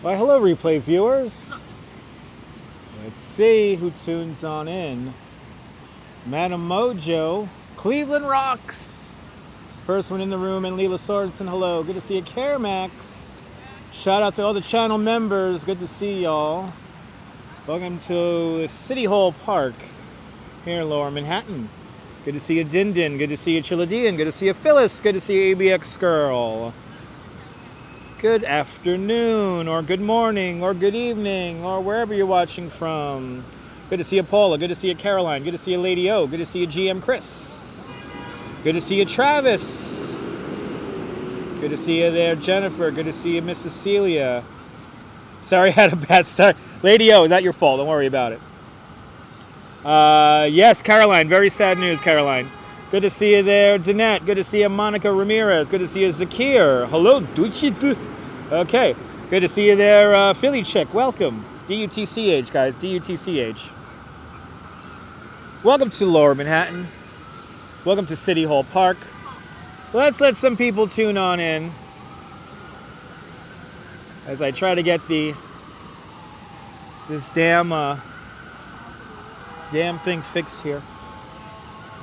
Why, hello, replay viewers. Let's see who tunes on in. Madam Mojo, Cleveland Rocks. First one in the room, and Leela Sorensen, hello. Good to see you, Caramax. Shout out to all the channel members. Good to see y'all. Welcome to City Hall Park here in Lower Manhattan. Good to see you, Din Din. Good to see you, Chiladian. Good to see you, Phyllis. Good to see you, ABX Girl. Good afternoon, or good morning, or good evening, or wherever you're watching from. Good to see you, Paula. Good to see you, Caroline. Good to see you, Lady O. Good to see you, GM Chris. Good to see you, Travis. Good to see you there, Jennifer. Good to see you, Miss Cecilia. Sorry, I had a bad start. Lady O, is that your fault? Don't worry about it. Yes, Caroline. Very sad news, Caroline. Good to see you there, Danette. Good to see you, Monica Ramirez. Good to see you, Zakir. Hello, Duchi. Okay. Good to see you there, Philly Chick. Welcome. D-U-T-C-H, guys. D-U-T-C-H. Welcome to Lower Manhattan. Welcome to City Hall Park. Let's let some people tune on in as I try to get this damn thing fixed here.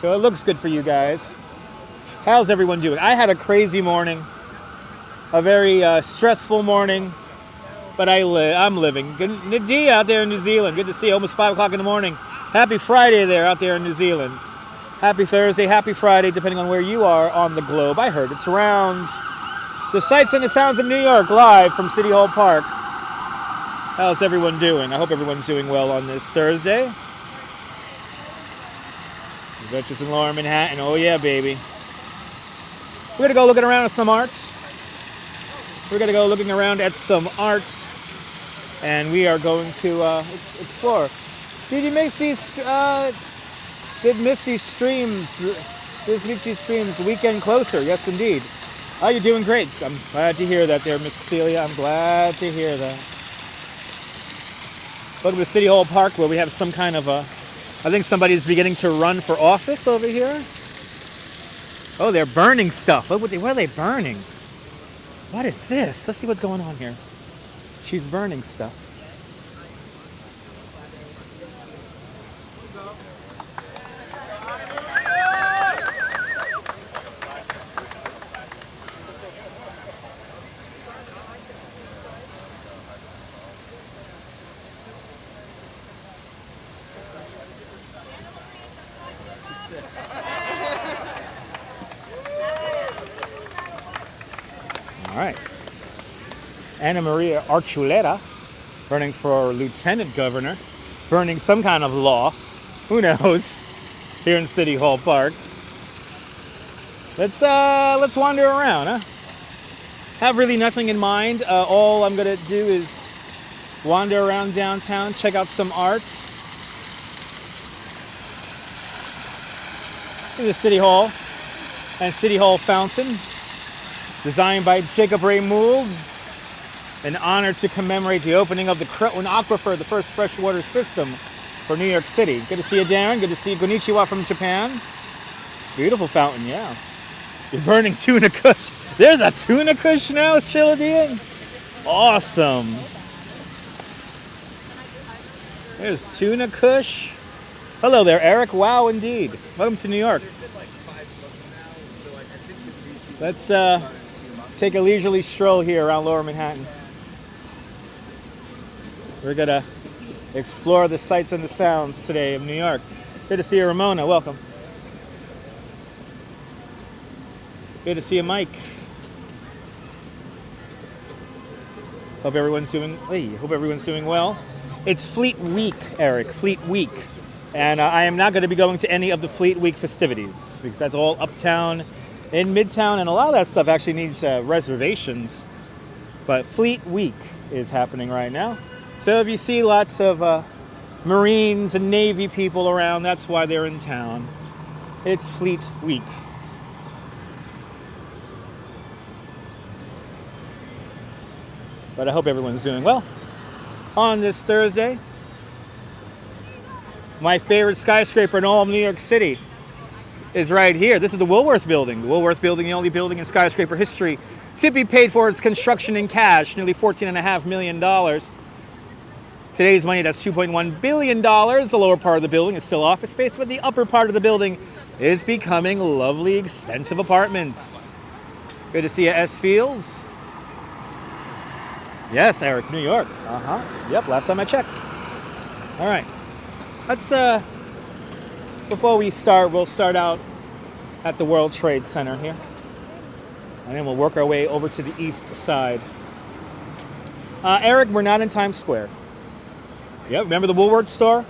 So it looks good for you guys. How's everyone doing? I had a crazy morning, a very stressful morning, but I'm living. Good, Nadia out there in New Zealand. Good to see you. Almost 5 o'clock in the morning. Happy Friday there out there in New Zealand. Happy Thursday, happy Friday, depending on where you are on the globe. I heard it's around the sights and the sounds of New York, live from City Hall Park. How's everyone doing? I hope everyone's doing well on this Thursday. Duchess in Lower Manhattan. Oh yeah, baby. We're gonna go looking around at some art. We're gonna go looking around at some art, and we are going to explore. Did you miss these? Streams? This Mitzi streams weekend closer? Yes, indeed. Oh, you're doing great. I'm glad to hear that, there, Miss Cecilia. I'm glad to hear that. Welcome to City Hall Park, where we have some kind of a. I think somebody's beginning to run for office over here. Oh, they're burning stuff. What are they burning? What is this? Let's see what's going on here. She's burning stuff. All right. Anna Maria Archuleta, running for lieutenant governor, burning some kind of law. Who knows? Here in City Hall Park. Let's wander around, huh? Have really nothing in mind. All I'm gonna do is wander around downtown, check out some art. This is City Hall and City Hall Fountain. Designed by Jacob Ray Mould, an honor to commemorate the opening of the Croton Aquifer, the first freshwater system for New York City. Good to see you, Darren. Good to see you, Konnichiwa from Japan. Beautiful fountain, yeah. You're burning tuna kush. There's a tuna kush now, Chiladian. Awesome. There's tuna kush. Hello there, Eric. Wow, indeed. Welcome to New York. Let's take a leisurely stroll here around Lower Manhattan. We're gonna explore the sights and the sounds today of New York. Good to see you, Ramona. Welcome. Good to see you, Mike. Hope everyone's doing well. It's Fleet Week, Eric. Fleet Week. And I am not going to be going to any of the Fleet Week festivities because that's all uptown in Midtown, and a lot of that stuff actually needs reservations. But Fleet Week is happening right now. So if you see lots of Marines and Navy people around, that's why they're in town. It's Fleet Week. But I hope everyone's doing well on this Thursday. My favorite skyscraper in all of New York City is right here. This is the Woolworth Building. The Woolworth Building, the only building in skyscraper history to be paid for its construction in cash, nearly $14.5 million. Today's money, that's $2.1 billion. The lower part of the building is still office space, but the upper part of the building is becoming lovely, expensive apartments. Good to see you, S. Fields. Yes, Eric, New York. Yep, last time I checked. All right. Let's, before we start, we'll start out at the World Trade Center here. And then we'll work our way over to the east side. Eric, we're not in Times Square. Yeah, remember the Woolworth store?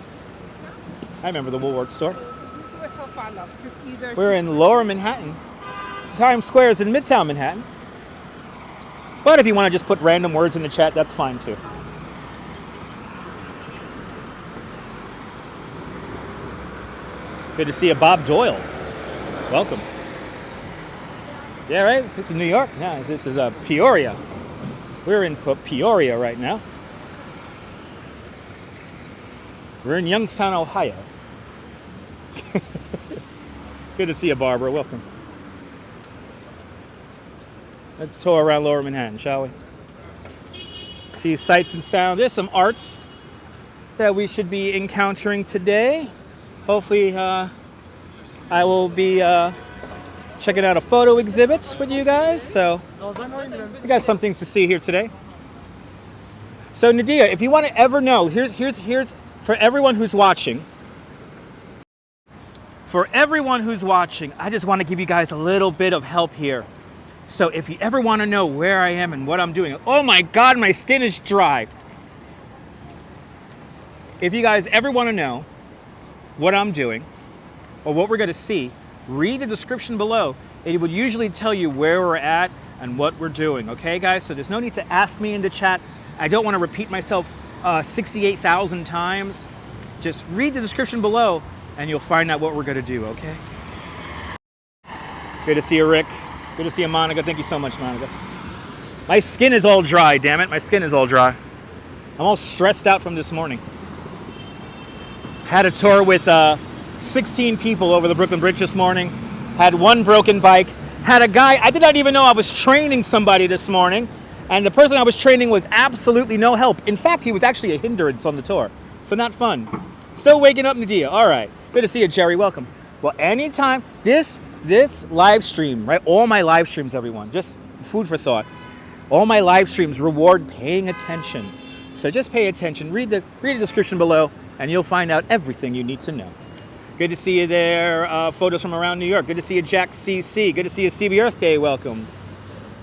I remember the Woolworth store. We're in Lower Manhattan. Times Square is in Midtown Manhattan. But if you want to just put random words in the chat, that's fine too. Good to see you, Bob Doyle. Welcome. Yeah, right? This is New York? Yeah, this is Peoria. We're in Peoria right now. We're in Youngstown, Ohio. Good to see you, Barbara. Welcome. Let's tour around Lower Manhattan, shall we? See sights and sounds. There's some arts that we should be encountering today. Hopefully, I will be checking out a photo exhibit with you guys. So, we got some things to see here today. So, Nadia, if you want to ever know, here's for everyone who's watching. For everyone who's watching, I just want to give you guys a little bit of help here. So if you ever want to know where I am and what I'm doing, oh my God, my skin is dry. If you guys ever want to know what I'm doing or what we're going to see, read the description below. It would usually tell you where we're at and what we're doing. Okay, guys? So there's no need to ask me in the chat. I don't want to repeat myself 68,000 times. Just read the description below and you'll find out what we're going to do, okay? Good to see you, Rick. Good to see you, Monica. Thank you so much, Monica. My skin is all dry, damn it. My skin is all dry. I'm all stressed out from this morning. Had a tour with 16 people over the Brooklyn Bridge this morning. Had one broken bike. Had a guy, I did not even know I was training somebody this morning. And the person I was training was absolutely no help. In fact, he was actually a hindrance on the tour. So not fun. Still waking up, Nadia. All right. Good to see you, Jerry. Welcome. Well, anytime, this live stream, right? All my live streams, everyone, just food for thought. All my live streams reward paying attention. So just pay attention. Read the description below, and you'll find out everything you need to know. Good to see you there. Photos from around New York. Good to see you, Jack CC. Good to see you, CB Earth Day. Welcome.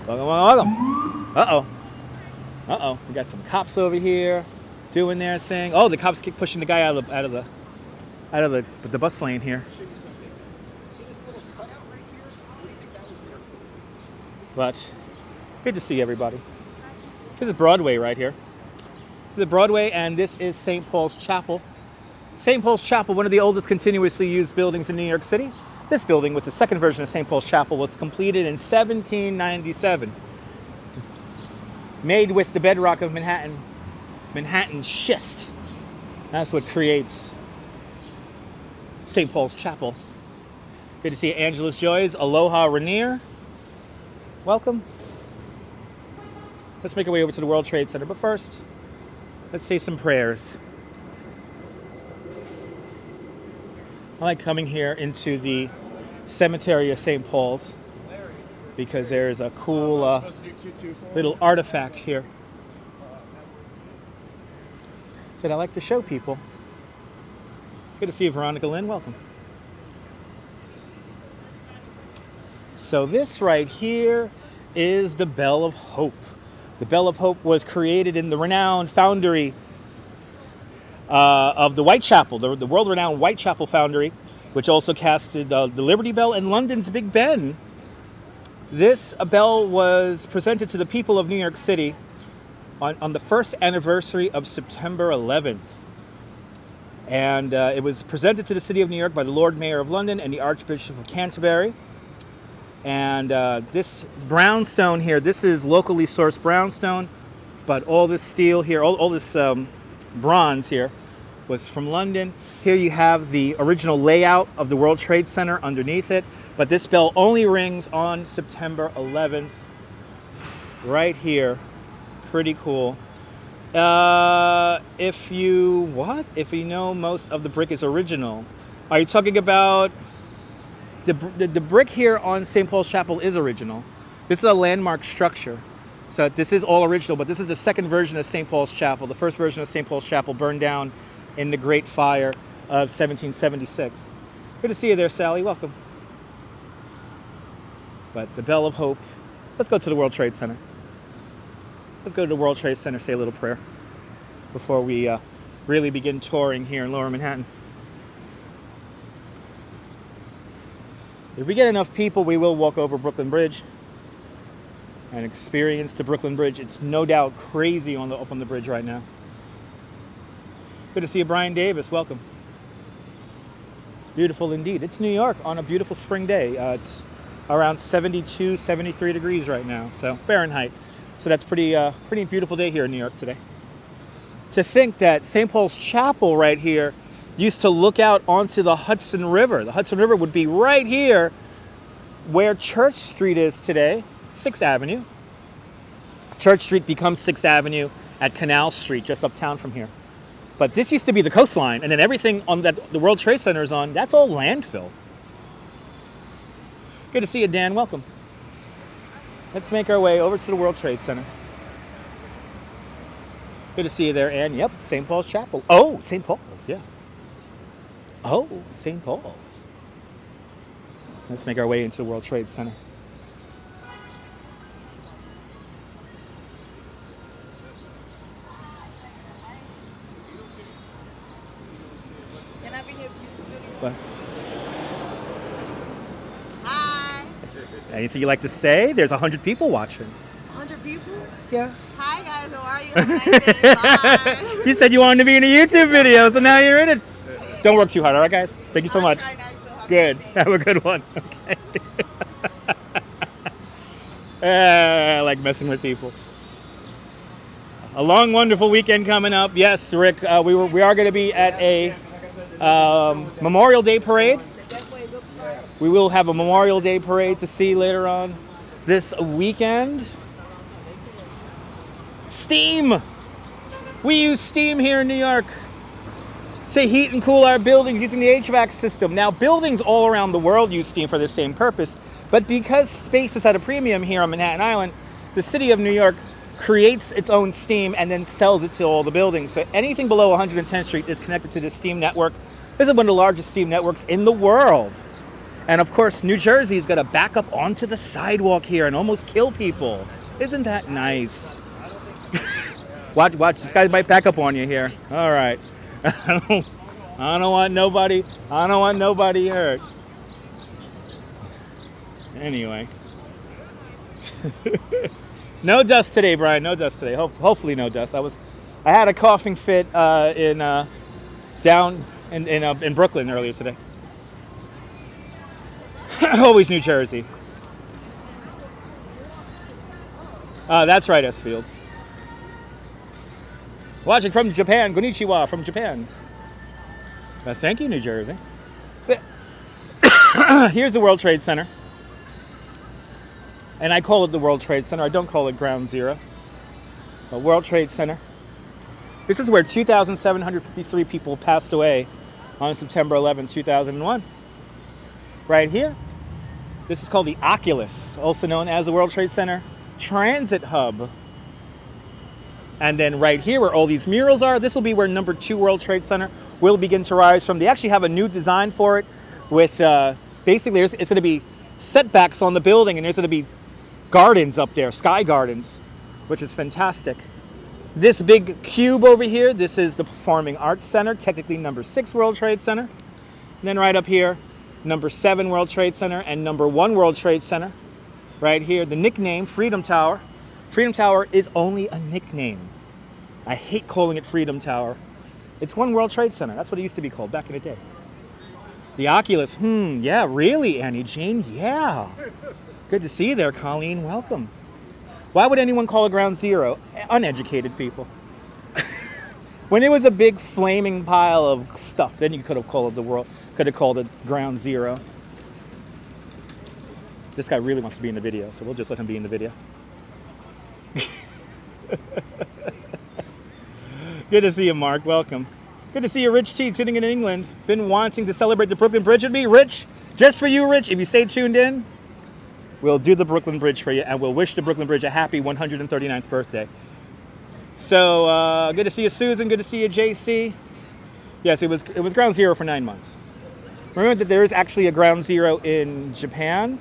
Welcome, welcome. Uh-oh. We got some cops over here doing their thing. Oh, the cops keep pushing the guy out of the bus lane here. See this little cutout right here? What do you think that was there for? But good to see everybody. This is Broadway right here. This is Broadway, and this is St. Paul's Chapel. St. Paul's Chapel, one of the oldest continuously used buildings in New York City. This building, was the second version of St. Paul's Chapel, was completed in 1797. Made with the bedrock of Manhattan schist. That's what creates St. Paul's Chapel. Good to see Angela's Joys. Aloha Rainier. Welcome. Let's make our way over to the World Trade Center. But first, let's say some prayers. I like coming here into the cemetery of St. Paul's because there's a cool little artifact here that I like to show people. Good to see you, Veronica Lynn. Welcome. So this right here is the Bell of Hope. The Bell of Hope was created in the renowned foundry of the Whitechapel, the world-renowned Whitechapel foundry, which also casted the Liberty Bell and London's Big Ben. This bell was presented to the people of New York City on the first anniversary of September 11th. And it was presented to the city of New York by the Lord Mayor of London and the Archbishop of Canterbury. And this brownstone here, this is locally sourced brownstone, but all this steel here, all this bronze here was from London. Here you have the original layout of the World Trade Center underneath it, but this bell only rings on September 11th. right here. Pretty cool. If you know most of the brick is original, are you talking about the brick here on St. Paul's Chapel is original. This is a landmark structure. So this is all original, but this is the second version of St. Paul's Chapel. The first version of St. Paul's Chapel burned down in the Great Fire of 1776. Good to see you there, Sally. Welcome. But the Bell of Hope. Let's go to the World Trade Center. Let's go to the World Trade Center, say a little prayer before we really begin touring here in Lower Manhattan. If we get enough people, we will walk over Brooklyn Bridge and experience the Brooklyn Bridge. It's no doubt crazy up on the bridge right now. Good to see you, Brian Davis. Welcome. Beautiful indeed. It's New York on a beautiful spring day. It's around 72, 73 degrees right now, so Fahrenheit. So that's pretty beautiful day here in New York today. To think that St. Paul's Chapel right here used to look out onto the Hudson River. The Hudson River would be right here where Church Street is today, 6th Avenue. Church Street becomes 6th Avenue at Canal Street, just uptown from here. But this used to be the coastline, and then everything on that the World Trade Center is on, that's all landfill. Good to see you, Dan. Welcome. Let's make our way over to the World Trade Center. Good to see you there, Ann. Yep, St. Paul's Chapel. Oh, St. Paul's, yeah. Oh, St. Paul's. Let's make our way into the World Trade Center. Can I be your YouTube video? What? Hi. Anything you'd like to say? There's 100 people watching. 100 people? Yeah. Hi guys, how are you? Have a nice day. Bye. You said you wanted to be in a YouTube video, so now you're in it. Don't work too hard, all right, guys? Thank you so much. Try not to. Have a Good. nice day. Have a good one. Okay. I like messing with people. A long, wonderful weekend coming up. Yes, Rick, we are going to be at a Memorial Day parade. We will have a Memorial Day parade to see later on this weekend. Steam. We use steam here in New York to heat and cool our buildings using the HVAC system. Now, buildings all around the world use steam for the same purpose, but because space is at a premium here on Manhattan Island, the city of New York creates its own steam and then sells it to all the buildings. So anything below 110th Street is connected to the steam network. This is one of the largest steam networks in the world. And of course, New Jersey's got to back up onto the sidewalk here and almost kill people. Isn't that nice? Watch, this guy might back up on you here. All right. I don't want nobody hurt. Anyway. No dust today, Brian. No dust today. Hopefully no dust. I had a coughing fit down in Brooklyn earlier today. Always New Jersey. That's right, S. Fields. Watching from Japan. Konnichiwa from Japan. Thank you, New Jersey. Here's the World Trade Center. And I call it the World Trade Center. I don't call it Ground Zero. The World Trade Center. This is where 2,753 people passed away on September 11, 2001. Right here. This is called the Oculus, also known as the World Trade Center Transit Hub. And then right here where all these murals are, this will be where number 2 World Trade Center will begin to rise from. They actually have a new design for it with basically it's going to be setbacks on the building and there's going to be gardens up there, sky gardens, which is fantastic. This big cube over here, this is the Performing Arts Center, technically number 6 World Trade Center. And then right up here, number 7 World Trade Center and number 1 World Trade Center. Right here, the nickname Freedom Tower. Freedom Tower is only a nickname. I hate calling it Freedom Tower. It's 1 World Trade Center. That's what it used to be called back in the day. The Oculus, yeah, really, Annie Jean, yeah. Good to see you there, Colleen, welcome. Why would anyone call it Ground Zero? Uneducated people. When it was a big flaming pile of stuff, then you could have called it Ground Zero. This guy really wants to be in the video, so we'll just let him be in the video. Good to see you, Mark. Welcome. Good to see you, Rich T, sitting in England. Been wanting to celebrate the Brooklyn Bridge with me. Rich, just for you, Rich, if you stay tuned in, we'll do the Brooklyn Bridge for you, and we'll wish the Brooklyn Bridge a happy 139th birthday. So, good to see you, Susan. Good to see you, JC. Yes, it was ground zero for 9 months. Remember that there is actually a ground zero in Japan,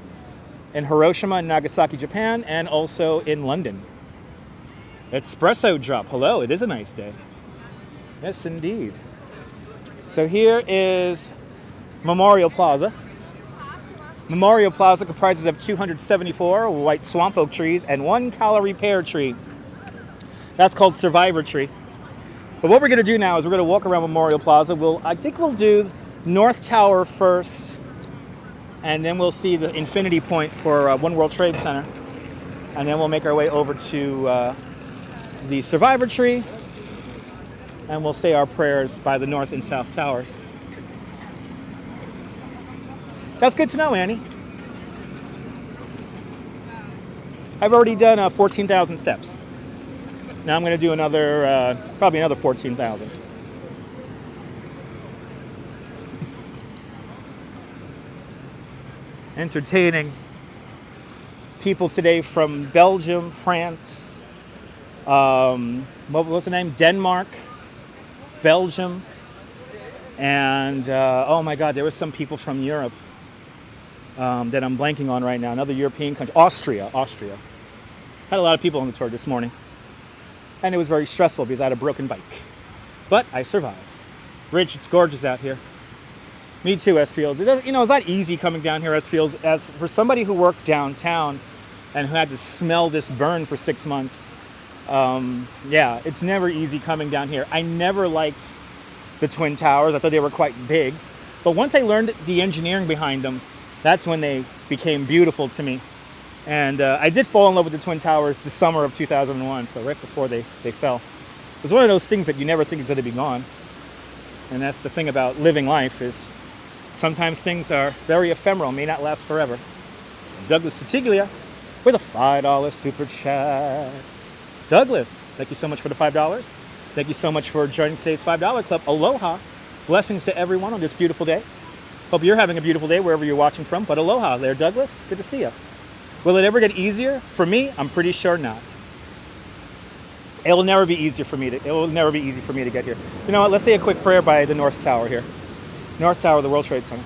in Hiroshima and Nagasaki, Japan, and also in London. Espresso drop. Hello, it is a nice day. Yes, indeed. So here is Memorial Plaza. Memorial Plaza comprises of 274 white swamp oak trees and 1 calorie pear tree. That's called Survivor Tree. But what we're going to do now is we're going to walk around Memorial Plaza. I think we'll do North Tower first, and then we'll see the infinity point for One World Trade Center. And then we'll make our way over to the Survivor Tree, and we'll say our prayers by the North and South Towers. That's good to know, Annie. I've already done 14,000 steps. Now I'm going to do another, probably another 14,000. Entertaining people today from Belgium, France, what was the name? Denmark, Belgium, and oh my God, there were some people from Europe that I'm blanking on right now. Another European country, Austria. Had a lot of people on the tour this morning, and it was very stressful because I had a broken bike, but I survived. Rich, it's gorgeous out here. Me too, S Fields. It's not easy coming down here, S Fields. As for somebody who worked downtown and who had to smell this burn for 6 months, yeah, it's never easy coming down here. I never liked the Twin Towers. I thought they were quite big. But once I learned the engineering behind them, that's when they became beautiful to me. And I did fall in love with the Twin Towers the summer of 2001, so right before they fell. It was one of those things that you never think is going to be gone. And that's the thing about living life, is sometimes things are very ephemeral, may not last forever. Douglas Fatiglia with a $5 super chat. Douglas, thank you so much for the $5. Thank you so much for joining today's $5 club. Aloha. Blessings to everyone on this beautiful day. Hope you're having a beautiful day wherever you're watching from. But aloha there, Douglas. Good to see you. Will it ever get easier? For me, I'm pretty sure not. It will never be easy for me to get here. You know what? Let's say a quick prayer by the North Tower here. North Tower of the World Trade Center.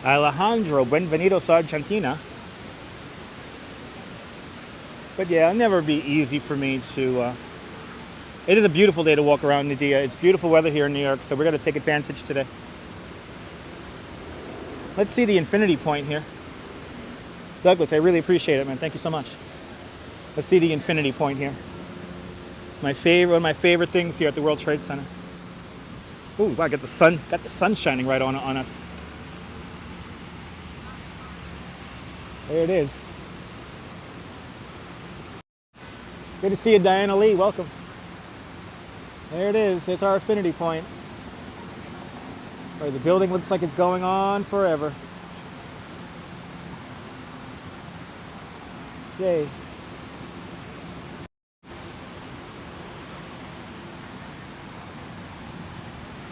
Alejandro, bienvenidos a Argentina. But yeah, it'll never be easy for me to... it is a beautiful day to walk around Nadia. It's beautiful weather here in New York, so we're going to take advantage today. Let's see the infinity point here. Douglas, I really appreciate it, man. Thank you so much. Let's see the infinity point here. One of my favorite things here at the World Trade Center. Ooh, wow, got the sun shining right on us. There it is. Good to see you, Diana Lee. Welcome. There it is. It's our infinity point. Where the building looks like it's going on forever. Yay.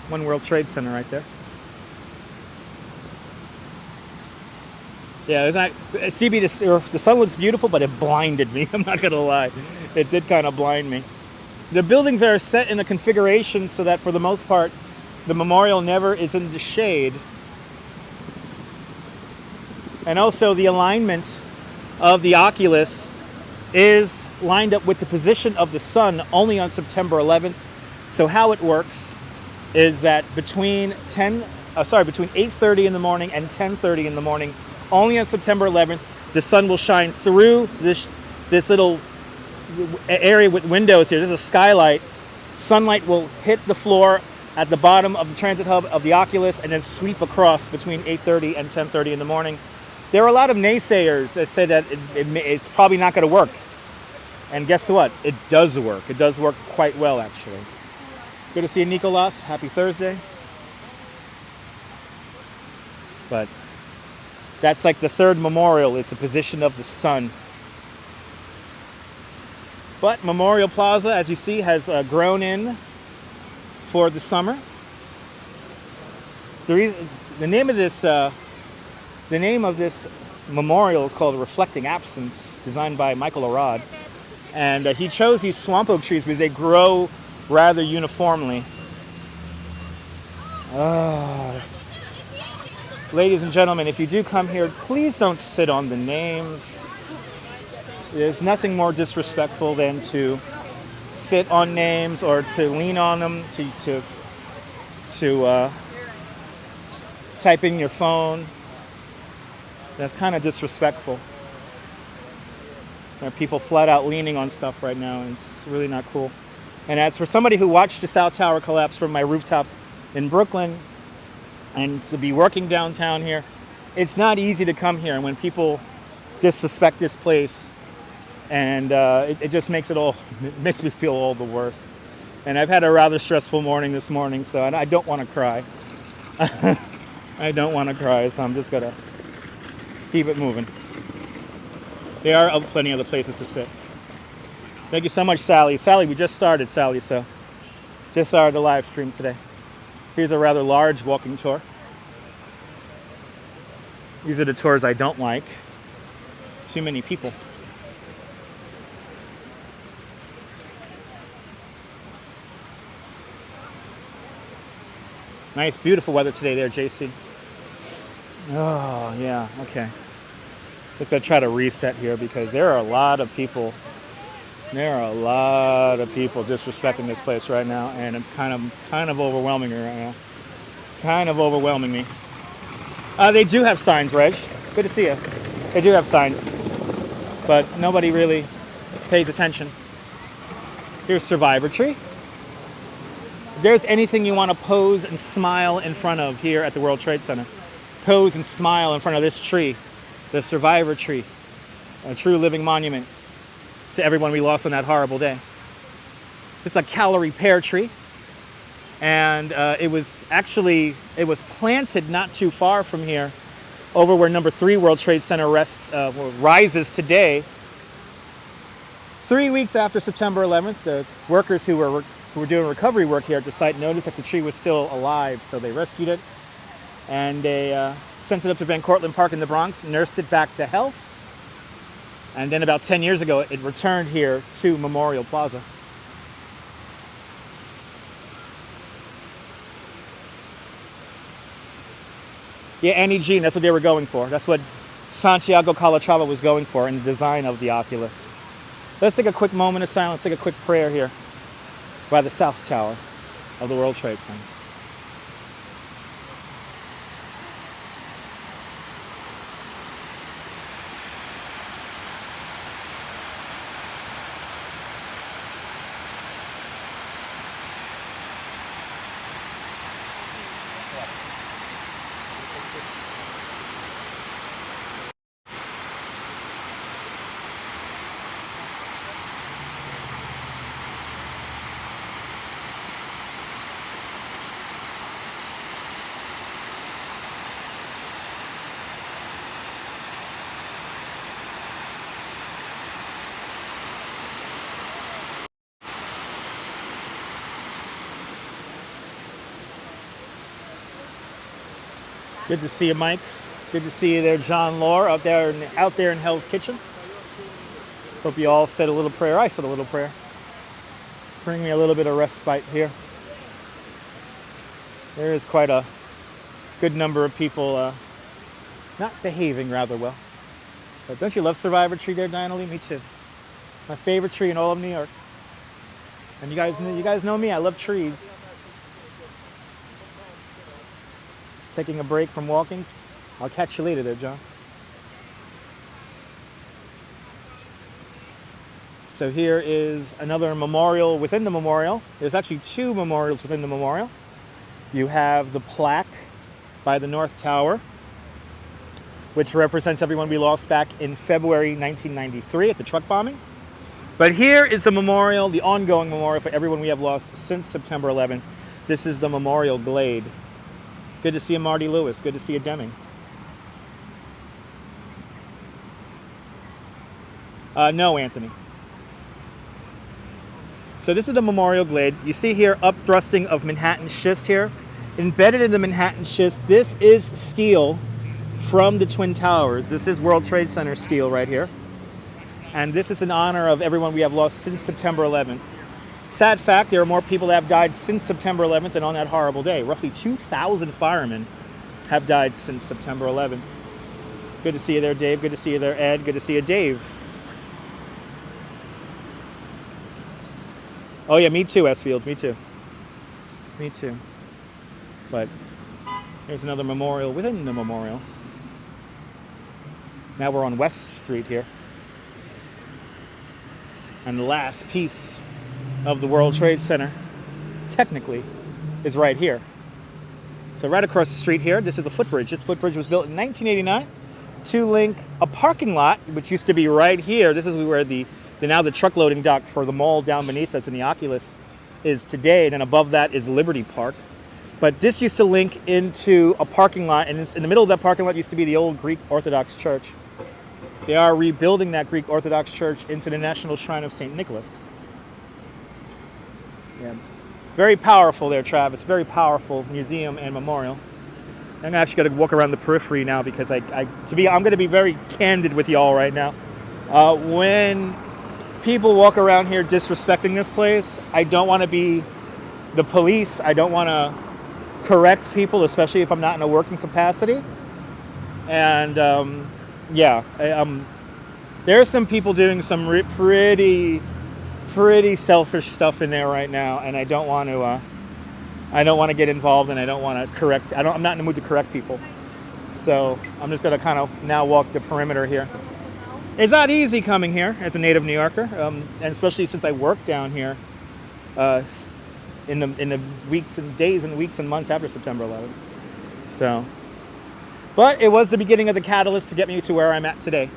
One World Trade Center right there. Yeah, it's not, CB, the sun looks beautiful, but it blinded me. I'm not going to lie. It did kind of blind me. The buildings are set in a configuration so that for the most part, the memorial never is in the shade. And also the alignment of the Oculus is lined up with the position of the sun only on September 11th. So how it works is that between 8:30 in the morning and 10:30 in the morning, only on September 11th, the sun will shine through this little area with windows here. This is a skylight. Sunlight will hit the floor at the bottom of the transit hub of the Oculus and then sweep across between 8:30 and 10:30 in the morning. There are a lot of naysayers that say that it's probably not going to work. And guess what? It does work. It does work quite well, actually. Good to see you, Nicolas. Happy Thursday. But that's like the third memorial. It's the position of the sun. But Memorial Plaza, as you see, has grown in for the summer. The name of this memorial is called Reflecting Absence, designed by Michael Arad. And he chose these swamp oak trees because they grow rather uniformly. Ladies and gentlemen, if you do come here, please don't sit on the names. There's nothing more disrespectful than to sit on names or to lean on them, to type in your phone. That's kind of disrespectful. There are people flat out leaning on stuff right now, and it's really not cool. And as for somebody who watched the South Tower collapse from my rooftop in Brooklyn, and to be working downtown here, it's not easy to come here. And when people disrespect this place, and it just makes makes me feel all the worse. And I've had a rather stressful morning this morning, so I don't want to cry. I don't want to cry, so I'm just gonna keep it moving. There are plenty of other places to sit. Thank you so much, Sally. Sally, we just started, Sally, so just started the live stream today. Here's a rather large walking tour. These are the tours I don't like. Too many people. Nice, beautiful weather today there, JC. Oh, yeah, okay. Just gonna try to reset here because there are a lot of people. There are a lot of people disrespecting this place right now, and it's kind of overwhelming me right now. Kind of overwhelming me. They do have signs, Reg. Good to see you. They do have signs, but nobody really pays attention. Here's Survivor Tree. If there's anything you want to pose and smile in front of here at the World Trade Center, pose and smile in front of this tree, the Survivor Tree, a true living monument to everyone we lost on that horrible day. It's a calorie pear tree, and it was planted not too far from here, over where number 3 World Trade Center rises today. 3 weeks after September 11th, the workers who were doing recovery work here at the site noticed that the tree was still alive, so they rescued it, and they sent it up to Van Cortlandt Park in the Bronx, nursed it back to health, and then about 10 years ago, it returned here to Memorial Plaza. Yeah, Annie Jean, that's what they were going for. That's what Santiago Calatrava was going for in the design of the Oculus. Let's take a quick moment of silence, take a quick prayer here by the South Tower of the World Trade Center. Good to see you, Mike. Good to see you there, John Lore, out there in Hell's Kitchen. Hope you all said a little prayer. I said a little prayer. Bring me a little bit of respite here. There is quite a good number of people not behaving rather well. But don't you love Survivor Tree there, Diana Lee? Me too. My favorite tree in all of New York. And you guys know me, I love trees. Taking a break from walking. I'll catch you later there, John. So here is another memorial within the memorial. There's actually two memorials within the memorial. You have the plaque by the North Tower, which represents everyone we lost back in February 1993 at the truck bombing. But here is the memorial, the ongoing memorial for everyone we have lost since September 11th. This is the Memorial Glade. Good to see you, Marty Lewis. Good to see you, Deming. No, Anthony. So this is the Memorial Glade. You see here upthrusting of Manhattan schist here. Embedded in the Manhattan schist, this is steel from the Twin Towers. This is World Trade Center steel right here. And this is in honor of everyone we have lost since September 11th. Sad fact, there are more people that have died since September 11th than on that horrible day. Roughly 2,000 firemen have died since September 11th. Good to see you there, Dave. Good to see you there, Ed. Good to see you, Dave. Oh yeah, me too, S. Fields. Me too. Me too. But here's another memorial within the memorial. Now we're on West Street here. And the last piece of the World Trade Center, technically, is right here. So right across the street here, this is a footbridge. This footbridge was built in 1989 to link a parking lot, which used to be right here. This is where now the truck loading dock for the mall down beneath us in the Oculus is today. And then above that is Liberty Park. But this used to link into a parking lot, and in the middle of that parking lot used to be the old Greek Orthodox Church. They are rebuilding that Greek Orthodox Church into the National Shrine of St. Nicholas. Yeah. Very powerful there, Travis. Very powerful museum and memorial. I'm actually going to walk around the periphery now because I'm going to be very candid with y'all right now. When people walk around here disrespecting this place, I don't want to be the police. I don't want to correct people, especially if I'm not in a working capacity. And there are some people doing some pretty selfish stuff in there right now, and I don't want to get involved, and I don't want to correct. I'm not in the mood to correct people. So I'm just going to kind of now walk the perimeter here. It's not easy coming here as a native New Yorker, and especially since I work down here in the weeks and days and weeks and months after September 11th. So, but it was the beginning of the catalyst to get me to where I'm at today.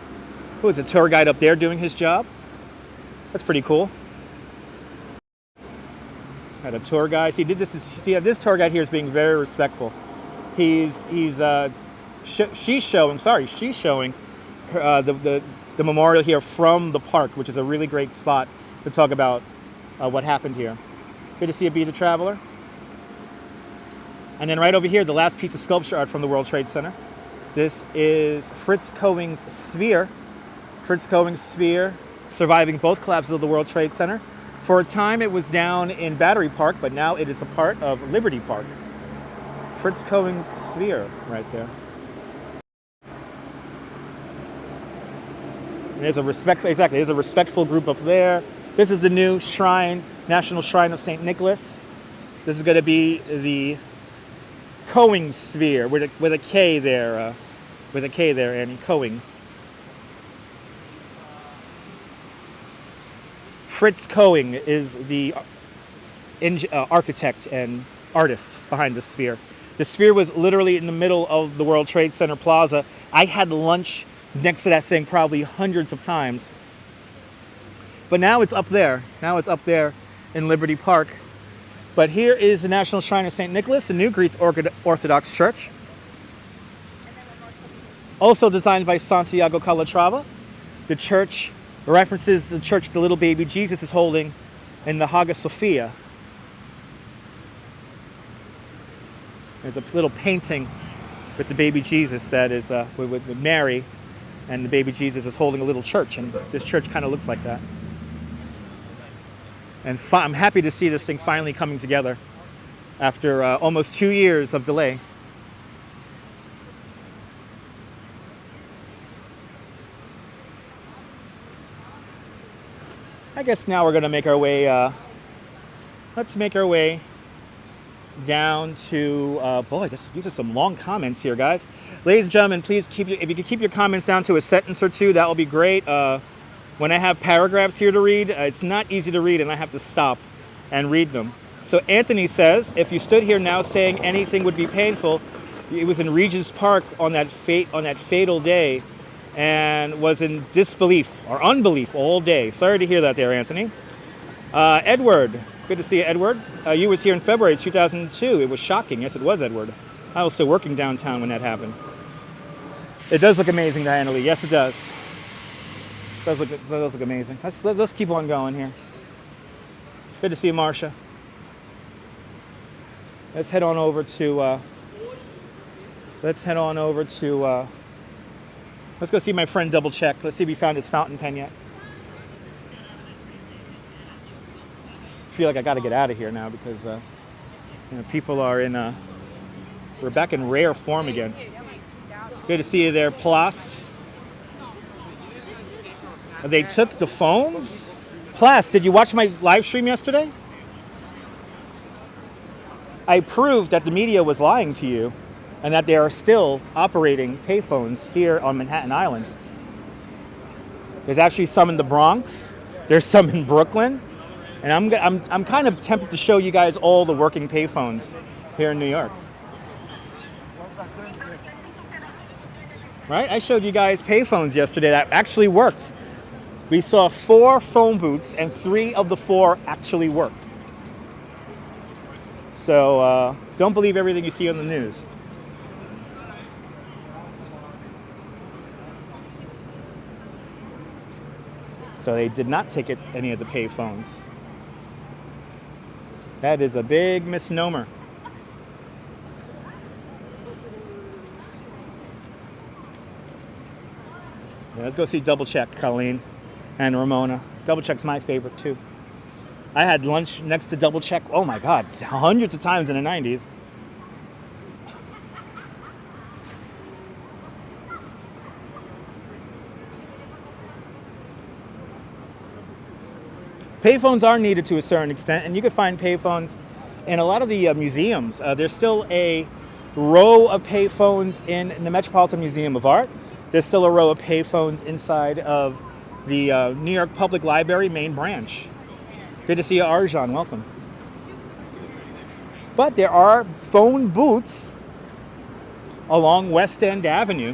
Oh, it's a tour guide up there doing his job. That's pretty cool. Had a tour guide. This tour guide here is being very respectful. She's showing the memorial here from the park, which is a really great spot to talk about what happened here. Good to see you, Be the Traveler. And then right over here, the last piece of sculpture art from the World Trade Center. This is Fritz Cohen's sphere. Fritz Cohen's sphere, surviving both collapses of the World Trade Center. For a time, it was down in Battery Park, but now it is a part of Liberty Park. Fritz Cohen's sphere right there. There's a respectful group up there. This is the new shrine, National Shrine of St. Nicholas. This is going to be the Cohen sphere with a K there, Annie. Cohen. Fritz Cohen is the architect and artist behind the sphere. The sphere was literally in the middle of the World Trade Center Plaza. I had lunch next to that thing probably hundreds of times. But now it's up there. Now it's up there in Liberty Park. But here is the National Shrine of St. Nicholas, the new Greek Orthodox Church. Also designed by Santiago Calatrava. The church references the church the little baby Jesus is holding in the Hagia Sophia. There's a little painting with the baby Jesus that is with Mary, and the baby Jesus is holding a little church, and this church kind of looks like that. And I'm happy to see this thing finally coming together after almost 2 years of delay. I guess now we're going to make our way, let's make our way down to, boy, these are some long comments here, guys. Ladies and gentlemen, please if you could keep your comments down to a sentence or two, that will be great. When I have paragraphs here to read, it's not easy to read and I have to stop and read them. So Anthony says, if you stood here now saying anything would be painful, it was in Regent's Park on that fatal day and was in disbelief or unbelief all day. Sorry to hear that there, Anthony. Edward, good to see you, Edward. You was here in February 2002. It was shocking. Yes, it was, Edward. I was still working downtown when that happened. It does look amazing, Diana Lee. Yes, it does. It does look amazing. Let's keep on going here. Good to see you, Marcia. Let's head on over to. Let's go see my friend Double Check. Let's see if he found his fountain pen yet. I feel like I got to get out of here now because people are in. We're back in rare form again. Good to see you there, Plast. They took the phones? Plast, did you watch my live stream yesterday? I proved that the media was lying to you and that they are still operating payphones here on Manhattan Island. There's actually some in the Bronx. There's some in Brooklyn. And I'm kind of tempted to show you guys all the working payphones here in New York. Right? I showed you guys payphones yesterday that actually worked. We saw 4 phone booths and 3 of the 4 actually work. So don't believe everything you see on the news. So they did not take any of the payphones. That is a big misnomer. Yeah, let's go see Double Check, Colleen and Ramona. Double Check's my favorite too. I had lunch next to Double Check, oh my God, hundreds of times in the 90s. Payphones are needed to a certain extent, and you could find payphones in a lot of the museums. There's still a row of payphones in the Metropolitan Museum of Art. There's still a row of payphones inside of the New York Public Library main branch. Good to see you, Arjan. Welcome. But there are phone booths along West End Avenue.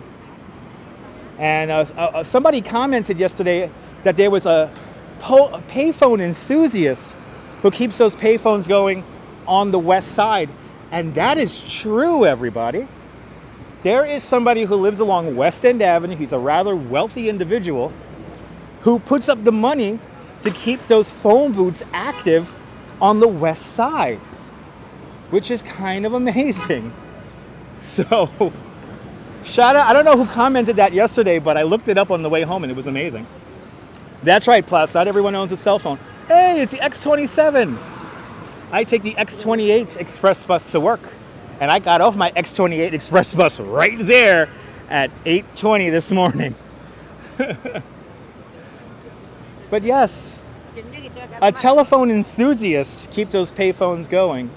And somebody commented yesterday that there was a payphone enthusiast who keeps those payphones going on the west side. And that is true, everybody. There is somebody who lives along West End Avenue. He's a rather wealthy individual who puts up the money to keep those phone booths active on the west side, which is kind of amazing. So, shout out. I don't know who commented that yesterday, but I looked it up on the way home and it was amazing. That's right, Plus. Not everyone owns a cell phone. Hey, it's the X27. I take the X28 Express bus to work. And I got off my X28 Express bus right there at 8:20 this morning. But yes, a telephone enthusiast keep those payphones going.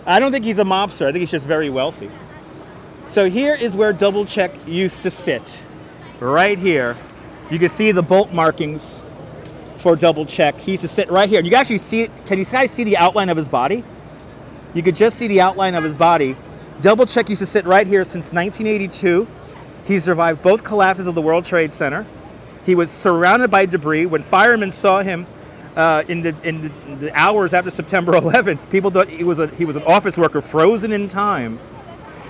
I don't think he's a mobster. I think he's just very wealthy. So here is where Double Check used to sit. Right here. You can see the bolt markings for Double Check. He used to sit right here. You can actually see it. Can you guys see the outline of his body? You could just see the outline of his body. Double Check used to sit right here since 1982. He survived both collapses of the World Trade Center. He was surrounded by debris. When firemen saw him in the hours after September 11th, people thought he was an office worker frozen in time.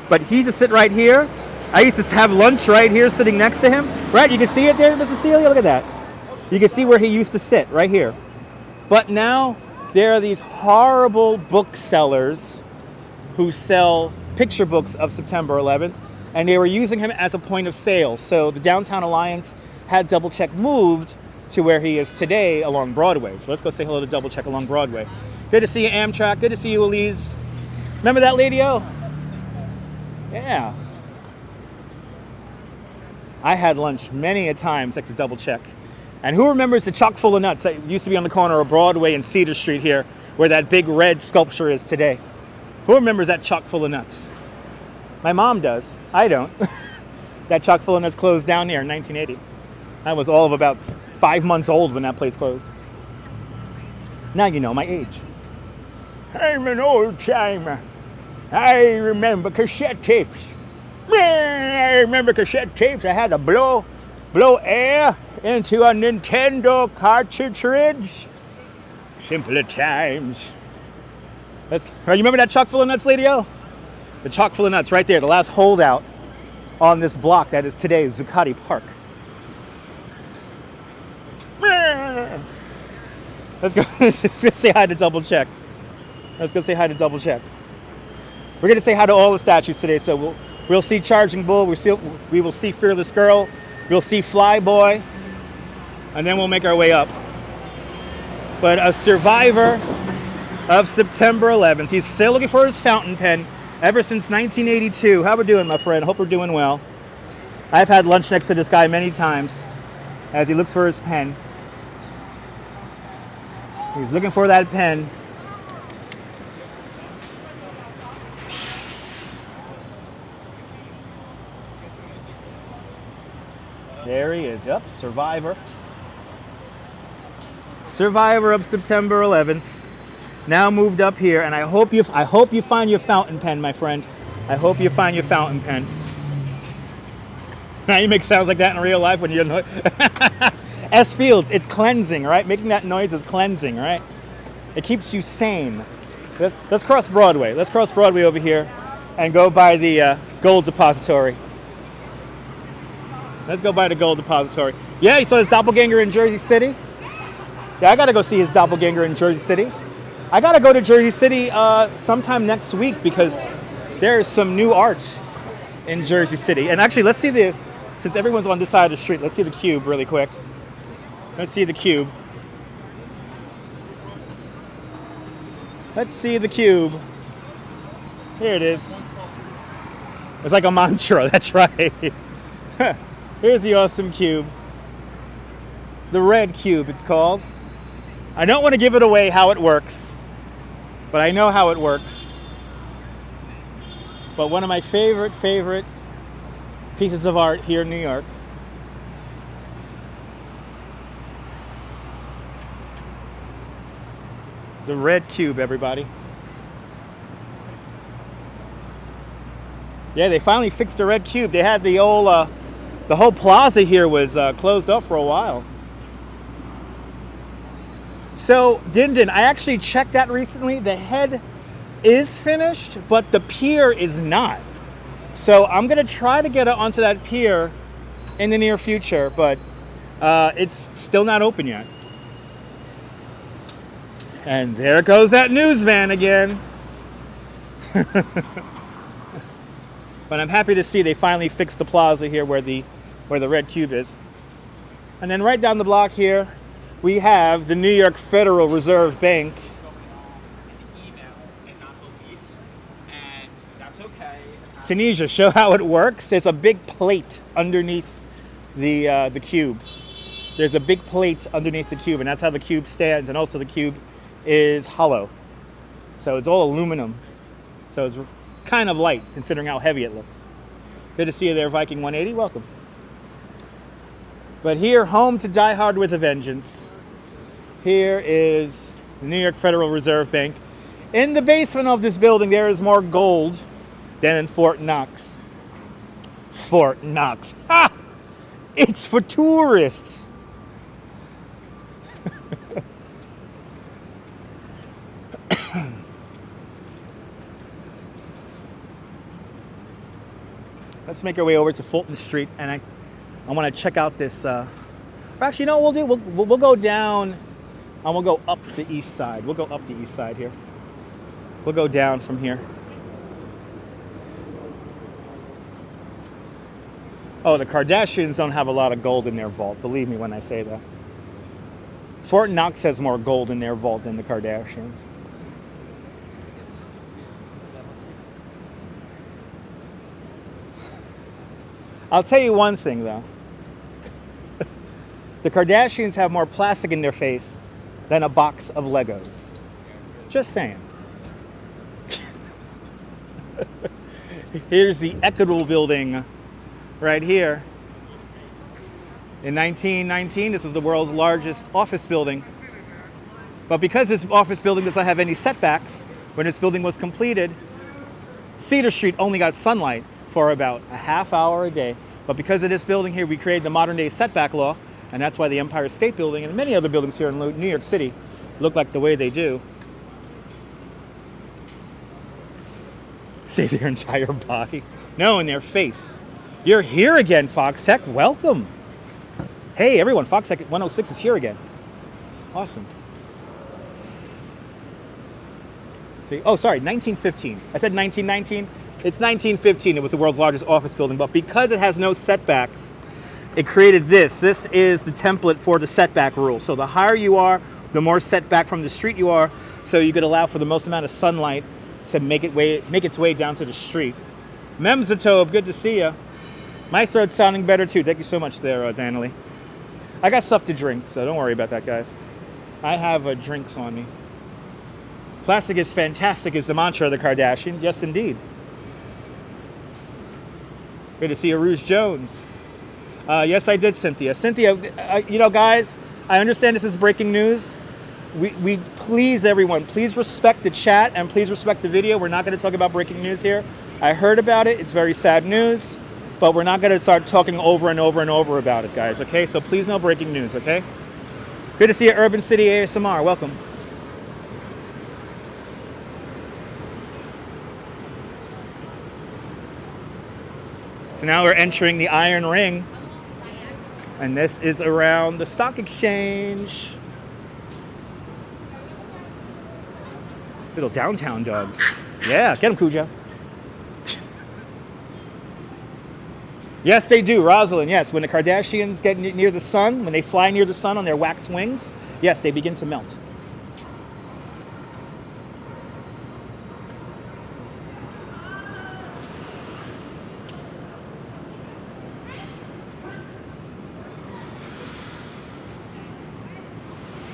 But he used to sit right here. I used to have lunch right here sitting next to him. Right, you can see it there, Mrs. Celia? Look at that. You can see where he used to sit, right here. But now there are these horrible booksellers who sell picture books of September 11th, and they were using him as a point of sale. So the Downtown Alliance had Double Check moved to where he is today along Broadway. So let's go say hello to Double Check along Broadway. Good to see you, Amtrak. Good to see you, Elise. Remember that lady, oh? Yeah. I had lunch many a time next to Double Check. And who remembers the chock full of nuts that used to be on the corner of Broadway and Cedar Street here, where that big red sculpture is today? Who remembers that chock full of nuts? My mom does. I don't. That chock full of nuts closed down here in 1980. I was all of about 5 months old when that place closed. Now you know my age. I'm an old timer. I remember cassette tapes. I remember cassette tapes. I had to blow air into a Nintendo cartridge. Simpler times. You remember that chock full of nuts, lady-o? The chock full of nuts right there, the last holdout on this block that is today Zuccotti Park. Let's go say hi to Double Check. Let's go say hi to Double Check. We're gonna say hi to all the statues today. So we'll see Charging Bull. We will see Fearless Girl. We'll see Fly Boy, and then we'll make our way up. But a survivor of September 11th. He's still looking for his fountain pen ever since 1982. How we doing, my friend? Hope we're doing well. I've had lunch next to this guy many times as he looks for his pen. He's looking for that pen. There he is. Yep, survivor. Survivor of September 11th. Now moved up here, and I hope you find your fountain pen, my friend. I hope you find your fountain pen. Now you make sounds like that in real life when you're S Fields, it's cleansing, right? Making that noise is cleansing, right? It keeps you sane. Let's cross Broadway. Let's cross Broadway over here and go by the gold depository. Let's go by the gold depository. Yeah, you saw his doppelganger in Jersey City? Yeah, I gotta go see his doppelganger in Jersey City. I gotta go to Jersey City sometime next week because there's some new art in Jersey City. And actually, let's see since everyone's on this side of the street, let's see the cube really quick. Let's see the cube. Let's see the cube. Here it is. It's like a mantra, that's right. Here's the awesome cube. The red cube, it's called. I don't want to give it away how it works, but I know how it works. But one of my favorite pieces of art here in New York. The red cube, everybody. Yeah, they finally fixed the red cube. They had the whole plaza here was closed up for a while. So, Din, I actually checked that recently. The head is finished, but the pier is not. So I'm gonna try to get it onto that pier in the near future, but it's still not open yet. And there goes that news van again. But I'm happy to see they finally fixed the plaza here where the red cube is. And then right down the block here, we have the New York Federal Reserve Bank. Email and not police, and that's okay. Tunisia, show how it works. There's a big plate underneath the cube. There's a big plate underneath the cube, and that's how the cube stands. And also the cube is hollow, so it's all aluminum. So it's kind of light considering how heavy it looks. Good to see you there, Viking 180. Welcome. But here, home to Die Hard with a Vengeance. Here is the New York Federal Reserve Bank. In the basement of this building, there is more gold than in Fort Knox. Fort Knox. Ha! It's for tourists. Let's make our way over to Fulton Street, and I want to check out this. Actually, no, we'll go down, and we'll go up the east side. We'll go up the east side here. We'll go down from here. Oh, the Kardashians don't have a lot of gold in their vault. Believe me when I say that. Fort Knox has more gold in their vault than the Kardashians. I'll tell you one thing, though. The Kardashians have more plastic in their face than a box of Legos. Just saying. Here's the Equitable building right here. In 1919, this was the world's largest office building. But because this office building does not have any setbacks, when this building was completed, Cedar Street only got sunlight for about a half hour a day. But because of this building here, we created the modern day setback law, and that's why the Empire State Building and many other buildings here in New York City look like the way they do. Save their entire body. No, in their face. You're here again, Fox Tech. Welcome. Hey, everyone. Fox Tech 106 is here again. Awesome. See, oh, sorry, 1915. I said 1919. It's 1915. It was the world's largest office building, but because it has no setbacks, it created this. This is the template for the setback rule. So the higher you are, the more setback from the street you are, so you could allow for the most amount of sunlight to make its way down to the street. Memzatobe, good to see you. My throat's sounding better too. Thank you so much there, Daniely. I got stuff to drink, so don't worry about that, guys. I have drinks on me. Plastic is fantastic is the mantra of the Kardashians. Yes, indeed. Good to see you, Rouge Jones. Yes, I did, Cynthia. Cynthia, you know, guys, I understand this is breaking news. We please, everyone, please respect the chat and please respect the video. We're not going to talk about breaking news here. I heard about it. It's very sad news, but we're not going to start talking over and over and over about it, guys, okay? So please no breaking news, okay? Good to see you, Urban City ASMR. Welcome. So now we're entering the Iron Ring, and this is around the stock exchange. Little downtown dogs. Yeah, get them, Cujo. Yes, they do, Rosalind. Yes, when the Kardashians get near the sun, when they fly near the sun on their wax wings, yes, they begin to melt.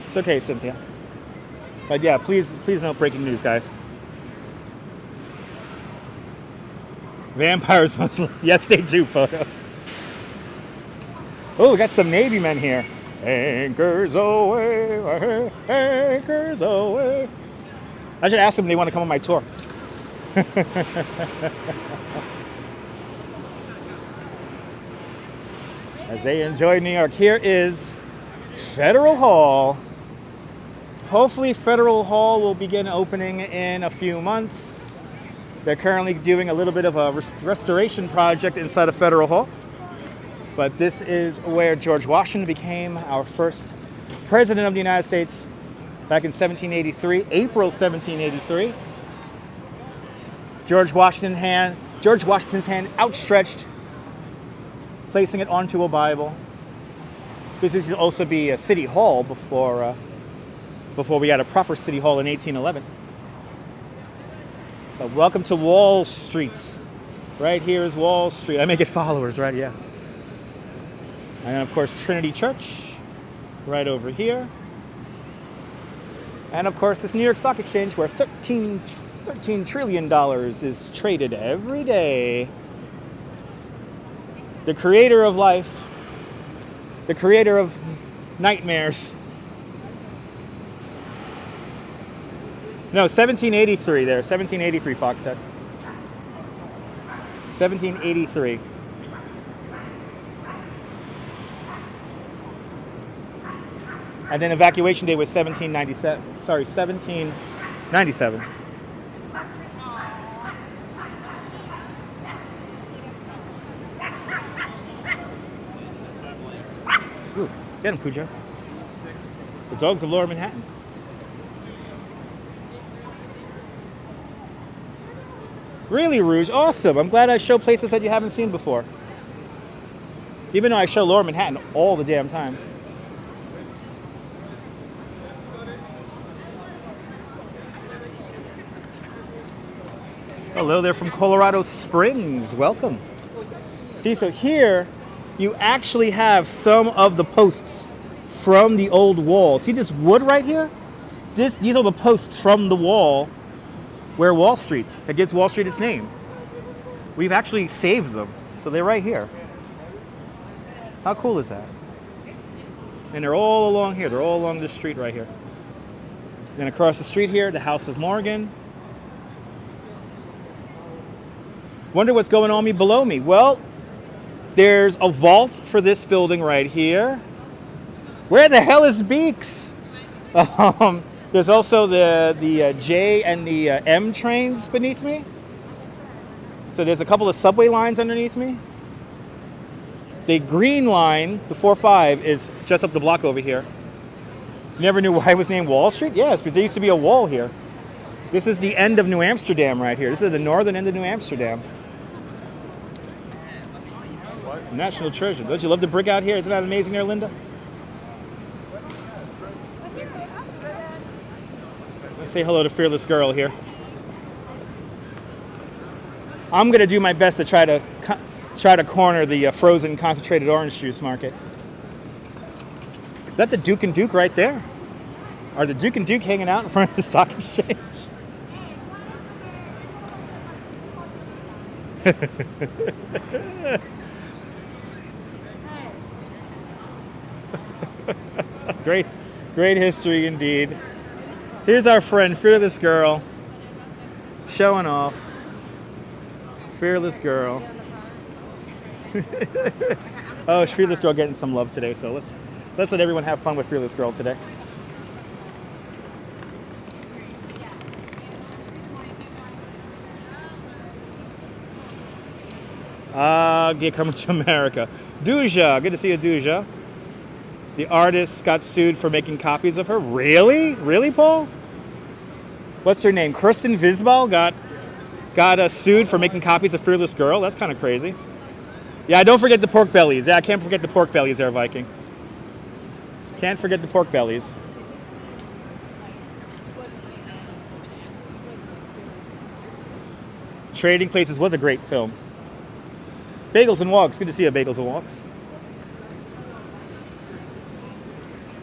It's okay, Cynthia. But yeah, please no breaking news, guys. Vampires must... Yes, they do, photos. Oh, we got some Navy men here. Anchors away, anchors away. I should ask them if they want to come on my tour. As they enjoy New York, here is Federal Hall. Hopefully Federal Hall will begin opening in a few months. They're currently doing a little bit of a restoration project inside of Federal Hall. But this is where George Washington became our first president of the United States back in 1783, April 1783. George Washington's hand outstretched, placing it onto a Bible. This used to also be a city hall before we had a proper city hall in 1811. But welcome to Wall Street. Right here is Wall Street. I may get followers, right? Yeah. And of course, Trinity Church, right over here. And of course, this New York Stock Exchange, where $13 trillion is traded every day. The creator of life, the creator of nightmares. No, 1783 there. 1783, Fox said. 1783. And then evacuation day was 1797. Sorry, 1797. Ooh, get him, Cujo. The dogs of Lower Manhattan. Really, Rouge? Awesome. I'm glad I show places that you haven't seen before. Even though I show Lower Manhattan all the damn time. Hello there from Colorado Springs. Welcome. See, so here you actually have some of the posts from the old wall. See this wood right here? These are the posts from the wall where Wall Street, that gives Wall Street its name. We've actually saved them, so they're right here. How cool is that? And they're all along here. They're all along this street right here. Then across the street here, the House of Morgan. Wonder what's going on below me. Well, there's a vault for this building right here. Where the hell is Beaks? There's also the J and the M trains beneath me. So there's a couple of subway lines underneath me. The green line, the 4-5, is just up the block over here. Never knew why it was named Wall Street? Yes, because there used to be a wall here. This is the end of New Amsterdam right here. This is the northern end of New Amsterdam. National treasure. Don't you love the brick out here? Isn't that amazing there, Linda? Let's say hello to Fearless Girl here. I'm going to do my best to try to corner the frozen concentrated orange juice market. Is that the Duke and Duke right there? Are the Duke and Duke hanging out in front of the stock exchange? Great history indeed. Here's our friend, Fearless Girl, showing off. Fearless Girl. Oh, Fearless Girl getting some love today, so let's let everyone have fun with Fearless Girl today. Get coming to America. Duja, good to see you, Duja. The artist got sued for making copies of her. Really? Really, Paul? What's her name? Kirsten Visbal got sued for making copies of Fearless Girl. That's kind of crazy. Yeah, don't forget the pork bellies. Yeah, I can't forget the pork bellies there, Viking. Can't forget the pork bellies. Trading Places was a great film. Bagels and Walks. Good to see you, Bagels and Walks.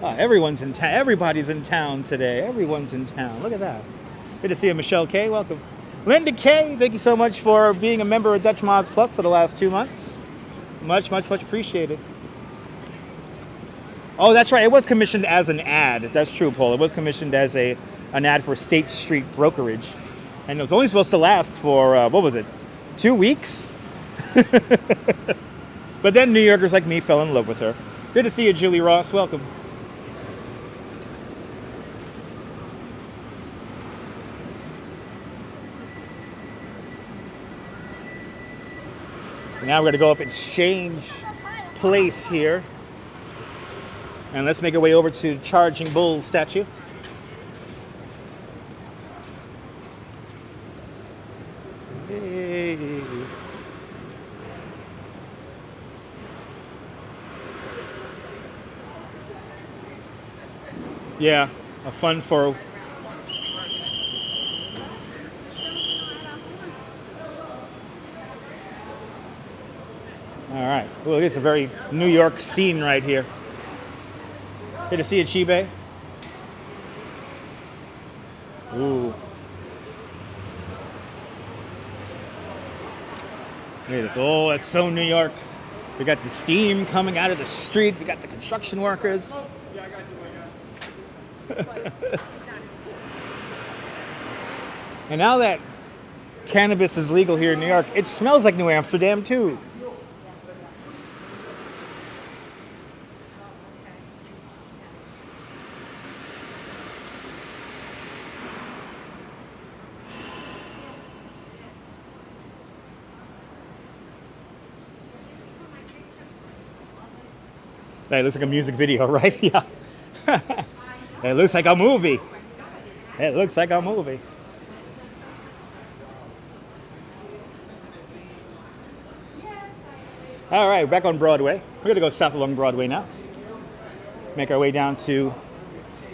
Oh, everyone's in town. Everybody's in town today. Everyone's in town. Look at that. Good to see you, Michelle K. Welcome. Linda K. Thank you so much for being a member of Dutch Mods Plus for the last 2 months. Much appreciated. Oh, that's right. It was commissioned as an ad. That's true, Paul. It was commissioned as an ad for State Street Brokerage. And it was only supposed to last for, what was it, 2 weeks? But then New Yorkers like me fell in love with her. Good to see you, Julie Ross. Welcome. Now we're going to go up Exchange Place here. And let's make our way over to Charging Bull statue. Hey. Yeah, a fun for... All right. Well, it's a very New York scene right here. Good to see you, Chibe. Ooh. Hey, that's so New York. We got the steam coming out of the street. We got the construction workers. Oh, yeah, I got you. And now that cannabis is legal here in New York, it smells like New Amsterdam too. It looks like a music video, right? Yeah. It looks like a movie. It looks like a movie. All right, back on Broadway. We're going to go south along Broadway now. Make our way down to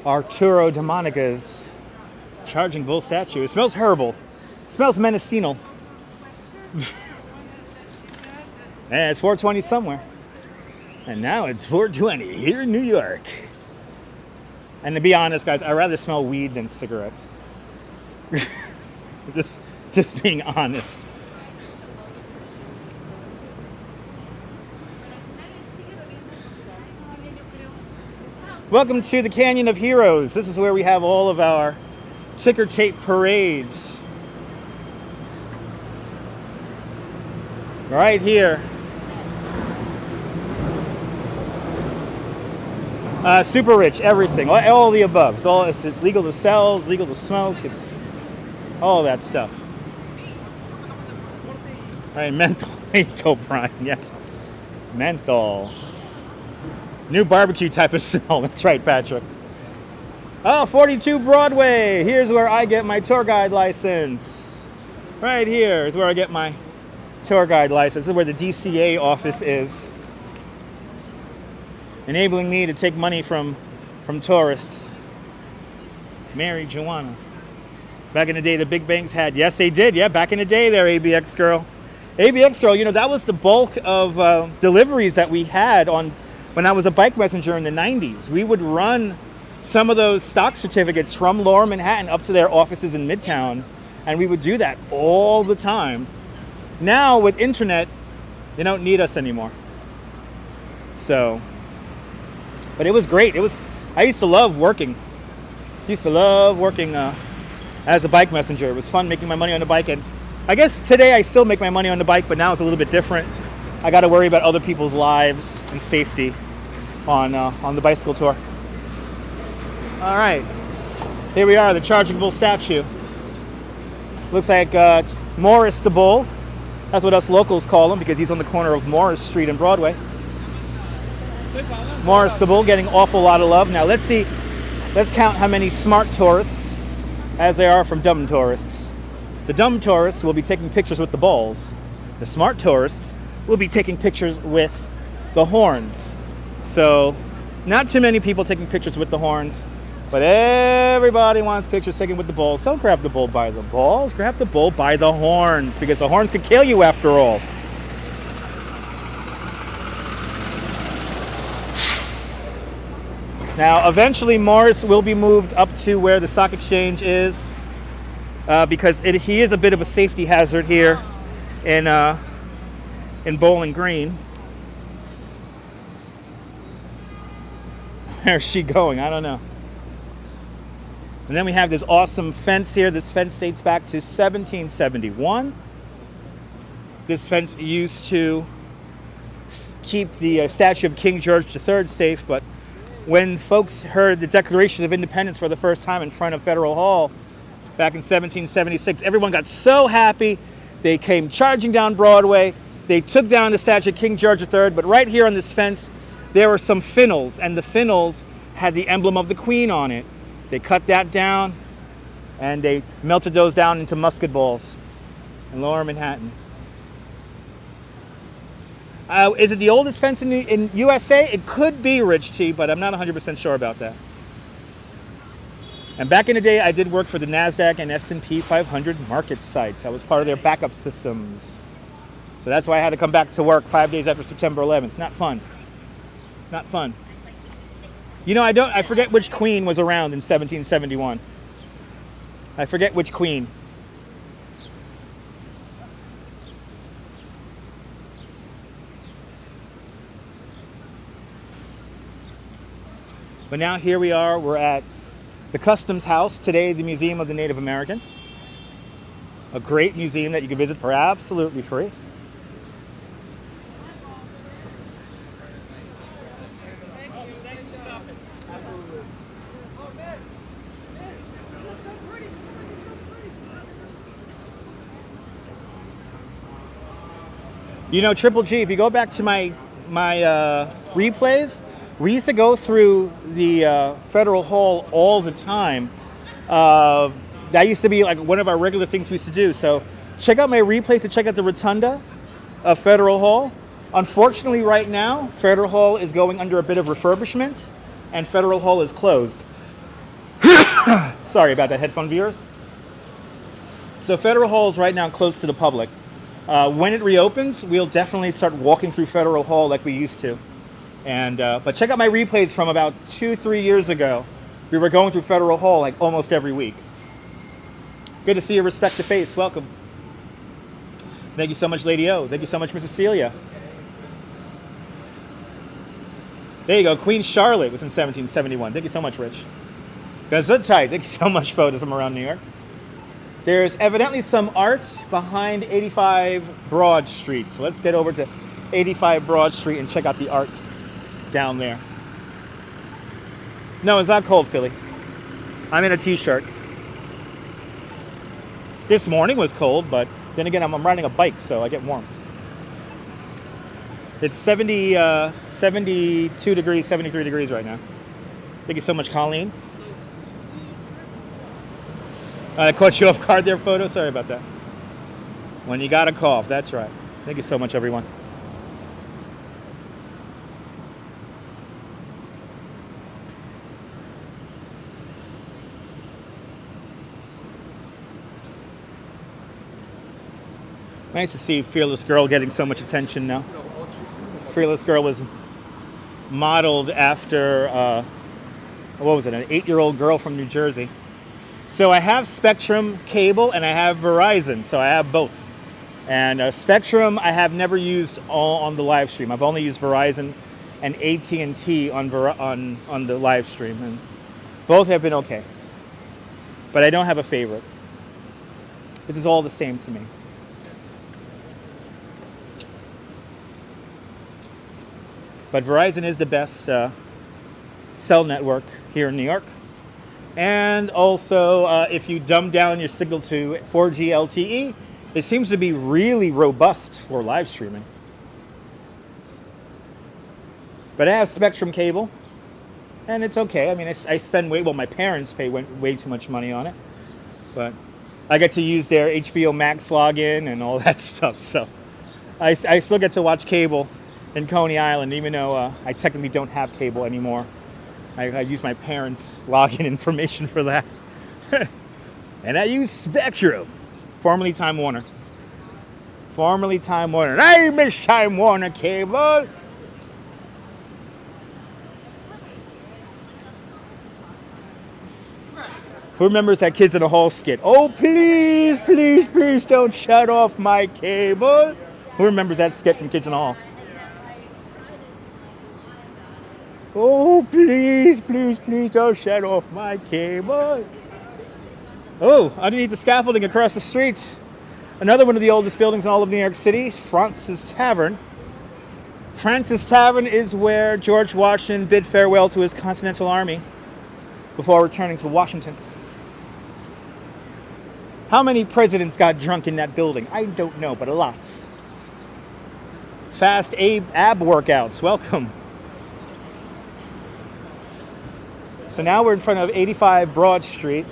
Arturo de Monica's Charging Bull statue. It smells herbal. It smells medicinal. And it's 420 somewhere. And now it's 420 here in New York. And to be honest, guys, I'd rather smell weed than cigarettes. just being honest. Welcome to the Canyon of Heroes. This is where we have all of our ticker tape parades. Right here. Super rich, everything, all the above. It's legal to sell, it's legal to smoke, it's all that stuff. All right, menthol. There you go, Brian. Yes, menthol. New barbecue type of smell. That's right, Patrick. Oh, 42 Broadway. Here's where I get my tour guide license. Right here is where I get my tour guide license. This is where the DCA office is, enabling me to take money from tourists. Mary Joanna. Back in the day, the big banks had, yes, they did. Yeah, back in the day there, ABX girl. ABX girl, you know, that was the bulk of deliveries that we had on when I was a bike messenger in the 90s. We would run some of those stock certificates from Lower Manhattan up to their offices in Midtown, and we would do that all the time. Now with internet, they don't need us anymore. So, but it was great. I used to love working. As a bike messenger. It was fun making my money on the bike, and I guess today I still make my money on the bike, but now it's a little bit different. I got to worry about other people's lives and safety on the bicycle tour. All right, here we are, the chargeable statue. Looks like Morris the Bull. That's what us locals call him because he's on the corner of Morris Street and Broadway. Morris the Bull getting an awful lot of love. Now let's count how many smart tourists as there are from dumb tourists. The dumb tourists will be taking pictures with the balls. The smart tourists will be taking pictures with the horns. So not too many people taking pictures with the horns, but everybody wants pictures taken with the balls. Don't grab the bull by the balls, grab the bull by the horns, because the horns could kill you after all. Now, eventually Morris will be moved up to where the stock exchange is, because he is a bit of a safety hazard here in Bowling Green. Where's she going? I don't know. And then we have this awesome fence here. This fence dates back to 1771. This fence used to keep the statue of King George III safe, but when folks heard the Declaration of Independence for the first time in front of Federal Hall back in 1776, everyone got so happy. They came charging down Broadway. They took down the statue of King George III, but right here on this fence, there were some finnels, and the finnels had the emblem of the Queen on it. They cut that down, and they melted those down into musket balls in Lower Manhattan. Is it the oldest fence in USA? It could be, Rich T, but I'm not 100% sure about that. And back in the day, I did work for the NASDAQ and S&P 500 market sites. I was part of their backup systems. So that's why I had to come back to work 5 days after September 11th. Not fun. Not fun. You know, I forget which queen was around in 1771. I forget which queen. But now here we are, we're at the Customs House, today the Museum of the Native American. A great museum that you can visit for absolutely free. You know, Triple G, if you go back to my replays, we used to go through the Federal Hall all the time. That used to be like one of our regular things we used to do. So check out my replays to check out the rotunda of Federal Hall. Unfortunately, right now, Federal Hall is going under a bit of refurbishment, and Federal Hall is closed. Sorry about that, headphone viewers. So Federal Hall is right now closed to the public. When it reopens, we'll definitely start walking through Federal Hall like we used to. And but check out my replays from about 2-3 years ago. We were going through Federal Hall like almost every week. Good to see you. Respect the face. Welcome. Thank you so much, Lady O. Thank you so much, Mrs. Celia. There you go. Queen Charlotte was in 1771. Thank you so much, Rich. Gesundheit. Thank you so much, photos from around New York. There's evidently some art behind 85 Broad Street. So let's get over to 85 Broad Street and check out the art down there. No, it's not cold, Philly. I'm in a t-shirt. This morning was cold, but then again, I'm riding a bike, so I get warm. It's 72 degrees, 73 degrees right now. Thank you so much, Colleen. I caught you off guard there, photo. Sorry about that. When you got a cough, that's right. Thank you so much, everyone. Nice to see Fearless Girl getting so much attention now. Fearless Girl was modeled after, what was it, an 8-year-old girl from New Jersey. So I have Spectrum cable and I have Verizon, so I have both. And Spectrum I have never used all on the live stream. I've only used Verizon and AT&T on the live stream, and both have been okay. But I don't have a favorite. This is all the same to me. But Verizon is the best cell network here in New York. And also, if you dumb down your signal to 4G LTE, it seems to be really robust for live streaming. But I have Spectrum cable, and it's okay. I mean, I spend well, my parents pay way too much money on it. But I get to use their HBO Max login and all that stuff. So I still get to watch cable in Coney Island, even though I technically don't have cable anymore. I use my parents' login information for that. And I use Spectrum, formerly Time Warner. Formerly Time Warner. I miss Time Warner cable. Who remembers that Kids in the Hall skit? Oh, please, please, please don't shut off my cable. Who remembers that skit from Kids in the Hall? Oh, please, please, please don't shut off my cable. Oh, underneath the scaffolding across the street, another one of the oldest buildings in all of New York City, Fraunces Tavern. Fraunces Tavern is where George Washington bid farewell to his Continental Army before returning to Washington. How many presidents got drunk in that building? I don't know, but lots. Fast ab workouts, welcome. So now we're in front of 85 Broad Street.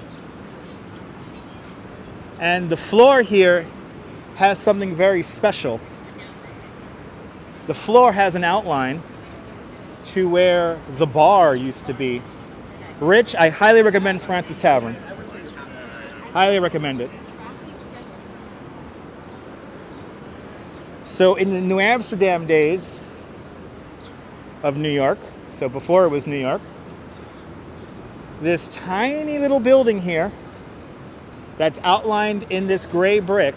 And the floor here has something very special. The floor has an outline to where the bar used to be. Rich, I highly recommend Fraunces Tavern. Highly recommend it. So in the New Amsterdam days of New York, so before it was New York, this tiny little building here that's outlined in this gray brick,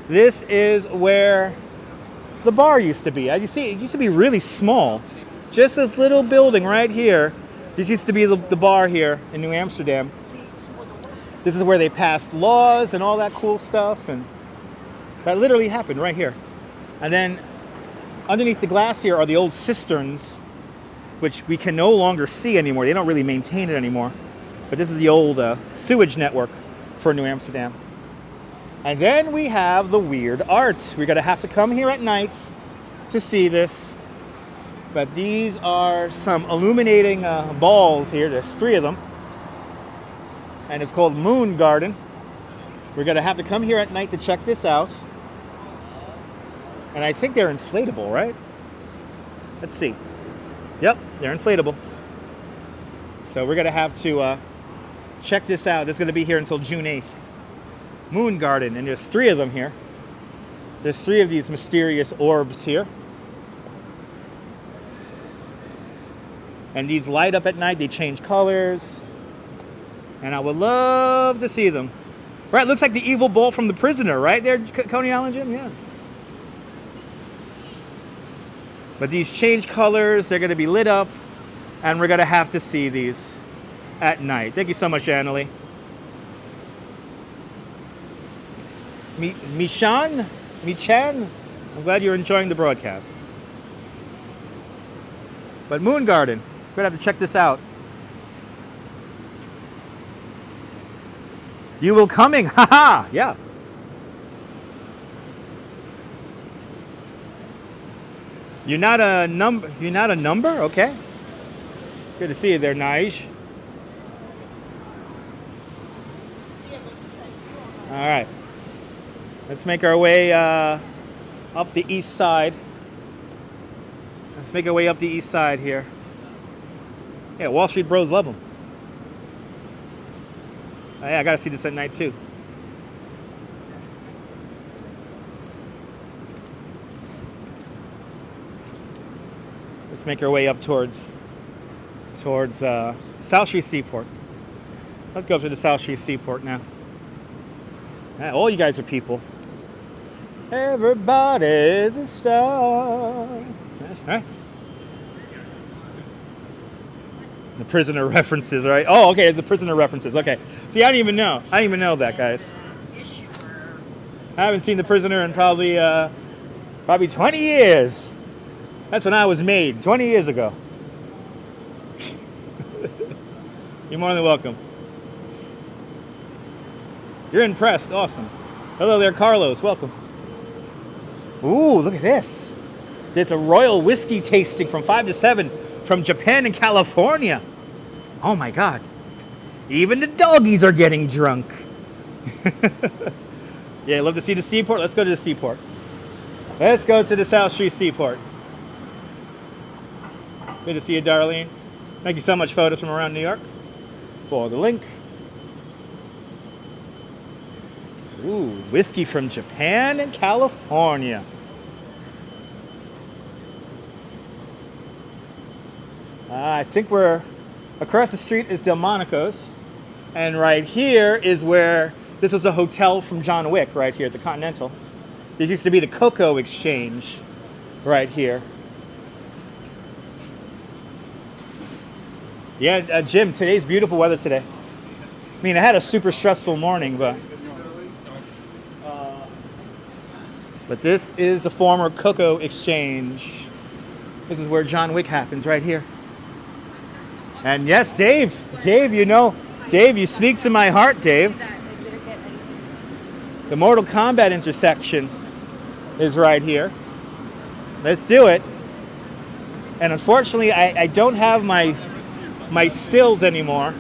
this is where the bar used to be. As you see, it used to be really small. Just this little building right here. This used to be the bar here in New Amsterdam. This is where they passed laws and all that cool stuff, and that literally happened right here. And then underneath the glass here are the old cisterns, which we can no longer see anymore. They don't really maintain it anymore. But this is the old sewage network for New Amsterdam. And then we have the weird art. We're gonna have to come here at night to see this. But these are some illuminating balls here. There's 3 of them. And it's called Moon Garden. We're gonna have to come here at night to check this out. And I think they're inflatable, right? Let's see. Yep, they're inflatable. So we're gonna have to check this out. This is gonna be here until June 8th. Moon Garden, and there's 3 of them here. There's 3 of these mysterious orbs here. And these light up at night, they change colors. And I would love to see them. Right, looks like the evil bull from The Prisoner, right there, Coney Island, Jim? Yeah. But these change colors, they're gonna be lit up, and we're gonna have to see these at night. Thank you so much, Annalie. Michan, I'm glad you're enjoying the broadcast. But Moon Garden, we're gonna have to check this out. You will coming, haha, yeah. You're not a number, okay. Good to see you there, Nige. All right. Let's make our way up the east side. Let's make our way up the east side here. Yeah, Wall Street bros love them. Oh, yeah, I gotta see this at night too. Let's make our way up towards South Street Seaport. Let's go up to the South Street Seaport now. Yeah, all you guys are people. Everybody's a star. Right? The Prisoner references, right? Oh, okay, it's the Prisoner references. Okay. See, I didn't even know. I didn't even know that, guys. I haven't seen The Prisoner in probably 20 years. That's when I was made, 20 years ago. You're more than welcome. You're impressed. Awesome. Hello there, Carlos. Welcome. Ooh, look at this. There's a royal whiskey tasting from 5 to 7 from Japan and California. Oh my God. Even the doggies are getting drunk. Yeah, love to see the Seaport. Let's go to the Seaport. Let's go to the South Street Seaport. Good to see you, Darlene. Thank you so much, photos from around New York. For the link. Ooh, whiskey from Japan and California. I think we're across the street is Delmonico's, and right here is where this was a hotel from John Wick right here at the Continental. This used to be the Cocoa Exchange right here. Yeah, Jim, today's beautiful weather today. I mean, I had a super stressful morning, but this is the former Cocoa Exchange. This is where John Wick happens right here. And yes, Dave, you know, Dave, you speak to my heart, Dave. The Mortal Kombat intersection is right here. Let's do it. And unfortunately, I don't have my stills anymore.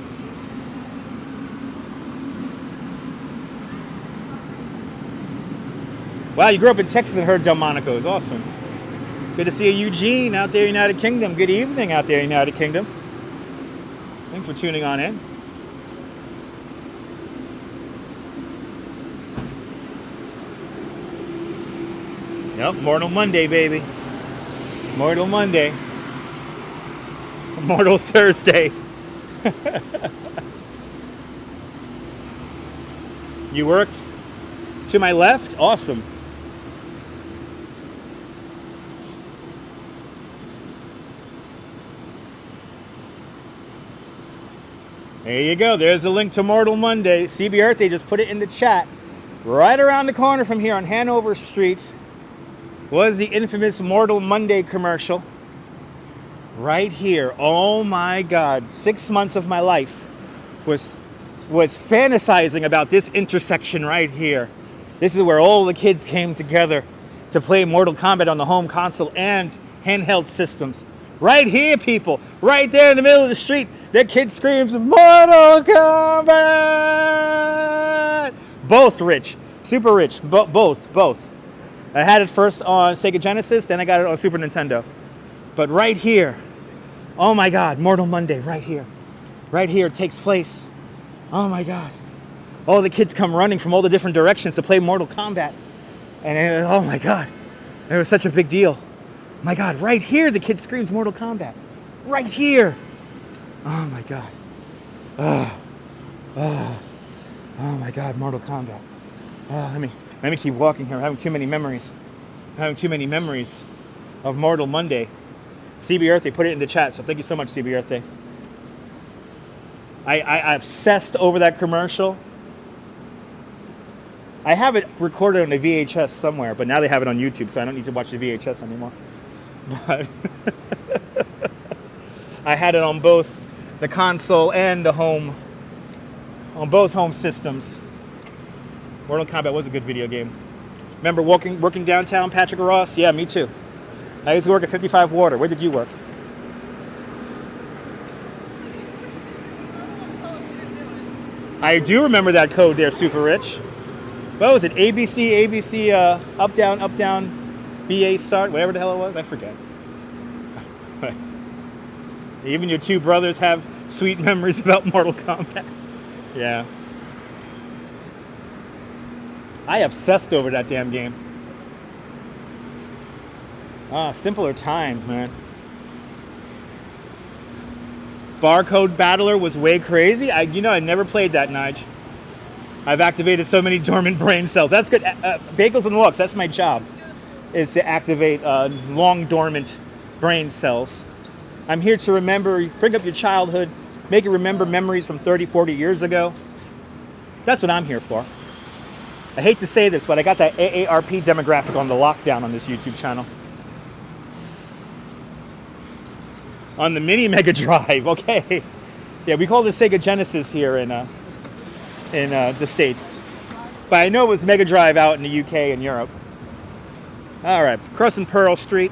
Wow, you grew up in Texas and heard Delmonico's. Awesome. Good to see you, Eugene, out there in the United Kingdom. Good evening out there in the United Kingdom. Thanks for tuning on in. Yep, Mortal Monday, baby. Mortal Monday. Mortal Thursday. You worked to my left? Awesome. There you go. There's the link to Mortal Monday. CB Earth, they just put it in the chat. Right around the corner from here on Hanover Street was the infamous Mortal Monday commercial. Right here. Oh my God. 6 months of my life was fantasizing about this intersection right here. This is where all the kids came together to play Mortal Kombat on the home console and handheld systems. Right here, people. Right there in the middle of the street. That kid screams, Mortal Kombat! Both rich. Super rich. Both. I had it first on Sega Genesis, then I got it on Super Nintendo. But right here, oh my God, Mortal Monday, right here. Right here, it takes place. Oh my God. all the kids come running from all the different directions to play Mortal Kombat. And oh my God, it was such a big deal. My God, right here the kid screams Mortal Kombat. Right here. Oh my God. Oh my God, Mortal Kombat. Let me keep walking here. I'm having too many memories. I'm having too many memories of Mortal Monday. CB Earth, they put it in the chat, so thank you so much, CB Earth Day. I obsessed over that commercial. I have it recorded on a VHS somewhere, but now they have it on YouTube, so I don't need to watch the VHS anymore. But I had it on both the console and the home, on both home systems. Mortal Kombat was a good video game. Remember working downtown, Patrick Ross? Yeah, me too. I used to work at 55 Water. Where did you work? I do remember that code there, Super Rich. What was it? ABC, up, down, BA start, whatever the hell it was? I forget. Even your two brothers have sweet memories about Mortal Kombat. Yeah. I obsessed over that damn game. Simpler times, man. Barcode Battler was way crazy. I never played that, Nige. I've activated so many dormant brain cells. That's good. Bagels and Walks, that's my job, is to activate long dormant brain cells. I'm here to remember, bring up your childhood, make you remember memories from 30, 40 years ago. That's what I'm here for. I hate to say this, but I got that AARP demographic on the lockdown on this YouTube channel. On the Mini Mega Drive, okay. Yeah, we call this Sega Genesis here in the States. But I know it was Mega Drive out in the UK and Europe. All right, crossing Pearl Street.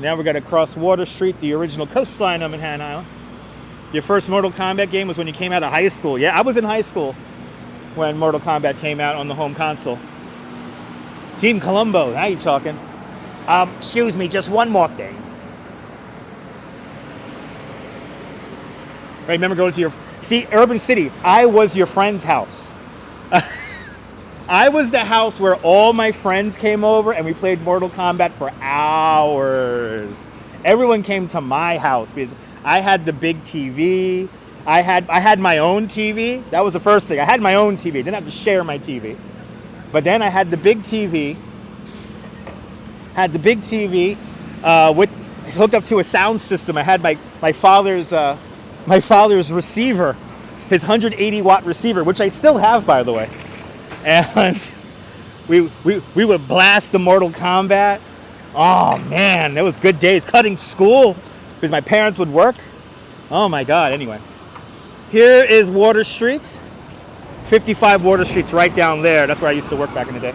Now we got to cross Water Street, the original coastline of Manhattan Island. Your first Mortal Kombat game was when you came out of high school. Yeah, I was in high school when Mortal Kombat came out on the home console. Team Colombo, now you talking. Excuse me, just one more thing. Right, remember going to your... See, Urban City, I was your friend's house. I was the house where all my friends came over and we played Mortal Kombat for hours. Everyone came to my house because I had the big TV. I had my own TV. That was the first thing. I had my own TV. I didn't have to share my TV. But then I had the big TV. With hooked up to a sound system. I had my father's receiver, his 180 watt receiver, which I still have, by the way. And we would blast the Mortal Kombat. Oh man, that was good days. Cutting school because my parents would work. Oh my God. Anyway, here is Water Street. 55 Water Street's right down there. That's where I used to work back in the day.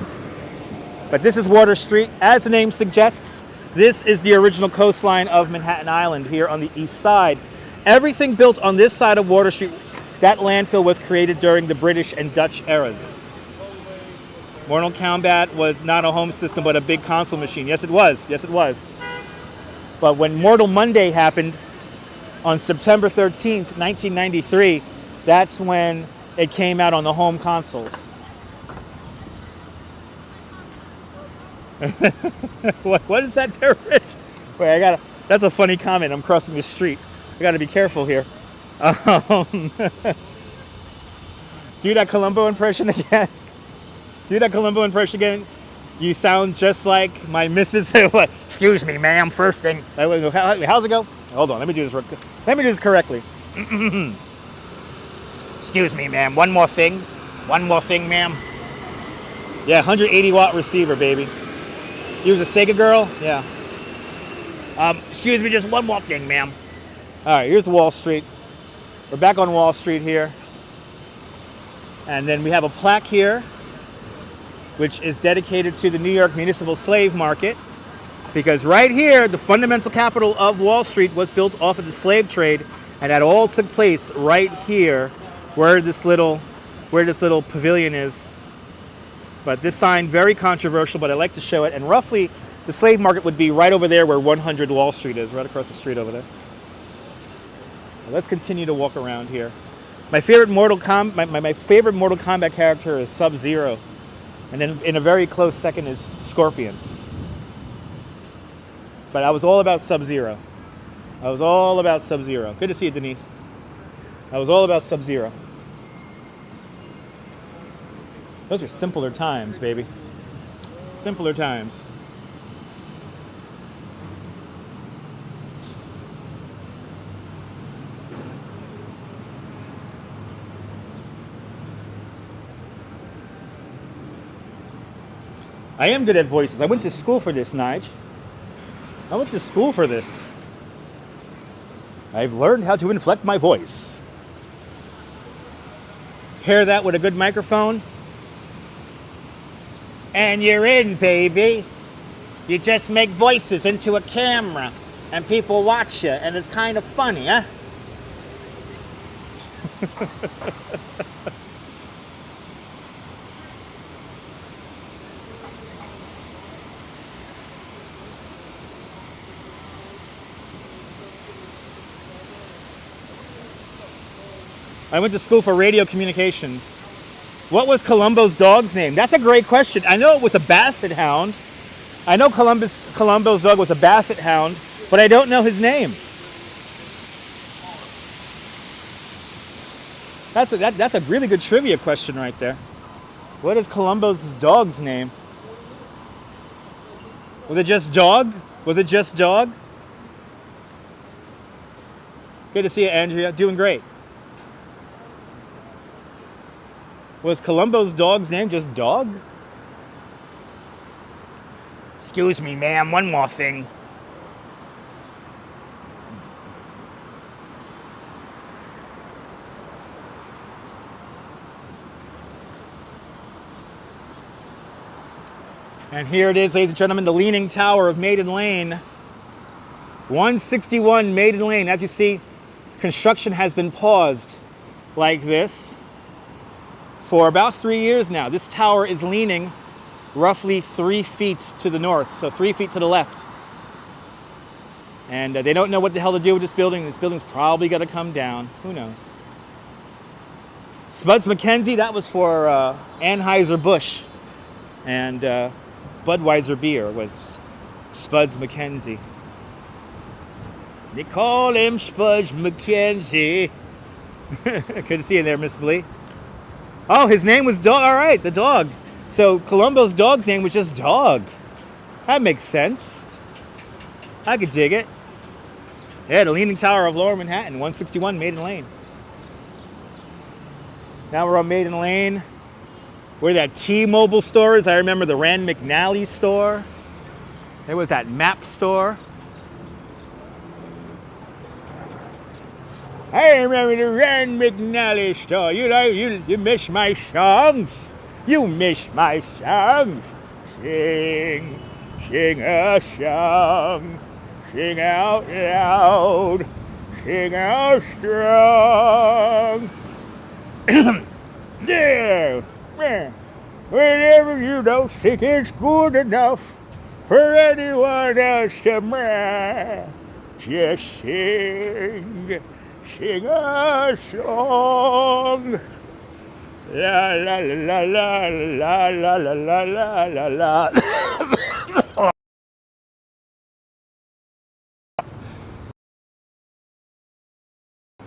But this is Water Street. As the name suggests, this is the original coastline of Manhattan Island here on the east side. Everything built on this side of Water Street, that landfill was created during the British and Dutch eras. Mortal Kombat was not a home system, but a big console machine. Yes, it was. Yes, it was. But when Mortal Monday happened on September 13th, 1993, that's when it came out on the home consoles. What is that there, Rich? Wait, that's a funny comment. I'm crossing the street. I gotta be careful here. Do that Columbo impression again. You sound just like my missus. Excuse me, ma'am. First thing. How's it go? Hold on. Let me do this correctly. Excuse me, ma'am. One more thing, ma'am. Yeah, 180 watt receiver, baby. You was a Sega girl? Yeah. Excuse me, just one more thing, ma'am. All right, here's Wall Street. We're back on Wall Street here. And then we have a plaque here, which is dedicated to the New York Municipal Slave Market. Because right here, the fundamental capital of Wall Street was built off of the slave trade. And that all took place right here, where this little pavilion is. But this sign, very controversial, but I like to show it. And roughly, the slave market would be right over there where 100 Wall Street is, right across the street over there. Let's continue to walk around here. My favorite my favorite Mortal Kombat character is Sub-Zero, and then in a very close second is Scorpion. But I was all about Sub-Zero. I was all about Sub-Zero. Good to see you, Denise. I was all about Sub-Zero. Those were simpler times, baby. Simpler times. I am good at voices. I went to school for this, Nige. I went to school for this. I've learned how to inflect my voice. Pair that with a good microphone, and you're in, baby. You just make voices into a camera, and people watch you, and it's kind of funny, huh? I went to school for radio communications. What was Columbo's dog's name? That's a great question. I know it was a basset hound. I know Columbo's dog was a basset hound, but I don't know his name. That's a really good trivia question right there. What is Columbo's dog's name? Was it just dog? Was it just dog? Good to see you, Andrea. Doing great. Was Columbo's dog's name just Dog? Excuse me, ma'am, one more thing. And here it is, ladies and gentlemen, the Leaning Tower of Maiden Lane. 161 Maiden Lane. As you see, construction has been paused like this for about 3 years now. This tower is leaning roughly 3 feet to the north, so 3 feet to the left. And they don't know what the hell to do with this building. This building's probably going to come down. Who knows? Spuds McKenzie, that was for Anheuser-Busch. And Budweiser beer was Spuds McKenzie. They call him Spuds McKenzie. Good to see you there, Miss Blee. Oh, his name was Dog. All right, the dog. So Columbo's dog's name was just Dog. That makes sense. I could dig it. Yeah, the Leaning Tower of Lower Manhattan, 161 Maiden Lane. Now we're on Maiden Lane, where that T-Mobile store is. I remember the Rand McNally store. There was that Map store. I remember the Rand McNally store. You miss my songs. You miss my songs. Sing a song. Sing out loud. Sing out strong. Yeah. Whenever you don't think it's good enough for anyone else to mind, just sing. Sing a song. La la la la la la la la la la la.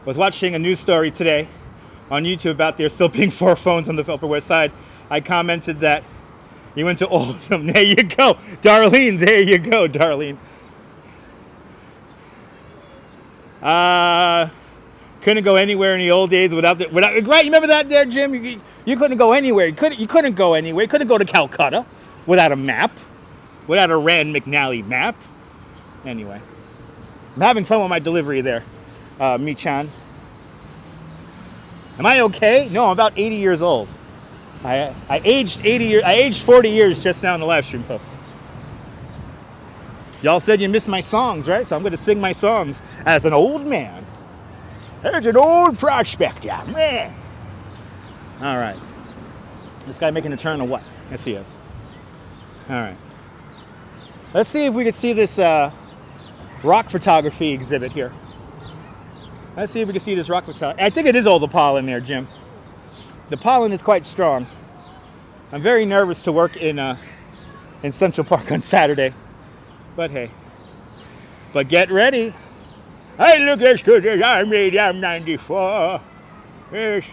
Was watching a news story today on YouTube about there still being 4 phones on the Upper West Side. I commented that you went to all of them. There you go, Darlene. There you go, Darlene. Couldn't go anywhere in the old days without right. You remember that there, Jim? You couldn't go anywhere. You couldn't go anywhere. You couldn't go to Calcutta without a map, without a Rand McNally map. Anyway, I'm having fun with my delivery there, Mi-chan. Am I okay? No, I'm about 80 years old. I aged 80 years. I aged 40 years just now in the live stream, folks. Y'all said you missed my songs, right? So I'm going to sing my songs as an old man. There's an old prospector, man. All right. This guy making a turn or what? Yes, he is. All right. Let's see if we can see this rock photography exhibit here. Let's see if we can see this rock metallic. I think it is all the pollen there, Jim. The pollen is quite strong. I'm very nervous to work in Central Park on Saturday. But hey. But get ready. Hey, look as good as I made. I'm 94. Yes.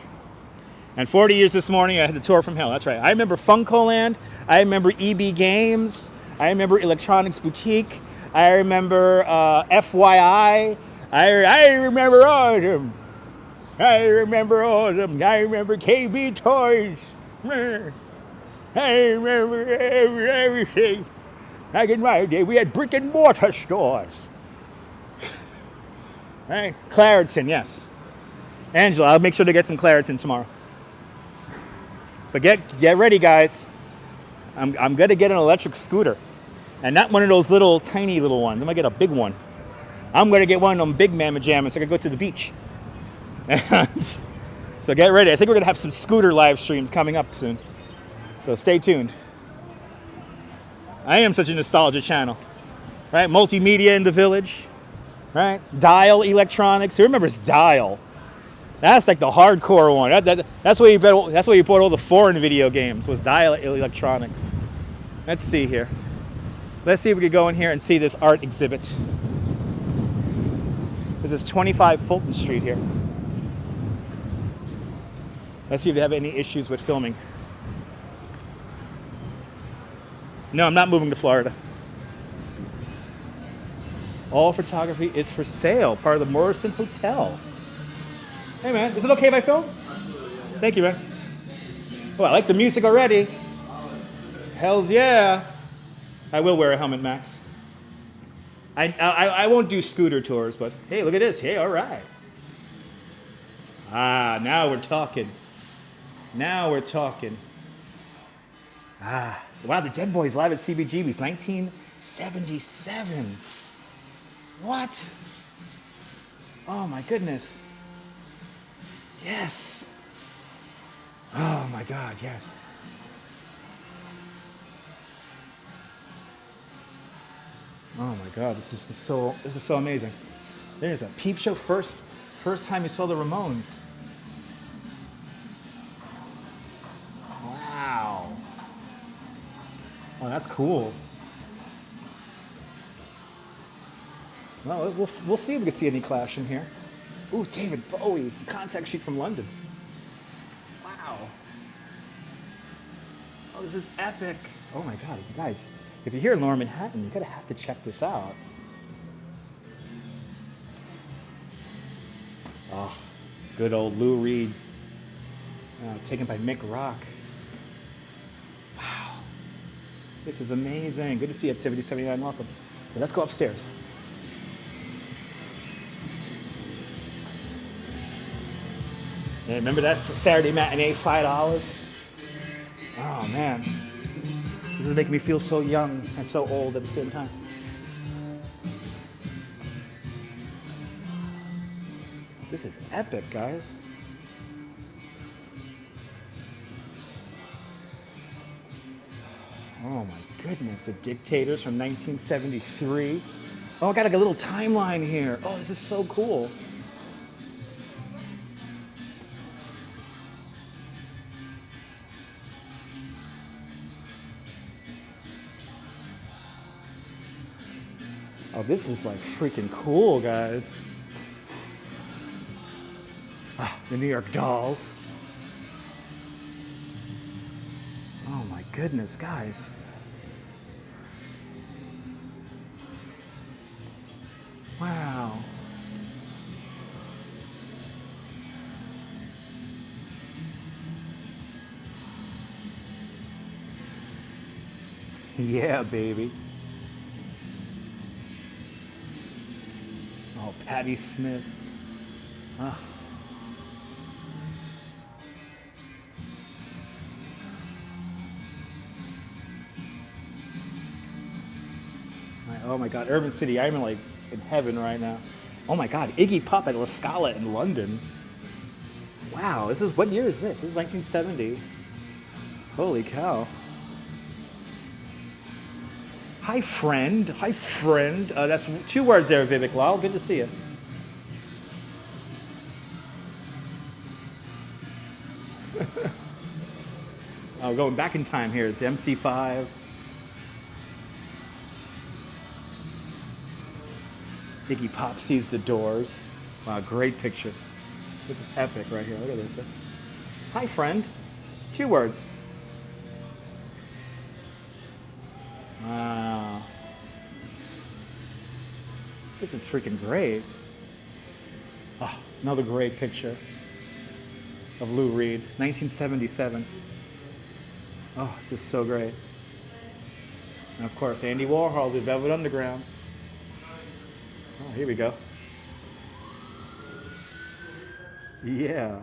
And 40 years this morning, I had the tour from hell. That's right. I remember Funkoland. I remember EB Games. I remember Electronics Boutique. I remember FYI. I remember all of them. I remember all of them. I remember KB Toys. I remember everything. Back in my day, we had brick and mortar stores. Right? Claritin, yes. Angela, I'll make sure to get some Claritin tomorrow. But get ready, guys. I'm gonna get an electric scooter, and not one of those little tiny little ones. I'm gonna get a big one. I'm gonna get one of them big mamma jammas so I can go to the beach. So get ready. I think we're gonna have some scooter live streams coming up soon. So stay tuned. I am such a nostalgia channel, right? Multimedia in the village, right? Dial Electronics. Who remembers Dial? That's like the hardcore one. That's where you bought all the foreign video games. Was Dial Electronics. Let's see here. Let's see if we could go in here and see this art exhibit. This is 25 Fulton Street here. Let's see if they have any issues with filming. No, I'm not moving to Florida. All photography is for sale. Part of the Morrison Hotel. Hey man, is it okay if I film? Thank you, man. Oh, I like the music already. Hells yeah. I will wear a helmet, Max. I won't do scooter tours, but hey, look at this. Hey, all right. Ah, now we're talking. Now we're talking. Ah, wow, the Dead Boys live at CBGB's 1977. What? Oh my goodness. Yes. Oh my God, yes. Oh my God, this is so amazing. There's a peep show first time you saw the Ramones. Wow. Oh, that's cool. Well, we'll see if we can see any Clash in here. Ooh, David Bowie, contact sheet from London. Wow. Oh, this is epic. Oh my God, you guys, if you're here in Lower Manhattan, you're gonna have to check this out. Oh, good old Lou Reed. Taken by Mick Rock. Wow. This is amazing. Good to see you, Activity 79. Welcome. But let's go upstairs. Yeah, remember that Saturday matinee, $5? Oh man, this is making me feel so young and so old at the same time. This is epic, guys. Oh my goodness, The Dictators from 1973. Oh, I got like a little timeline here. Oh, this is so cool. Oh, this is like freaking cool, guys. Ah, the New York Dolls. Oh my goodness, guys. Wow. Yeah, baby. Oh, Patti Smith. Ah. Oh my God, Urban City, I'm like in heaven right now. Oh my God, Iggy Pop at La Scala in London. Wow, this is, what year is this? This is 1970. Holy cow. Hi, friend. Hi, friend. That's 2 words there, Vivek Lal. Good to see you. Oh, going back in time here, the MC5. Iggy Pop sees the doors. Wow, great picture. This is epic right here. Look at this. Hi, friend. 2 words. Wow. This is freaking great. Oh, another great picture of Lou Reed, 1977. Oh, this is so great. And of course, Andy Warhol, the Velvet Underground. Oh, here we go. Yeah.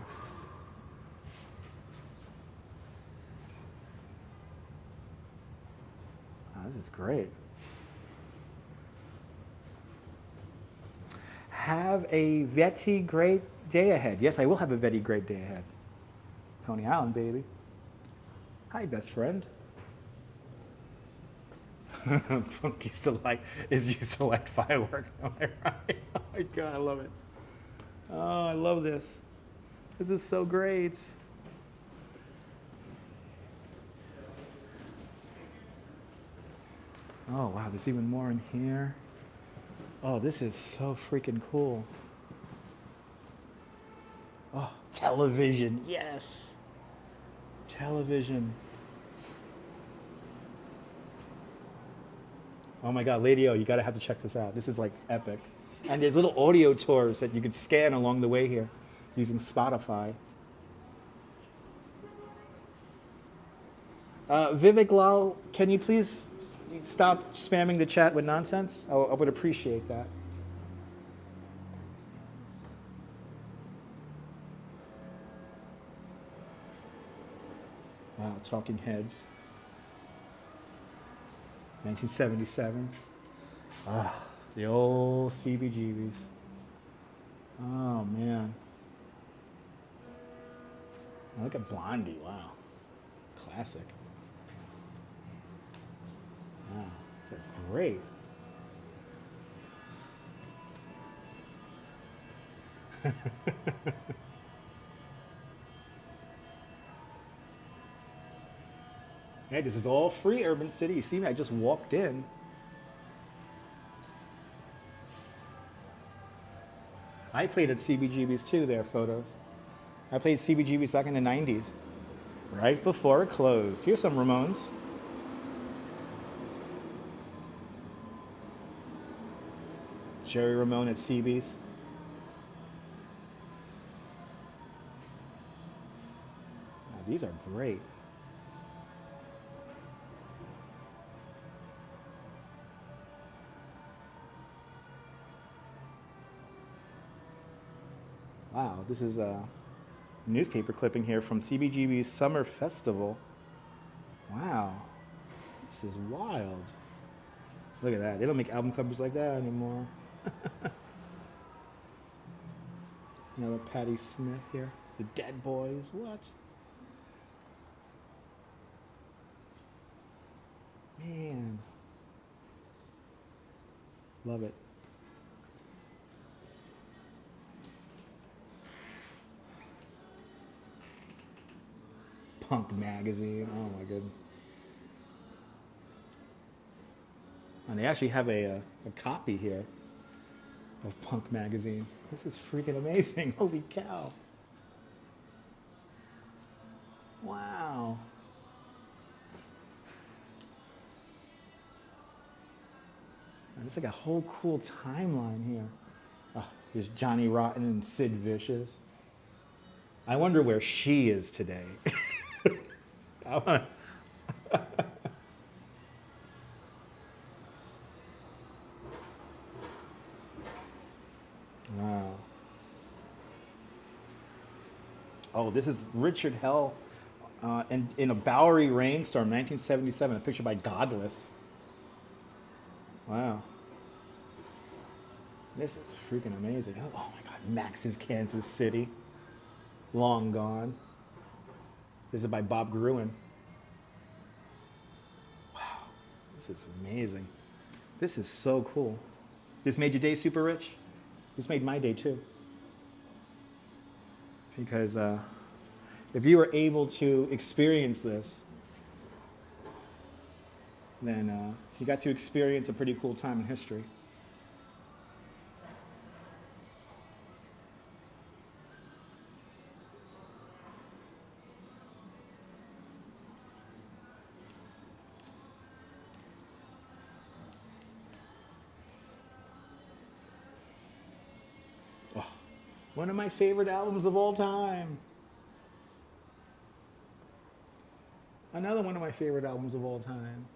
Oh, this is great. Have a very great day ahead. Yes, I will have a very great day ahead. Coney Island, baby. Hi, best friend. Funk used to like fireworks. Am I right? Oh my God, I love it. Oh, I love this. This is so great. Oh wow, there's even more in here. Oh, this is so freaking cool. Oh, television, yes. Television. Oh my God, Lady O, you gotta have to check this out. This is like epic. And there's little audio tours that you could scan along the way here using Spotify. Vivek Lal, can you please stop spamming the chat with nonsense? I would appreciate that. Wow, Talking Heads. 1977. Ah, the old CBGBs. Oh, man. Look at Blondie, wow. Classic. Wow, these are great. Hey, this is all free Urban City. You see me? I just walked in. I played at CBGB's too, their photos. I played CBGB's back in the 90s, right before it closed. Here's some Ramones. Jerry Ramone at CB's. Oh, these are great. Wow, this is a newspaper clipping here from CBGB's Summer Festival. Wow, this is wild. Look at that. They don't make album covers like that anymore. Another Patti Smith here. The Dead Boys. What? Man. Love it. Punk magazine. Oh my goodness. And they actually have a copy here of Punk magazine. This is freaking amazing. Holy cow. Wow. And it's like a whole cool timeline here. Oh, there's Johnny Rotten and Sid Vicious. I wonder where she is today. Wow. Oh, this is Richard Hell in a Bowery rainstorm, 1977, a picture by Godless. Wow. This is freaking amazing. Oh my God, Max's Kansas City. Long Gone. This is by Bob Gruen. Wow, this is amazing. This is so cool. This made your day super rich? This made my day too. Because if you were able to experience this then he got to experience a pretty cool time in history. Oh, one of my favorite albums of all time. Another one of my favorite albums of all time.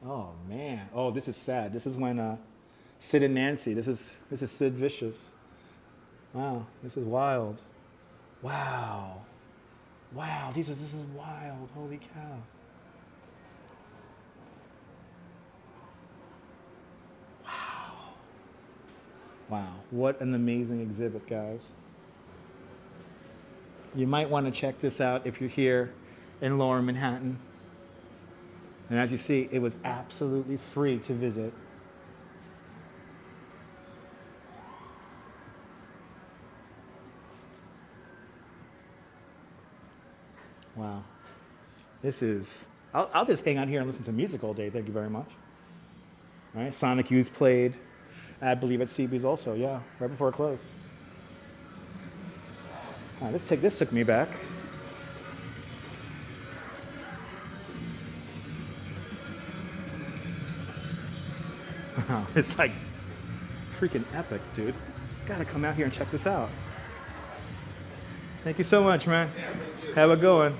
Oh man. Oh, this is sad. This is when Sid and Nancy. This is Sid Vicious. Wow, this is wild. Wow. Wow, this is wild. Holy cow. Wow. Wow, what an amazing exhibit, guys. You might want to check this out if you're here in Lower Manhattan. And as you see, it was absolutely free to visit. Wow. This is, I'll just hang out here and listen to music all day. Thank you very much. All right, Sonic Youth played, I believe at CB's also, yeah, right before it closed. All right, this took me back. Wow, it's like freaking epic, dude. Gotta come out here and check this out. Thank you so much, man. Have a good one.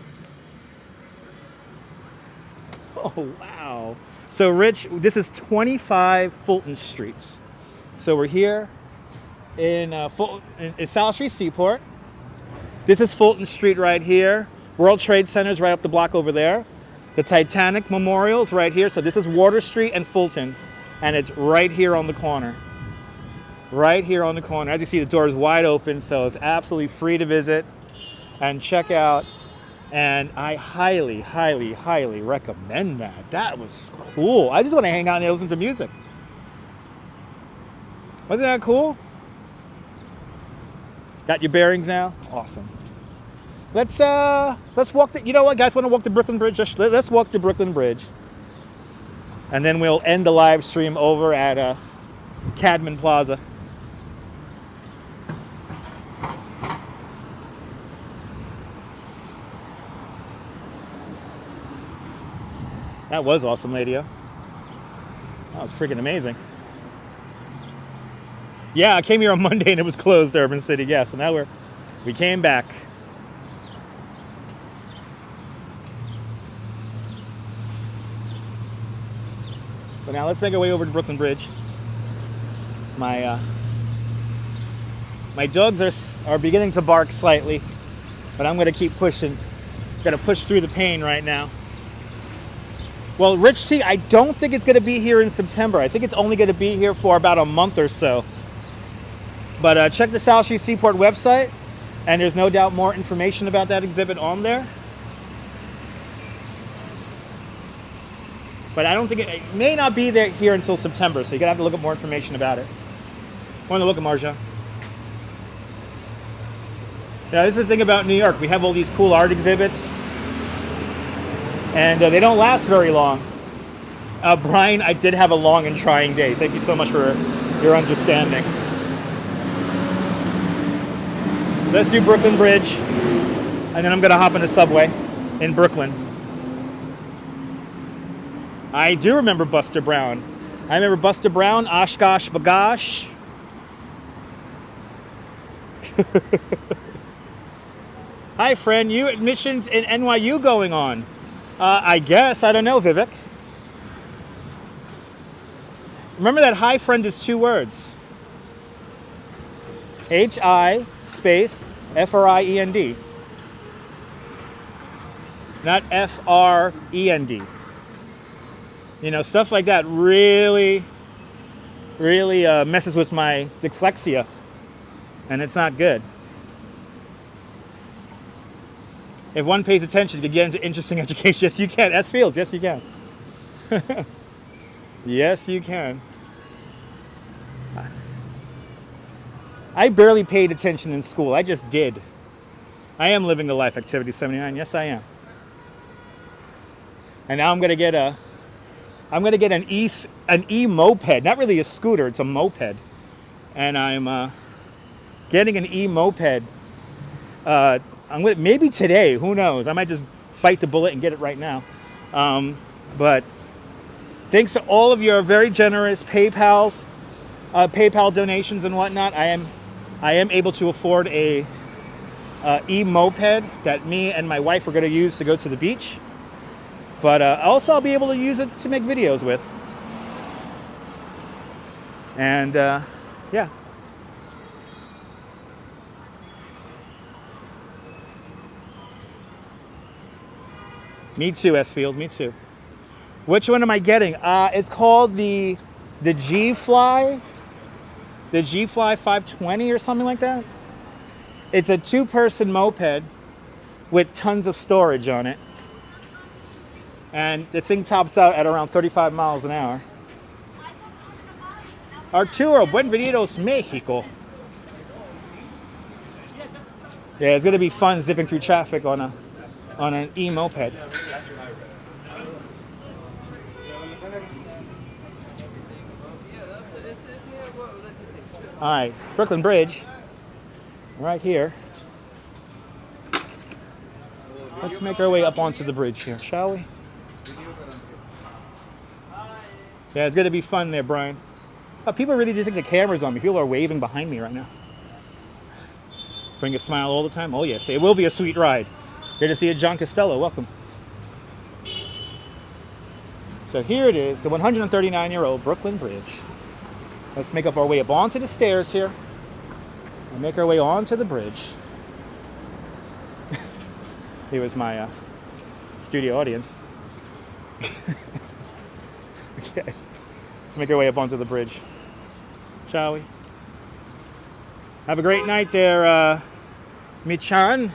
Oh, wow. So, Rich, this is 25 Fulton Streets. So we're here in South Street, Seaport. This is Fulton Street right here. World Trade Center's right up the block over there. The Titanic Memorial is right here. So this is Water Street and Fulton. And it's right here on the corner. Right here on the corner. As you see, the door is wide open, so it's absolutely free to visit and check out. And I highly, highly, highly recommend that. That was cool. I just want to hang out and listen to music. Wasn't that cool? Got your bearings now? Awesome. Let's walk the, you know what, guys, want to walk the Brooklyn Bridge? Let's walk the Brooklyn Bridge. And then we'll end the live stream over at Cadman Plaza. That was awesome, Ladio. That was freaking amazing. Yeah, I came here on Monday and it was closed, Urban City. Yeah, so now we came back. But now let's make our way over to Brooklyn Bridge. My dogs are beginning to bark slightly, but I'm gonna keep pushing. Gotta push through the pain right now. Well, Rich T, I don't think it's gonna be here in September. I think it's only gonna be here for about a month or so. But check the South Street Seaport website, and there's no doubt more information about that exhibit on there. But I don't think it may not be there here until September, so you're gonna have to look up more information about it. Want to look at Marja? Now, this is the thing about New York. We have all these cool art exhibits, and they don't last very long. Brian, I did have a long and trying day. Thank you so much for your understanding. Let's do Brooklyn Bridge, and then I'm gonna hop on the subway in Brooklyn. I do remember Buster Brown. I remember Buster Brown, Oshkosh Bagosh. Hi, friend. You admissions in NYU going on? I guess. I don't know, Vivek. Remember that hi, friend is 2 words. H-I space F-R-I-E-N-D. Not F-R-E-N-D. You know, stuff like that really messes with my dyslexia, and it's not good. If one pays attention, you can get into interesting education. Yes, you can. S Fields, yes, you can. Yes, you can. I barely paid attention in school. I just did. I am living the life, Activity 79. Yes, I am. And now I'm gonna get an e moped, not really a scooter, it's a moped, and I'm getting an e moped. Maybe today, who knows? I might just bite the bullet and get it right now. But thanks to all of your very generous PayPal donations and whatnot, I am able to afford a e-moped that me and my wife are going to use to go to the beach. But also I'll be able to use it to make videos with. And yeah. Me too, S-Field, me too. Which one am I getting? It's called the G-Fly. The G-Fly 520 or something like that. It's a 2-person moped with tons of storage on it. And the thing tops out at around 35 miles an hour. Arturo, bienvenidos, Mexico. Yeah, it's gonna be fun zipping through traffic on an e-moped. All right, Brooklyn Bridge, right here. Let's make our way up onto the bridge here, shall we? Yeah, it's gonna be fun there, Brian. Oh, people really do think the camera's on me. People are waving behind me right now. Bring a smile all the time. Oh yes, it will be a sweet ride. Good to see you, John Costello. Welcome. So here it is, the 139-year-old Brooklyn Bridge. Let's make up our way up onto the stairs here and make our way onto the bridge. Here was my studio audience. Okay, let's make our way up onto the bridge, shall we? Have a great night there, Michan.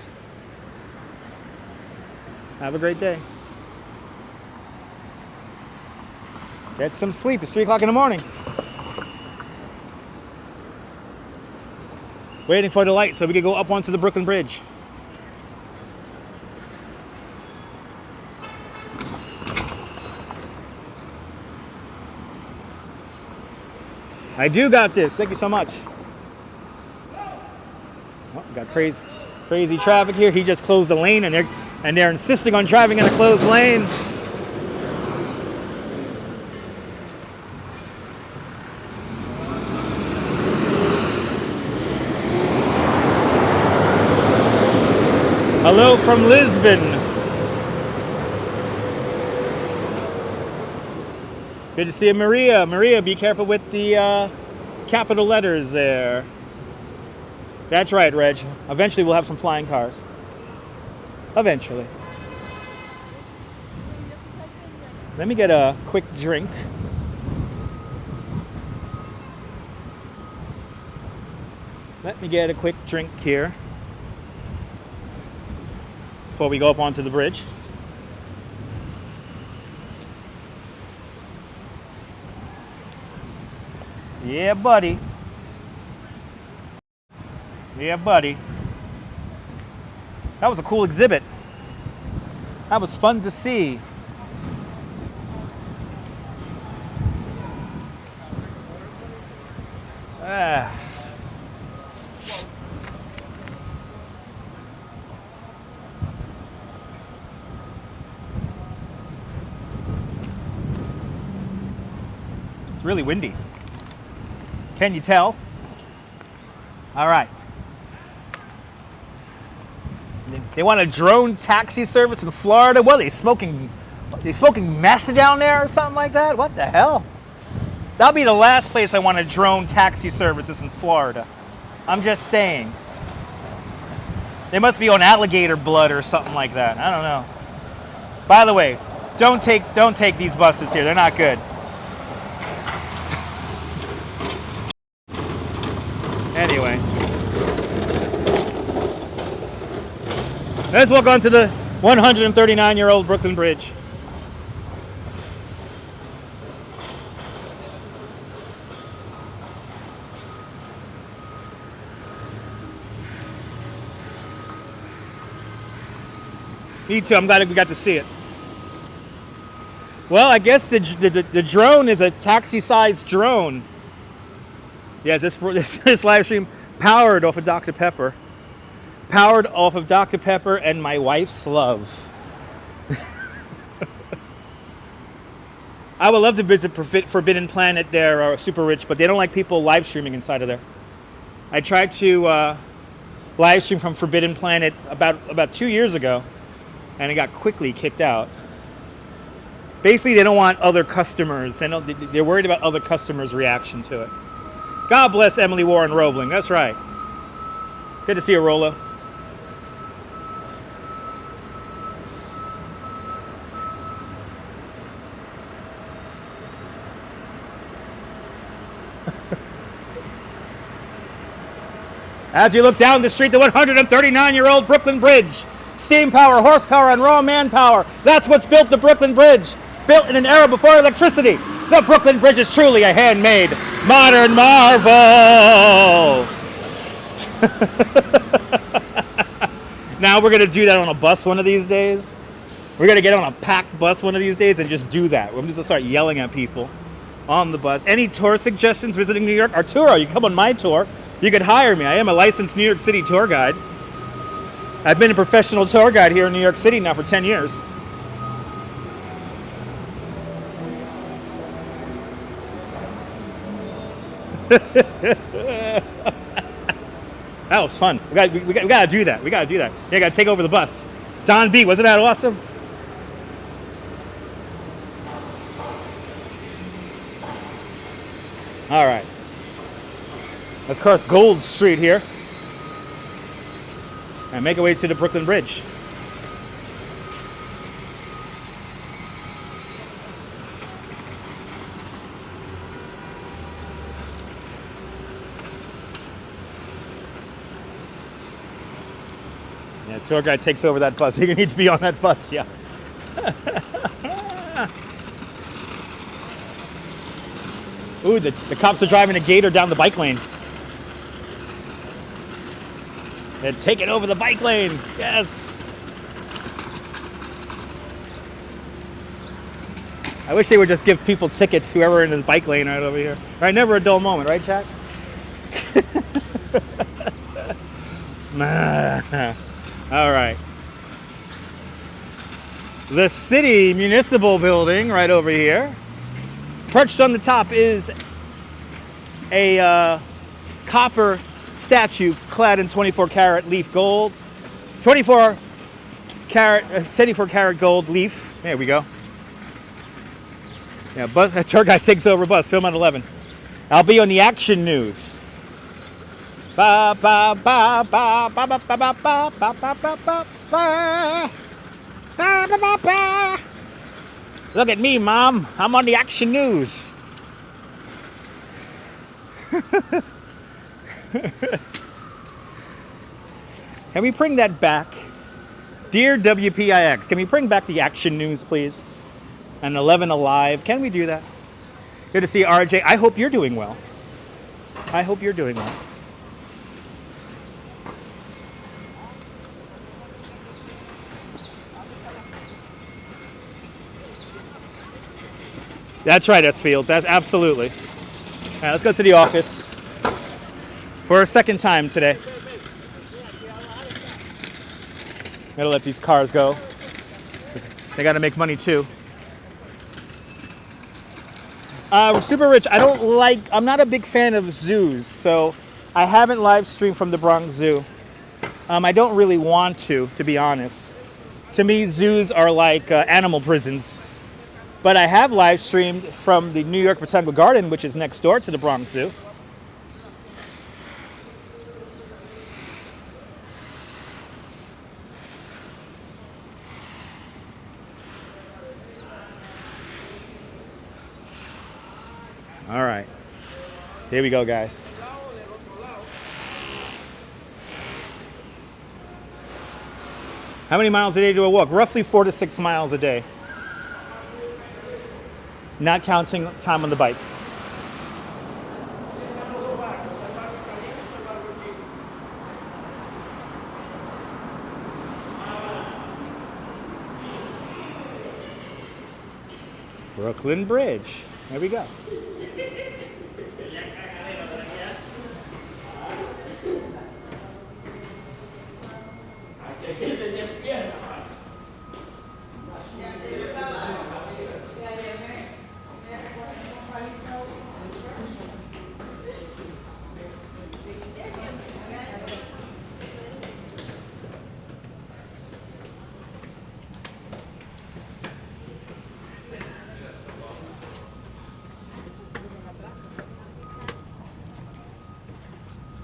Have a great day. Get some sleep. It's 3 o'clock in the morning. Waiting for the light so we can go up onto the Brooklyn Bridge. I do got this. Thank you so much. Oh, got crazy traffic here. He just closed the lane, and they're insisting on driving in a closed lane. Hello from Lisbon. Good to see you, Maria. Maria, be careful with the capital letters there. That's right, Reg. Eventually we'll have some flying cars. Eventually. Let me get a quick drink. Let me get a quick drink here before we go up onto the bridge. Yeah, buddy. Yeah, buddy. That was a cool exhibit. That was fun to see. It's really windy. Can you tell? All right. They want a drone taxi service in Florida. What are they smoking? They smoking meth down there or something like that? What the hell? That'll be the last place I want a drone taxi services in Florida. I'm just saying. They must be on alligator blood or something like that. I don't know. By the way, don't take these buses here. They're not good. Anyway, let's walk on to the 139-year-old Brooklyn Bridge. Me too. I'm glad we got to see it. Well, I guess the drone is a taxi-sized drone. Yes, this live stream powered off of Dr. Pepper. Powered off of Dr. Pepper and my wife's love. I would love to visit Forbidden Planet. They're super rich, but they don't like people live streaming inside of there. I tried to live stream from Forbidden Planet about 2 years ago, and it got quickly kicked out. Basically, they don't want other customers, and they're worried about other customers' reaction to it. God bless Emily Warren Roebling. That's right. Good to see you, Rolo. As you look down the street, the 139-year-old Brooklyn Bridge. Steam power, horsepower, and raw manpower. That's what's built the Brooklyn Bridge. Built in an era before electricity. The Brooklyn Bridge is truly a handmade modern marvel. Now we're going to do that on a bus one of these days. We're going to get on a packed bus one of these days and just do that. We're just going to start yelling at people on the bus. Any tour suggestions visiting New York? Arturo, you come on my tour. You could hire me. I am a licensed New York City tour guide. I've been a professional tour guide here in New York City now for 10 years. That was fun. We got to do that. We got to do that. Yeah, got to take over the bus. Don B, wasn't that awesome? All right. Let's cross Gold Street here and make our way to the Brooklyn Bridge. Yeah, tour guide takes over that bus. You need to be on that bus, yeah. Ooh, the cops are driving a gator down the bike lane. They're taking over the bike lane. Yes. I wish they would just give people tickets, whoever in the bike lane right over here. Right, never a dull moment, right, Jack? All right. The city municipal building right over here. Perched on the top is a copper statue clad in 24 karat leaf gold. 24 karat gold leaf. There we go. Yeah, bus, tour guy takes over bus. Film at 11. I'll be on the action news. Ba ba ba ba ba ba ba ba ba ba ba ba ba ba ba ba ba. Look at me, Mom. I'm on the action news. Can we bring that back? Dear WPIX, can we bring back the action news, please? And 11 Alive. Can we do that? Good to see RJ. I hope you're doing well. I hope you're doing well. That's right, S. Fields. That's absolutely. All right, let's go to the office for a second time today. Gotta let these cars go. They gotta make money too. Super Rich, I'm not a big fan of zoos, so I haven't live streamed from the Bronx Zoo. I don't really want to be honest. To me, zoos are like animal prisons. But I have live streamed from the New York Botanical Garden, which is next door to the Bronx Zoo. All right, here we go, guys. How many miles a day do I walk? Roughly 4 to 6 miles a day. Not counting time on the bike. Brooklyn Bridge. There we go.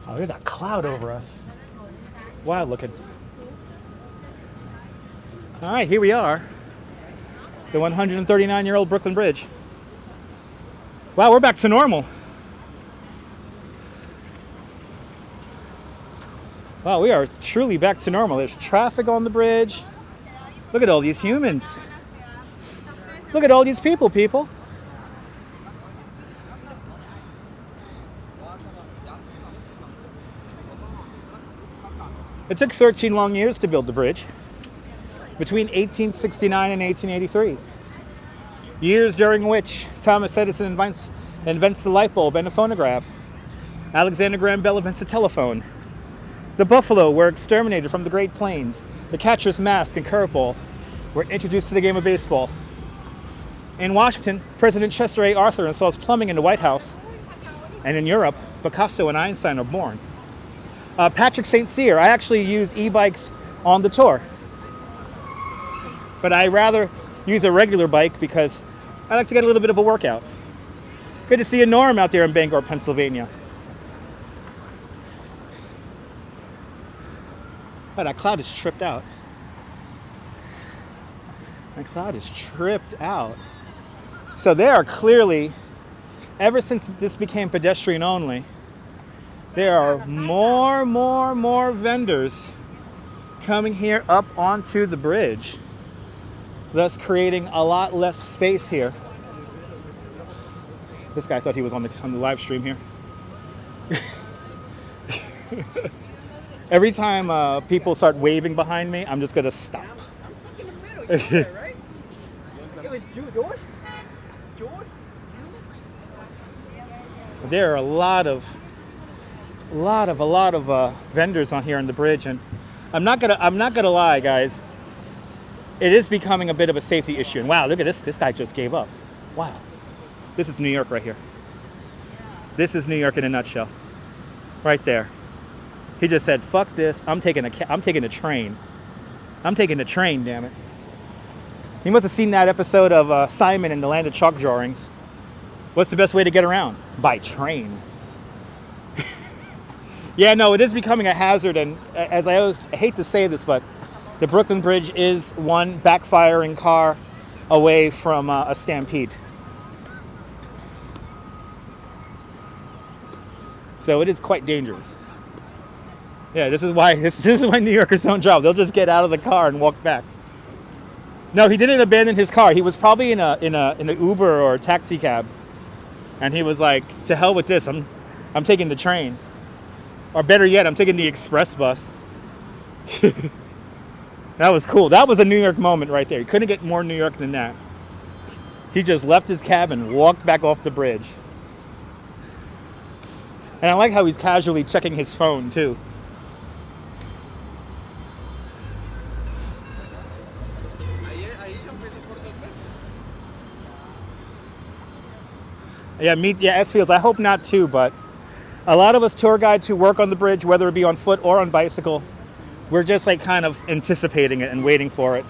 Oh, look at that cloud over us. It's wild looking. All right, here we are. The 139-year-old Brooklyn Bridge. Wow, we're back to normal. Wow, we are truly back to normal. There's traffic on the bridge. Look at all these humans. Look at all these people. It took 13 long years to build the bridge, between 1869 and 1883. Years during which Thomas Edison invents the light bulb and the phonograph. Alexander Graham Bell invents the telephone. The buffalo were exterminated from the Great Plains. The catcher's mask and curveball were introduced to the game of baseball. In Washington, President Chester A. Arthur installs plumbing in the White House. And in Europe, Picasso and Einstein are born. Patrick St. Cyr, I actually use e-bikes on the tour. But I rather use a regular bike because I like to get a little bit of a workout. Good to see you, Norm, out there in Bangor, Pennsylvania. Oh, that cloud is tripped out. That cloud is tripped out. So they are clearly, ever since this became pedestrian only, there are more vendors coming here up onto the bridge, thus creating a lot less space here. This guy thought he was on the live stream here. Every time people start waving behind me, I'm just gonna stop. I'm stuck in the middle. You know that, right? It was George. There are a lot of vendors on here on the bridge, and I'm not gonna lie, guys. It is becoming a bit of a safety issue. And wow, look at this. This guy just gave up. Wow, this is New York right here. This is New York in a nutshell, right there. He just said, "Fuck this. I'm taking a train. I'm taking the train. Damn it." He must have seen that episode of Simon in the Land of Chalk Drawings. What's the best way to get around? By train. Yeah, no, it is becoming a hazard, and as I hate to say this, but the Brooklyn Bridge is one backfiring car away from a stampede. So it is quite dangerous. Yeah, this is why New Yorkers don't drive. They'll just get out of the car and walk back. No, he didn't abandon his car. He was probably in an Uber or a taxi cab, and he was like, "To hell with this. I'm taking the train, or better yet, I'm taking the express bus." That was cool. That was a New York moment right there. You couldn't get more New York than that. He just left his cab and walked back off the bridge. And I like how he's casually checking his phone too. Yeah, S-Fields, I hope not too, but a lot of us tour guides who work on the bridge, whether it be on foot or on bicycle, we're just like kind of anticipating it and waiting for it.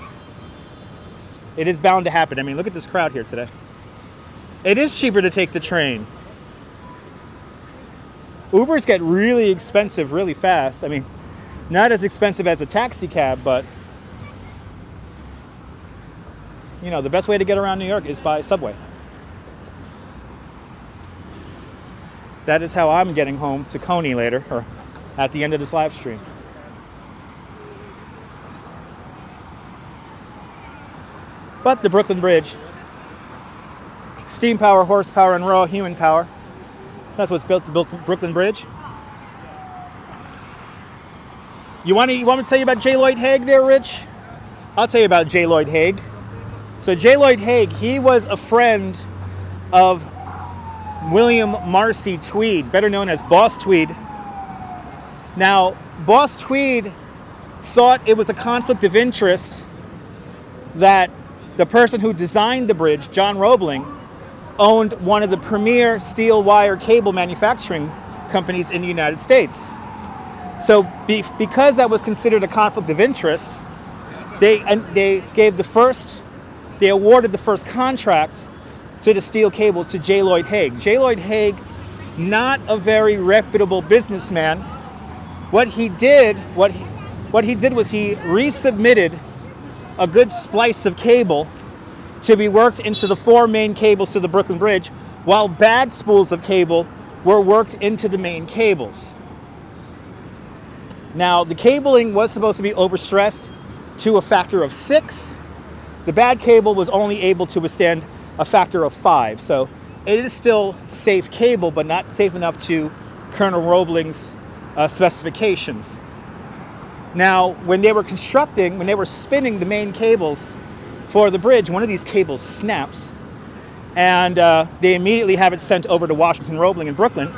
It is bound to happen. I mean, look at this crowd here today. It is cheaper to take the train. Ubers get really expensive really fast. I mean, not as expensive as a taxi cab, but you know, the best way to get around New York is by subway. That is how I'm getting home to Coney later, or at the end of this live stream. But the Brooklyn Bridge, steam power, horsepower, and raw human power. That's what's built the Brooklyn Bridge. You want me to tell you about J. Lloyd Hague there, Rich? I'll tell you about J. Lloyd Hague. So J. Lloyd Hague, he was a friend of William Marcy Tweed, better known as Boss Tweed. Now, Boss Tweed thought it was a conflict of interest that the person who designed the bridge, John Roebling, owned one of the premier steel wire cable manufacturing companies in the United States. So because that was considered a conflict of interest, they awarded the first contract to the steel cable to J. Lloyd Hague. J. Lloyd Hague, not a very reputable businessman. What he did was he resubmitted a good splice of cable to be worked into the 4 main cables to the Brooklyn Bridge, while bad spools of cable were worked into the main cables. Now, the cabling was supposed to be overstressed to a factor of 6. The bad cable was only able to withstand a factor of 5. So it is still safe cable, but not safe enough to Colonel Roebling's specifications. Now, when they were spinning the main cables for the bridge, one of these cables snaps, and they immediately have it sent over to Washington Roebling in Brooklyn.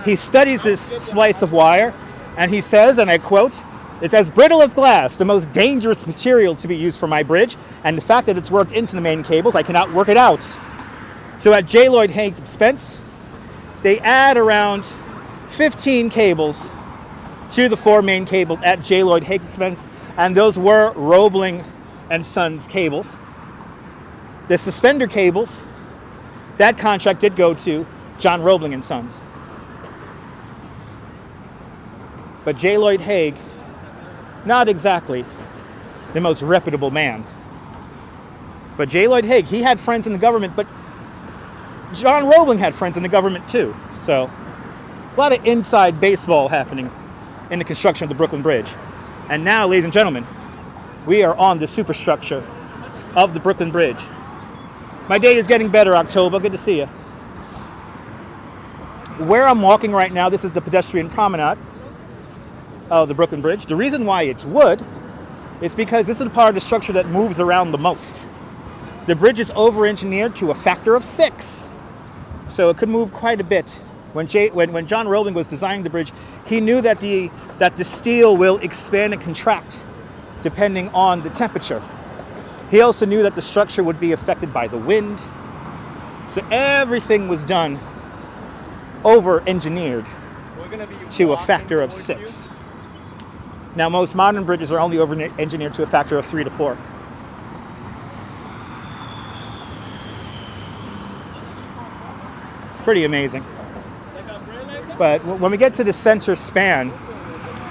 He studies this slice of wire, and he says, and I quote, "It's as brittle as glass, the most dangerous material to be used for my bridge, and the fact that it's worked into the main cables, I cannot work it out." So at J. Lloyd Hague's expense, they add around 15 cables to the 4 main cables at J. Lloyd Hague's expense, and those were Roebling and Sons cables. The suspender cables, that contract did go to John Roebling and Sons. But J. Lloyd Hague, not exactly the most reputable man. But J. Lloyd Hague, he had friends in the government, but John Roebling had friends in the government too. So a lot of inside baseball happening in the construction of the Brooklyn Bridge. And now, ladies and gentlemen, we are on the superstructure of the Brooklyn Bridge. My day is getting better, October. Good to see you. Where I'm walking right now, this is the pedestrian promenade of the Brooklyn Bridge. The reason why it's wood is because this is the part of the structure that moves around the most. The bridge is over-engineered to a factor of 6, so it could move quite a bit. When John Roebling was designing the bridge, he knew that the steel will expand and contract depending on the temperature. He also knew that the structure would be affected by the wind. So everything was done over-engineered to a factor of 6. Now, most modern bridges are only over-engineered to a factor of 3 to 4. It's pretty amazing. But when we get to the center span,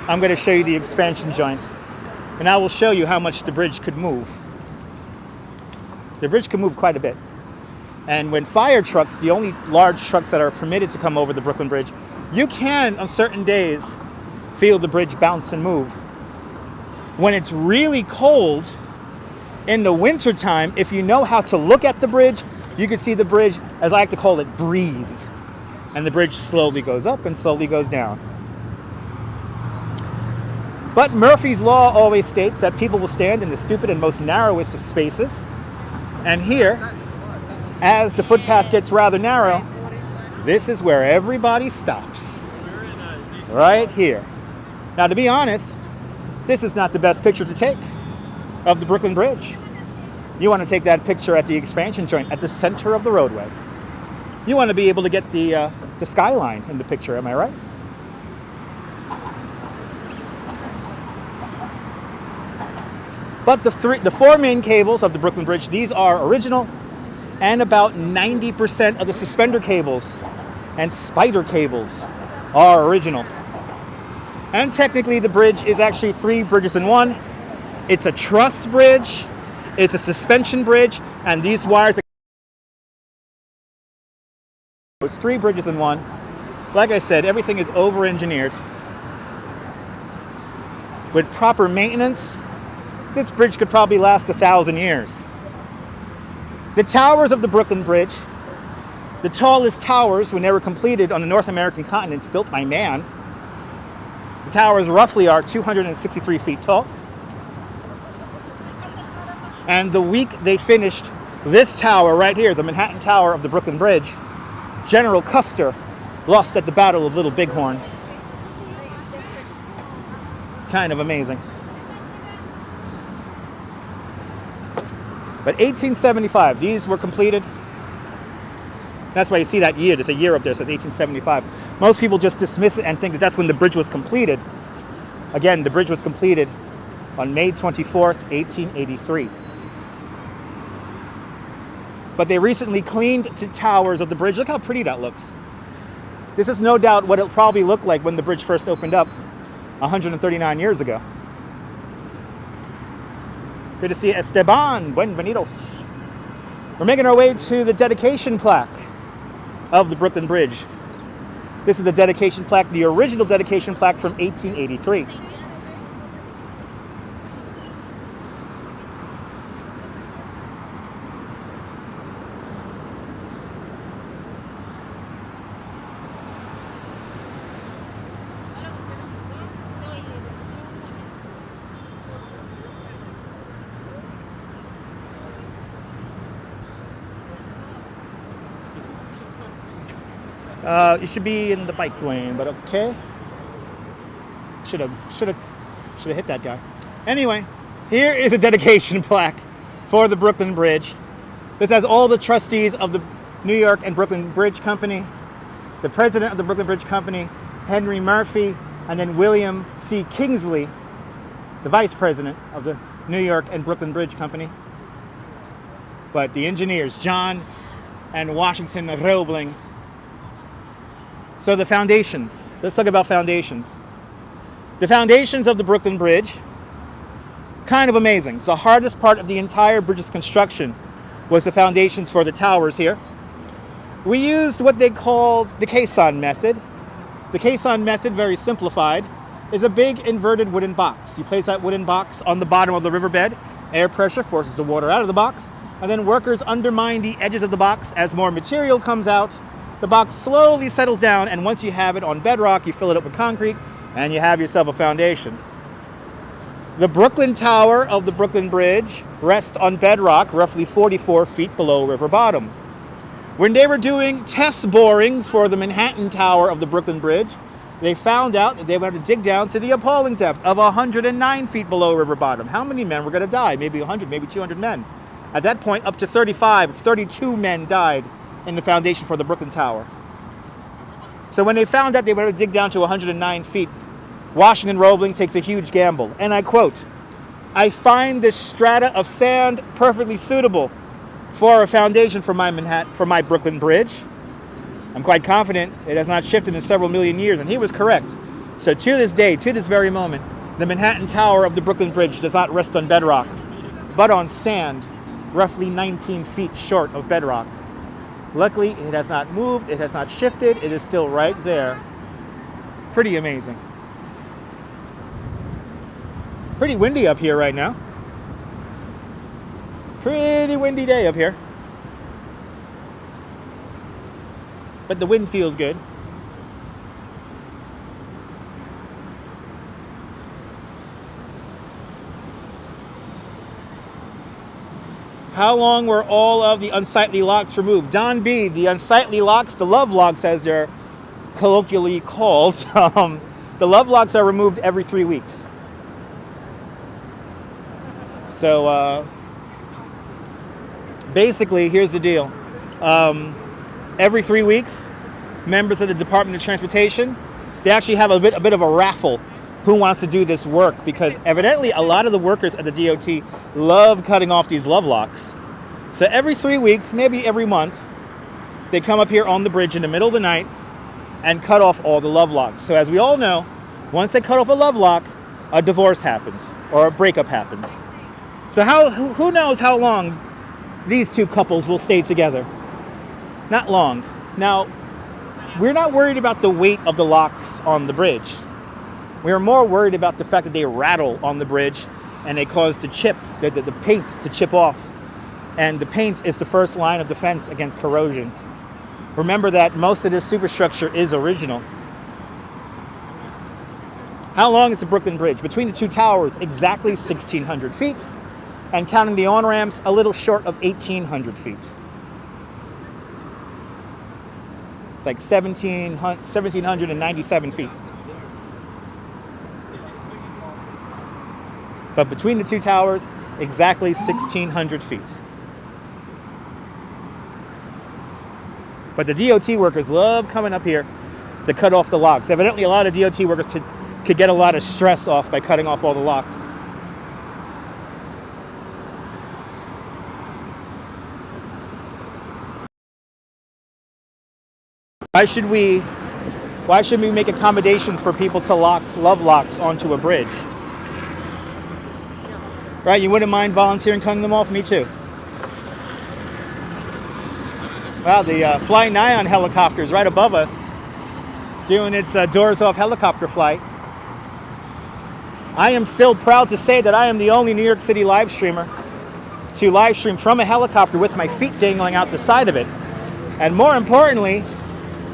I'm going to show you the expansion joint. And I will show you how much the bridge could move. The bridge can move quite a bit. And when fire trucks, the only large trucks that are permitted to come over the Brooklyn Bridge, you can, on certain days, feel the bridge bounce and move. When it's really cold in the wintertime, if you know how to look at the bridge, you can see the bridge, as I like to call it, breathe. And the bridge slowly goes up and slowly goes down. But Murphy's Law always states that people will stand in the stupid and most narrowest of spaces. And here, as the footpath gets rather narrow, this is where everybody stops. Right here. Now, to be honest, this is not the best picture to take of the Brooklyn Bridge. You want to take that picture at the expansion joint, at the center of the roadway. You want to be able to get the skyline in the picture, am I right? But the 4 main cables of the Brooklyn Bridge, these are original, and about 90% of the suspender cables and spider cables are original. And technically the bridge is actually 3 bridges in one. It's a truss bridge, it's a suspension bridge, and these wires, it's 3 bridges in one. Like I said, everything is over-engineered. With proper maintenance, this bridge could probably last 1,000 years. The towers of the Brooklyn Bridge, the tallest towers when they were completed on the North American continent, built by man. The towers roughly are 263 feet tall. And the week they finished this tower right here, the Manhattan Tower of the Brooklyn Bridge, General Custer lost at the Battle of Little Bighorn. Kind of amazing. But 1875, these were completed. That's why you see that year. There's a year up there that says 1875. Most people just dismiss it and think that that's when the bridge was completed. Again, the bridge was completed on May 24th, 1883. But they recently cleaned the towers of the bridge. Look how pretty that looks. This is no doubt what it'll probably look like when the bridge first opened up 139 years ago. Good to see Esteban. Buenvenidos. We're making our way to the dedication plaque of the Brooklyn Bridge. This is the dedication plaque, the original dedication plaque from 1883. You should be in the bike lane, but okay. Should have hit that guy. Anyway, here is a dedication plaque for the Brooklyn Bridge. This has all the trustees of the New York and Brooklyn Bridge Company, the president of the Brooklyn Bridge Company, Henry Murphy, and then William C. Kingsley, the vice president of the New York and Brooklyn Bridge Company. But the engineers, John and Washington Roebling. So the foundations. Let's talk about foundations. The foundations of the Brooklyn Bridge, kind of amazing. It's the hardest part of the entire bridge's construction was the foundations for the towers here. We used what they called the caisson method. The caisson method, very simplified, is a big inverted wooden box. You place that wooden box on the bottom of the riverbed. Air pressure forces the water out of the box, and then workers undermine the edges of the box as more material comes out. The box slowly settles down, and once you have it on bedrock, you fill it up with concrete, and you have yourself a foundation. The Brooklyn Tower of the Brooklyn Bridge rests on bedrock, roughly 44 feet below river bottom. When they were doing test borings for the Manhattan Tower of the Brooklyn Bridge, they found out that they would have to dig down to the appalling depth of 109 feet below river bottom. How many men were going to die? Maybe 100, maybe 200 men. At that point, up to 32 men died in the foundation for the Brooklyn Tower. So when they found out they were going to dig down to 109 feet, Washington Roebling takes a huge gamble. And I quote, "I find this strata of sand perfectly suitable for a foundation for my Brooklyn Bridge. I'm quite confident it has not shifted in several million years," and he was correct. So to this day, to this very moment, the Manhattan Tower of the Brooklyn Bridge does not rest on bedrock, but on sand, roughly 19 feet short of bedrock. Luckily, it has not moved, it has not shifted, it is still right there. Pretty amazing. Pretty windy up here right now. Pretty windy day up here. But the wind feels good. How long were all of the unsightly locks removed? Don B, the unsightly locks, the love locks as they're colloquially called, the love locks are removed every 3 weeks. So basically, here's the deal. Every 3 weeks, members of the Department of Transportation, they actually have a bit of a raffle. Who wants to do this work? Because evidently a lot of the workers at the DOT love cutting off these love locks. So every 3 weeks, maybe every month, they come up here on the bridge in the middle of the night and cut off all the love locks. So as we all know, once they cut off a love lock, a divorce happens or a breakup happens. So who knows how long these two couples will stay together? Not long. Now, we're not worried about the weight of the locks on the bridge. We are more worried about the fact that they rattle on the bridge and they cause the paint to chip off. And the paint is the first line of defense against corrosion. Remember that most of this superstructure is original. How long is the Brooklyn Bridge? Between the two towers, exactly 1,600 feet. and counting the on-ramps, a little short of 1,800 feet. It's like 1,797 feet. But between the two towers, exactly 1,600 feet. But the DOT workers love coming up here to cut off the locks. Evidently, a lot of DOT workers could get a lot of stress off by cutting off all the locks. Why should we make accommodations for people to lock love locks onto a bridge? Right, you wouldn't mind volunteering cutting them off? Me too. Wow, the flying Nyan helicopter is right above us, doing its doors off helicopter flight. I am still proud to say that I am the only New York City live streamer to live stream from a helicopter with my feet dangling out the side of it. And more importantly,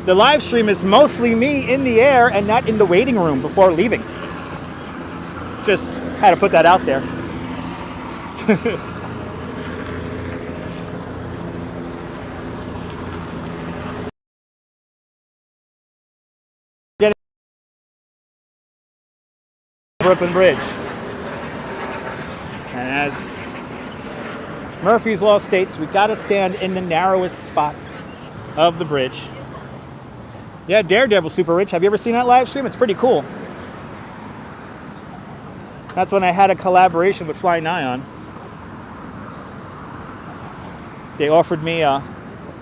the live stream is mostly me in the air and not in the waiting room before leaving. Just had to put that out there. Brooklyn Bridge. And as Murphy's Law states, we got to stand in the narrowest spot of the bridge. Yeah, Daredevil Super Rich. Have you ever seen that live stream? It's pretty cool. That's when I had a collaboration with Flying Nyan. They offered me a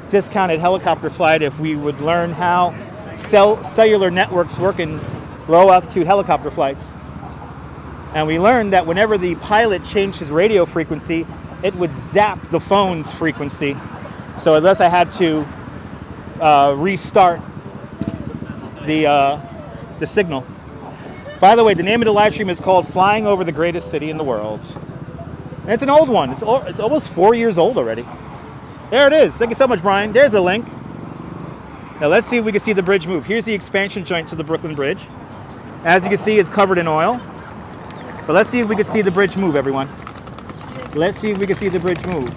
discounted helicopter flight if we would learn how cellular networks work in low altitude helicopter flights. And we learned that whenever the pilot changed his radio frequency, it would zap the phone's frequency. So unless I had to restart the signal. By the way, the name of the live stream is called Flying Over the Greatest City in the World. And it's an old one. It's almost 4 years old already. There it is. Thank you so much, Brian. There's a link. Now let's see if we can see the bridge move. Here's the expansion joint to the Brooklyn Bridge. As you can see, it's covered in oil. But let's see if we can see the bridge move, everyone. Let's see if we can see the bridge move.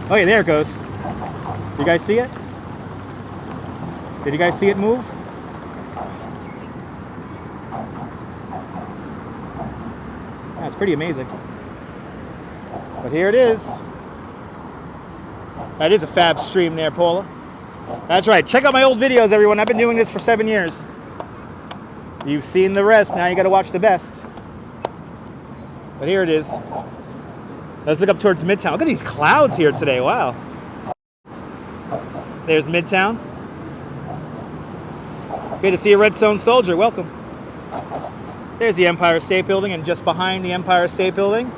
Oh yeah, there it goes. You guys see it? Did you guys see it move? That's pretty amazing. But here it is. That is a fab stream there, Paula. That's right. Check out my old videos, everyone. I've been doing this for 7 years. You've seen the rest. Now you got to watch the best. But here it is. Let's look up towards Midtown. Look at these clouds here today. Wow. There's Midtown. Good to see a Redstone Soldier. Welcome. There's the Empire State Building, and just behind the Empire State Building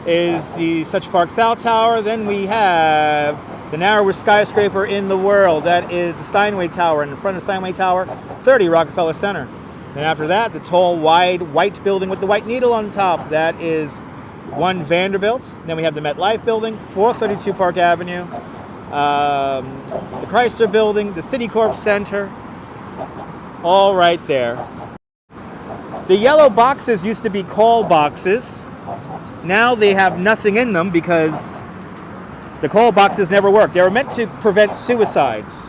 is the Central Park South Tower. Then we have the narrowest skyscraper in the world. That is the Steinway Tower. And in front of the Steinway Tower, 30 Rockefeller Center. Then after that, the tall, wide, white building with the white needle on top. That is 1 Vanderbilt. Then we have the MetLife Building, 432 Park Avenue, the Chrysler Building, the Citicorp Center, all right there. The yellow boxes used to be call boxes. Now they have nothing in them because the call boxes never worked. They were meant to prevent suicides,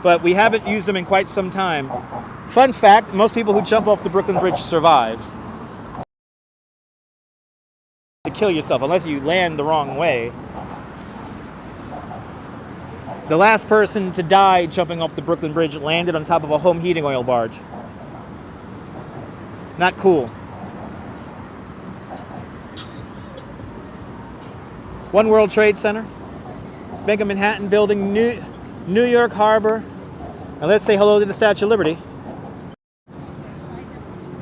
but we haven't used them in quite some time. Fun fact, most people who jump off the Brooklyn Bridge survive. To kill yourself unless you land the wrong way. The last person to die jumping off the Brooklyn Bridge landed on top of a home heating oil barge. Not cool. One World Trade Center, Bank of Manhattan Building, New York Harbor. Now let's say hello to the Statue of Liberty.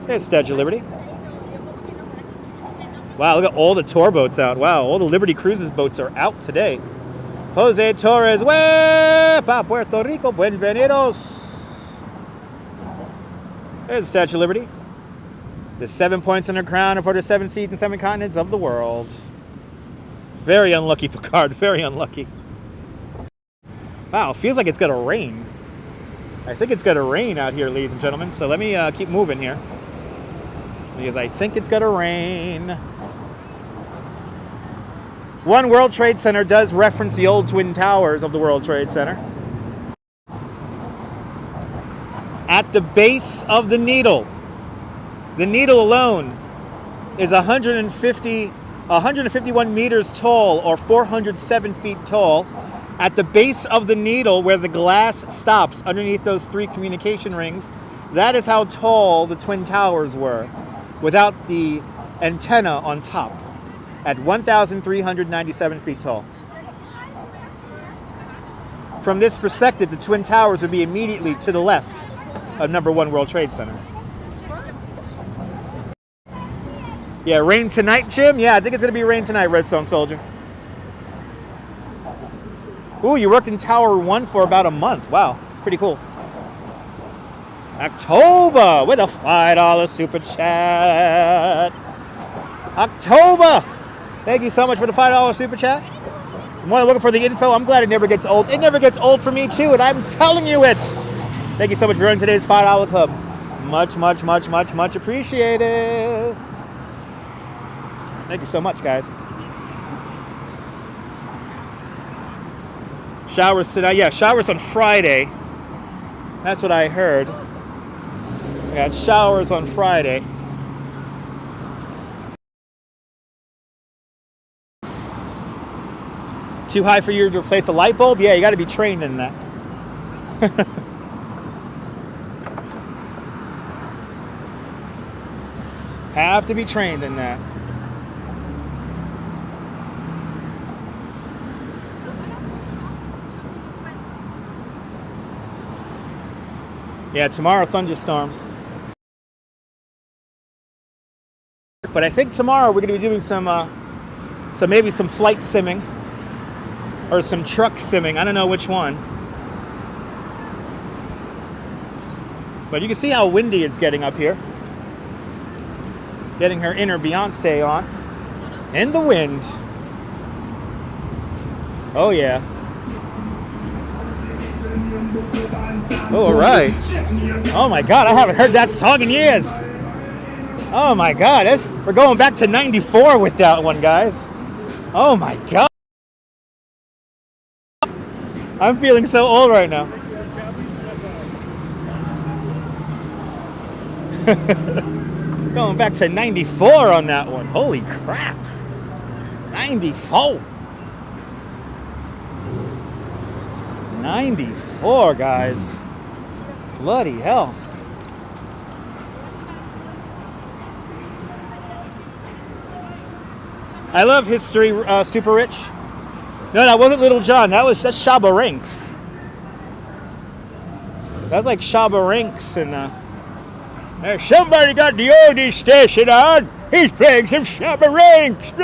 There's the Statue of Liberty. Wow, look at all the tour boats out. Wow, all the Liberty Cruises boats are out today. Jose Torres, Wepa, Puerto Rico, bienvenidos. There's the Statue of Liberty. The 7 points on her crown for the 7 seas and 7 continents of the world. Very unlucky, Picard, very unlucky. Wow, feels like it's gonna rain. I think it's gonna rain out here, ladies and gentlemen. So let me keep moving here, because I think it's gonna rain. One World Trade Center does reference the old Twin Towers of the World Trade Center. At the base of the needle alone is 151 meters tall, or 407 feet tall. At the base of the needle, where the glass stops underneath those 3 communication rings, that is how tall the Twin Towers were, without the antenna on top, at 1,397 feet tall. From this perspective, the Twin Towers would be immediately to the left of number 1 World Trade Center. Yeah, rain tonight, Jim? Yeah, I think it's going to be rain tonight, Redstone Soldier. Ooh, you worked in Tower 1 for about a month. Wow, it's pretty cool. October with a $5 super chat. October! Thank you so much for the $5 super chat. I'm only looking for the info. I'm glad it never gets old. It never gets old for me too, and I'm telling you it. Thank you so much for joining today's $5 club. Much, much, much, much, much appreciated. Thank you so much, guys. Showers tonight. Yeah, showers on Friday. That's what I heard. I got showers on Friday. Too high for you to replace a light bulb? Yeah, you got to be trained in that. Have to be trained in that. Yeah, tomorrow thunderstorms. But I think tomorrow we're going to be doing maybe some flight simming or some truck simming. I don't know which one. But you can see how windy it's getting up here. Getting her inner Beyonce on. In the wind. Oh yeah. Oh, all right. Oh my God, I haven't heard that song in years. Oh my God, we're going back to '94 with that one, guys. Oh my God. I'm feeling so old right now. Going back to '94 on that one. Holy crap. '94. 94, guys. Bloody hell. I love history, Super Rich. No, that wasn't Little John. That's Shabba Ranks. That's like Shabba Ranks and somebody got the oldie station on. He's playing some Shabba Ranks.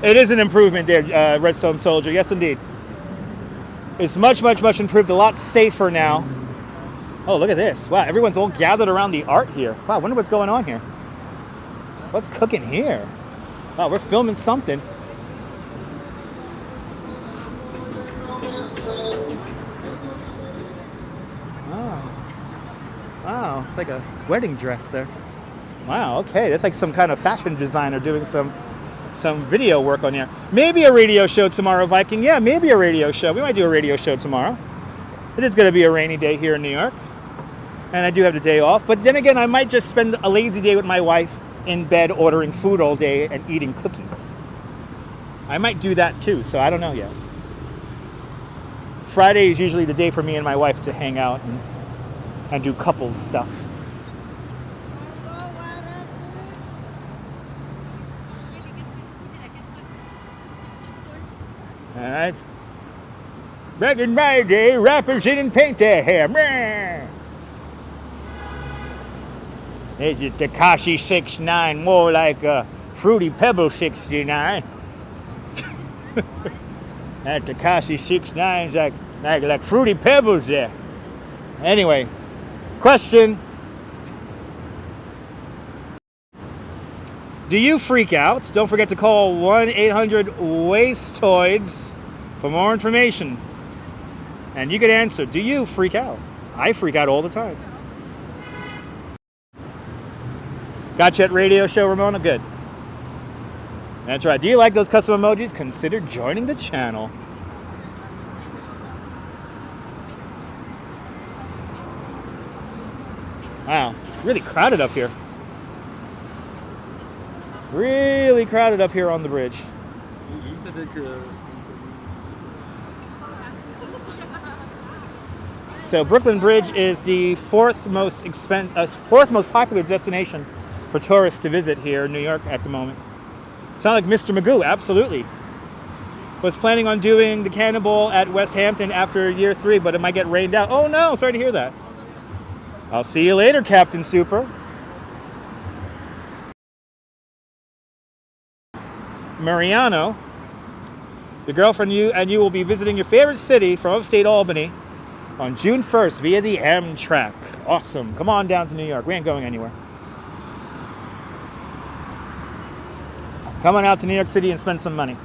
It is an improvement there, Redstone Soldier. Yes, indeed. It's much, much, much improved. A lot safer now. Oh, look at this. Wow, everyone's all gathered around the art here. Wow, I wonder what's going on here. What's cooking here? Wow, we're filming something. Oh. Wow, it's like a wedding dress there. Wow, okay. That's like some kind of fashion designer doing some video work on here. Maybe a radio show tomorrow, Viking. Yeah, maybe a radio show. We might do a radio show tomorrow. It is going to be a rainy day here in New York. And I do have the day off. But then again, I might just spend a lazy day with my wife in bed ordering food all day and eating cookies. I might do that too, so I don't know yet. Friday is usually the day for me and my wife to hang out and do couples stuff. Alright. Back in my day, rappers didn't paint their hair. Is it Tekashi 69, more like Fruity Pebble 69? That Tekashi 69's like Fruity Pebbles there. Anyway, question. Do you freak out? Don't forget to call 1-800-WASTOIDS for more information. And you can answer, do you freak out? I freak out all the time. Got you at radio show, Ramona? Good. That's right. Do you like those custom emojis? Consider joining the channel. Wow, it's really crowded up here. Really crowded up here on the bridge. So Brooklyn Bridge is the fourth most popular destination for tourists to visit here in New York at the moment. Sound like Mr. Magoo, absolutely. Was planning on doing the Cannonball at West Hampton after year 3, but it might get rained out. Oh no, sorry to hear that. I'll see you later, Captain Super. Mariano, your girlfriend and you will be visiting your favorite city from upstate Albany on June 1st via the Amtrak. Awesome. Come on down to New York. We ain't going anywhere. Come on out to New York City and spend some money.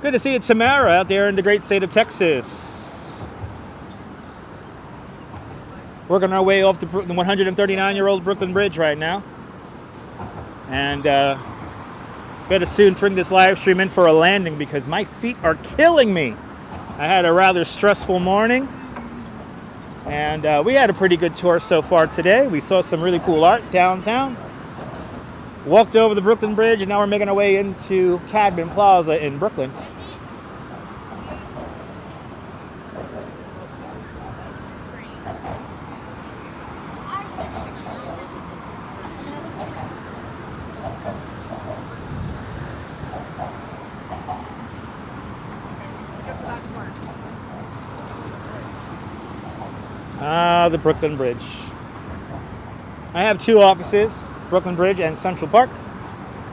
Good to see you, Tamara, out there in the great state of Texas. Working our way off the 139-year-old Brooklyn Bridge right now. And better soon bring this live stream in for a landing because my feet are killing me. I had a rather stressful morning. And we had a pretty good tour so far today. We saw some really cool art downtown. Walked over the Brooklyn Bridge, and now we're making our way into Cadman Plaza in Brooklyn. The Brooklyn Bridge. I have 2 offices, Brooklyn Bridge and Central Park.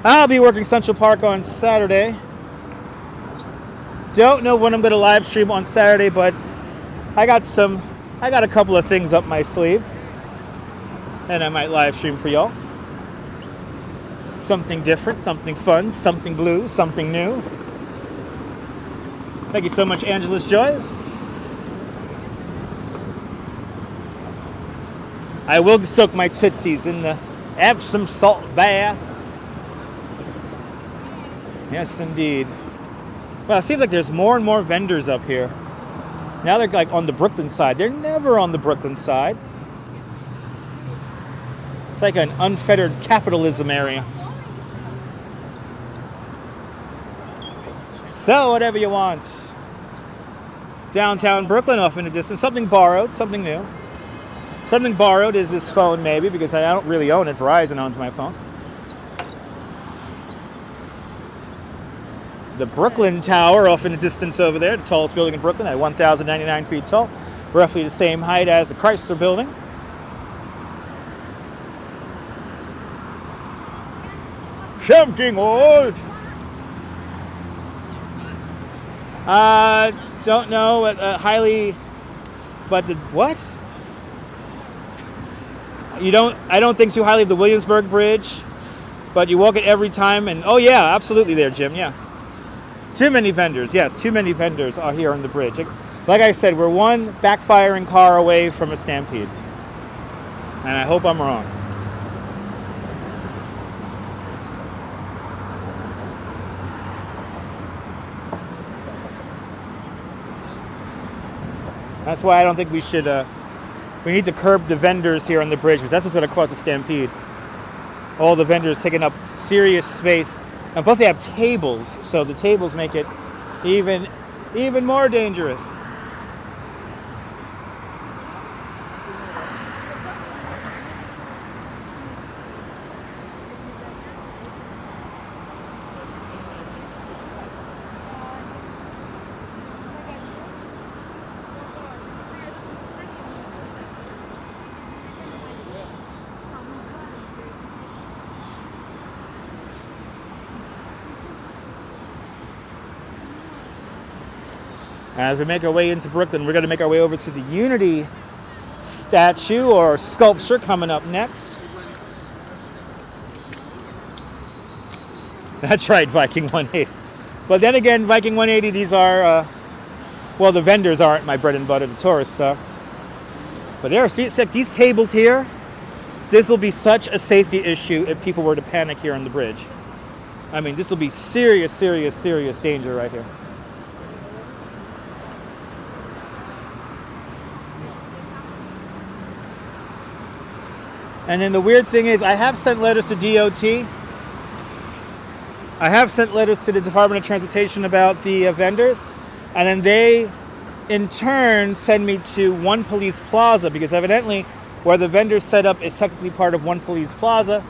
I'll be working Central Park on Saturday. Don't know when I'm going to live stream on Saturday, but I got a couple of things up my sleeve, and I might live stream for y'all. Something different, something fun, something blue, something new. Thank you so much, Angela's Joys. I will soak my tootsies in the Epsom salt bath. Yes, indeed. Well, it seems like there's more and more vendors up here. Now they're like on the Brooklyn side. They're never on the Brooklyn side. It's like an unfettered capitalism area. So, whatever you want. Downtown Brooklyn off in the distance. Something borrowed, something new. Something borrowed is this phone, maybe, because I don't really own it. Verizon owns my phone. The Brooklyn Tower off in the distance over there, the tallest building in Brooklyn, at 1,099 feet tall, roughly the same height as the Chrysler Building. Something old. Don't know. Highly, but the what? You don't. I don't think too highly of the Williamsburg Bridge, but you walk it every time, and oh yeah, absolutely there, Jim. Yeah. Too many vendors. Yes, too many vendors are here on the bridge. Like I said, we're one backfiring car away from a stampede, and I hope I'm wrong. That's why I don't think we should. We need to curb the vendors here on the bridge because that's what's going to cause a stampede. All the vendors taking up serious space, and plus they have tables, so the tables make it even more dangerous. As we make our way into Brooklyn, we're going to make our way over to the Unity statue or sculpture coming up next. That's right, Viking 18. But then again, Viking 180, these are, well, the vendors aren't my bread and butter, the tourist stuff. But there, see, it's like these tables here, this will be such a safety issue if people were to panic here on the bridge. I mean, this will be serious, serious, serious danger right here. And then the weird thing is, I have sent letters to DOT. I have sent letters to the Department of Transportation about the vendors. And then they, in turn, send me to One Police Plaza, because evidently where the vendors set up is technically part of One Police Plaza.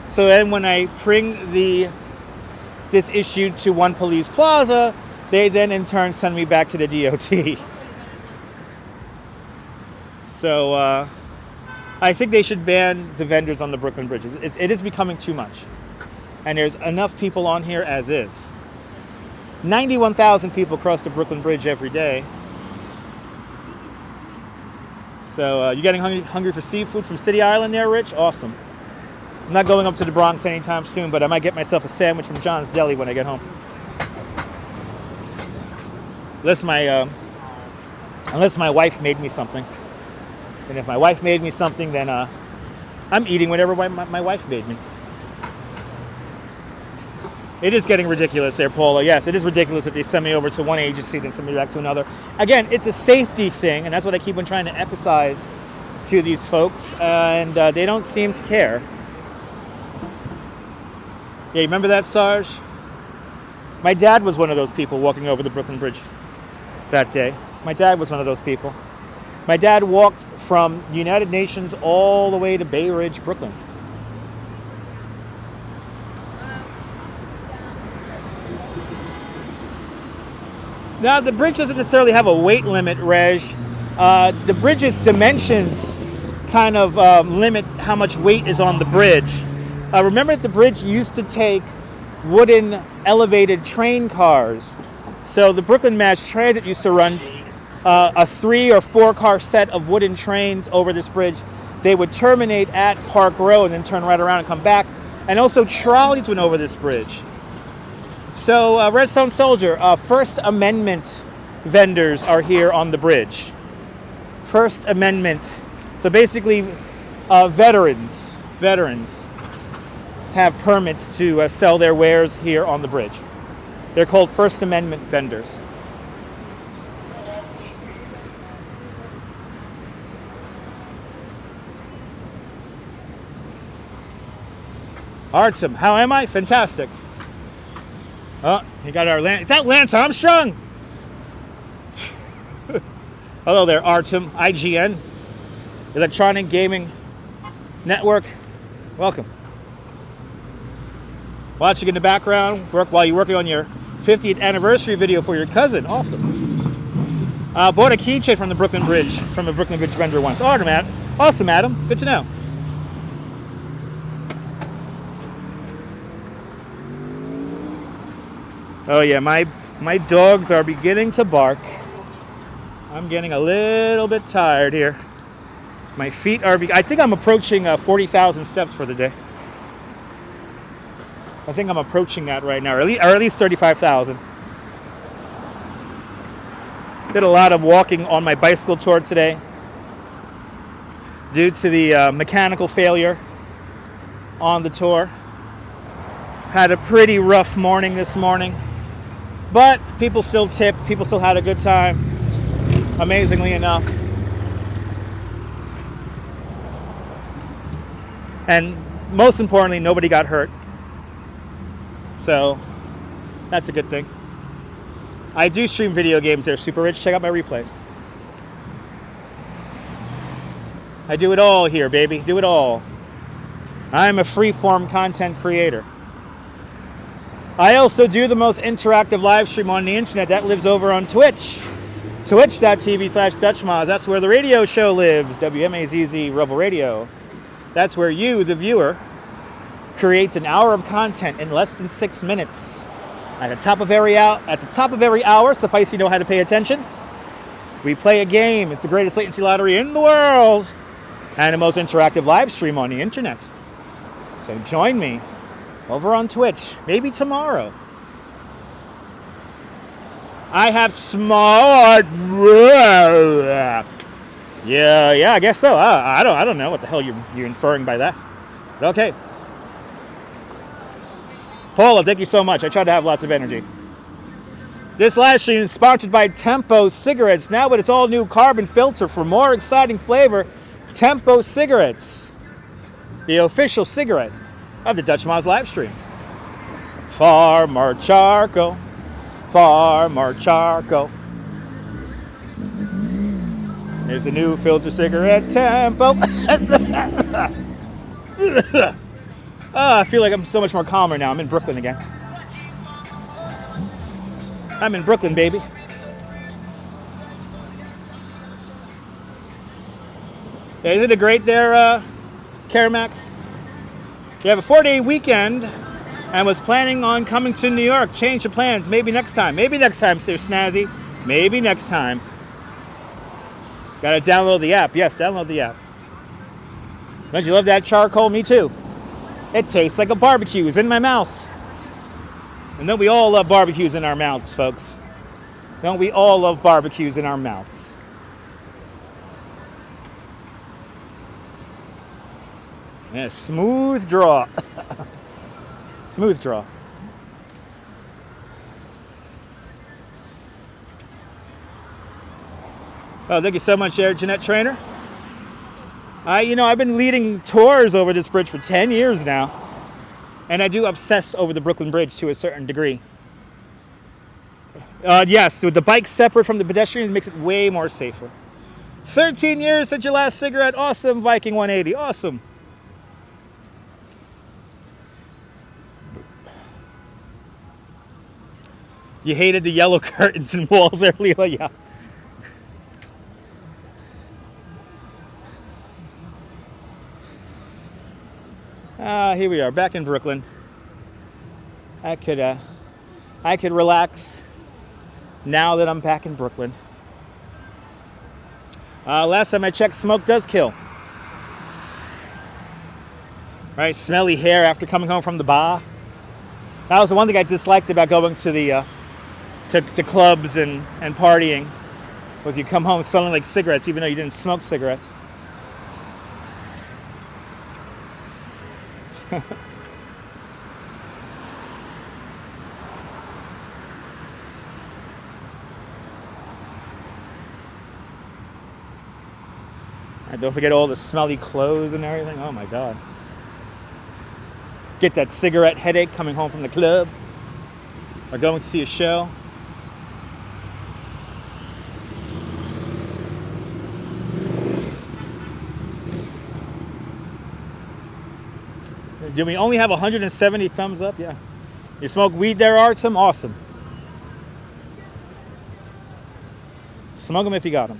So then when I bring this issue to One Police Plaza, they then in turn send me back to the DOT. So I think they should ban the vendors on the Brooklyn bridges. It is becoming too much. And there's enough people on here as is. 91,000 people cross the Brooklyn Bridge every day. So you getting hungry for seafood from City Island there, Rich? Awesome. I'm not going up to the Bronx anytime soon, but I might get myself a sandwich from John's Deli when I get home. Unless my wife made me something. And if my wife made me something, then I'm eating whatever my wife made me. It is getting ridiculous there, Paula. Yes, it is ridiculous if they send me over to one agency, then send me back to another. Again, it's a safety thing, and that's what I keep on trying to emphasize to these folks, and they don't seem to care. Yeah, you remember that, Sarge? My dad was one of those people walking over the Brooklyn Bridge that day. My dad was one of those people. My dad walked from United Nations all the way to Bay Ridge, Brooklyn. Now, the bridge doesn't necessarily have a weight limit, Reg. The bridge's dimensions kind of limit how much weight is on the bridge. Remember that the bridge used to take wooden elevated train cars. So the Brooklyn Mass Transit used to run a 3 or 4 car set of wooden trains over this bridge. They would terminate at Park Row and then turn right around and come back. And also trolleys went over this bridge. So Redstone Soldier, First Amendment vendors are here on the bridge. First Amendment. So basically veterans have permits to sell their wares here on the bridge. They're called First Amendment vendors. Artem, how am I? Fantastic. Oh, you got our Lance. It's that Lance Armstrong. Hello there, Artem, IGN, Electronic Gaming Network. Welcome. Watching in the background, while you're working on your 50th anniversary video for your cousin. Awesome. Bought a keychain from the Brooklyn Bridge, from a Brooklyn Bridge vendor once. Awesome, Adam. Good to know. Oh yeah, my dogs are beginning to bark. I'm getting a little bit tired here. My feet are, I think I'm approaching 40,000 steps for the day. I think I'm approaching that right now, or at least 35,000. Did a lot of walking on my bicycle tour today due to the mechanical failure on the tour. Had a pretty rough morning this morning. But people still tipped, people still had a good time, amazingly enough. And most importantly, nobody got hurt. So that's a good thing. I do stream video games there, Super Rich. Check out my replays. I do it all here, baby. Do it all. I'm a free-form content creator. I also do the most interactive live stream on the internet. That lives over on Twitch. Twitch.tv/DutchMoz. That's where the radio show lives. WMAZZ Rebel Radio. That's where you, the viewer, create an hour of content in less than 6 minutes. At the top of every hour, suffice you know how to pay attention, we play a game. It's the greatest latency lottery in the world and the most interactive live stream on the internet. So join me over on Twitch, maybe tomorrow. I have smart. Yeah, I guess so. I don't know what the hell you're inferring by that. But okay. Paula, thank you so much. I try to have lots of energy. This live stream is sponsored by Tempo Cigarettes, now with its all new carbon filter for more exciting flavor. Tempo Cigarettes, the official cigarette of the Dutch Moz live stream. Far more charcoal, far more charcoal. There's a new filter cigarette, Tempo. I feel like I'm so much more calmer now. I'm in Brooklyn again. I'm in Brooklyn, baby. Yeah, isn't it great there, Caramax? You have a 4-day weekend and was planning on coming to New York. Change your plans. Maybe next time. Maybe next time, Sir Snazzy. Maybe next time. Gotta download the app. Yes, download the app. Don't you love that charcoal? Me too. It tastes like a barbecue. It's in my mouth. And don't we all love barbecues in our mouths, folks? Don't we all love barbecues in our mouths? Yeah, smooth draw. Smooth draw. Oh, thank you so much, Jeanette Trainer. I've been leading tours over this bridge for 10 years now. And I do obsess over the Brooklyn Bridge to a certain degree. Yes, with the bike separate from the pedestrians makes it way more safer. 13 years since your last cigarette. Awesome, Viking 180. Awesome. You hated the yellow curtains and walls there, Leela? Yeah. Here we are, back in Brooklyn. I could relax now that I'm back in Brooklyn. Last time I checked, smoke does kill. Right, smelly hair after coming home from the bar. That was the one thing I disliked about going to the to clubs and partying, was you come home smelling like cigarettes, even though you didn't smoke cigarettes. And don't forget all the smelly clothes and everything. Oh my God. Get that cigarette headache coming home from the club or going to see a show. Do we only have 170 thumbs up? Yeah. You smoke weed there, Artem? Awesome. Smoke them if you got them.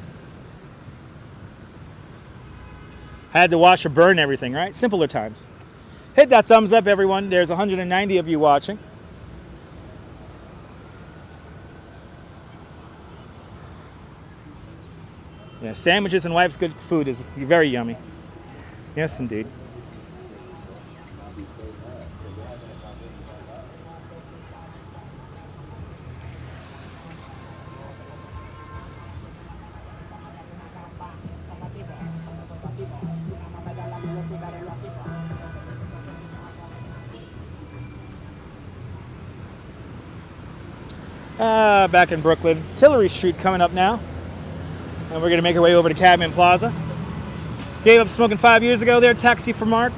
Had to wash or burn everything, right? Simpler times. Hit that thumbs up, everyone. There's 190 of you watching. Yeah, sandwiches and wife's good food is very yummy. Yes, indeed. Back in Brooklyn. Tillery Street coming up now. And we're going to make our way over to Cadman Plaza. Gave up smoking 5 years ago there, taxi for Mark.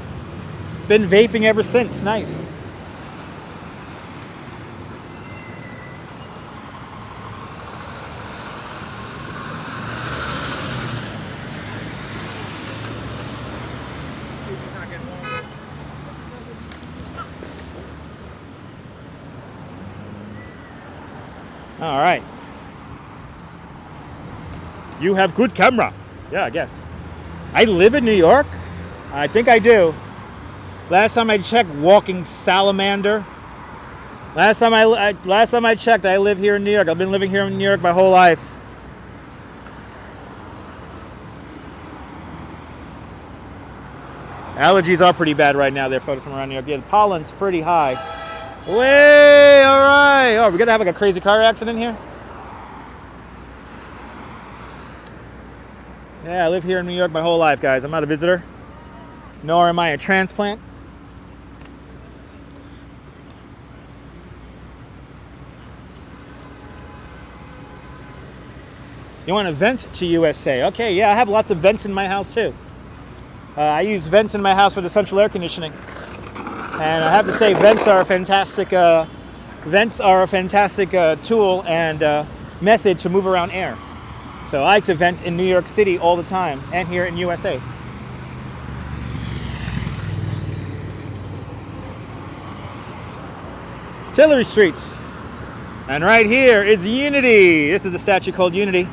Been vaping ever since. Nice. All right. You have good camera. Yeah, I guess. I live in New York. I think I do. Last time I checked, walking salamander. Last time I checked, I live here in New York. I've been living here in New York my whole life. Allergies are pretty bad right now. There, photos from around New York. Yeah, the pollen's pretty high. Way, all right. Oh, we're gonna have like a crazy car accident here. Yeah, I live here in New York my whole life, guys. I'm not a visitor, nor am I a transplant. You want to vent to USA? Okay, yeah, I have lots of vents in my house too. I use vents in my house for the central air conditioning, and I have to say, vents are a fantastic tool and method to move around air. So I like to vent in New York City all the time, and here in USA. Tillery Streets, and right here is Unity. This is the statue called Unity,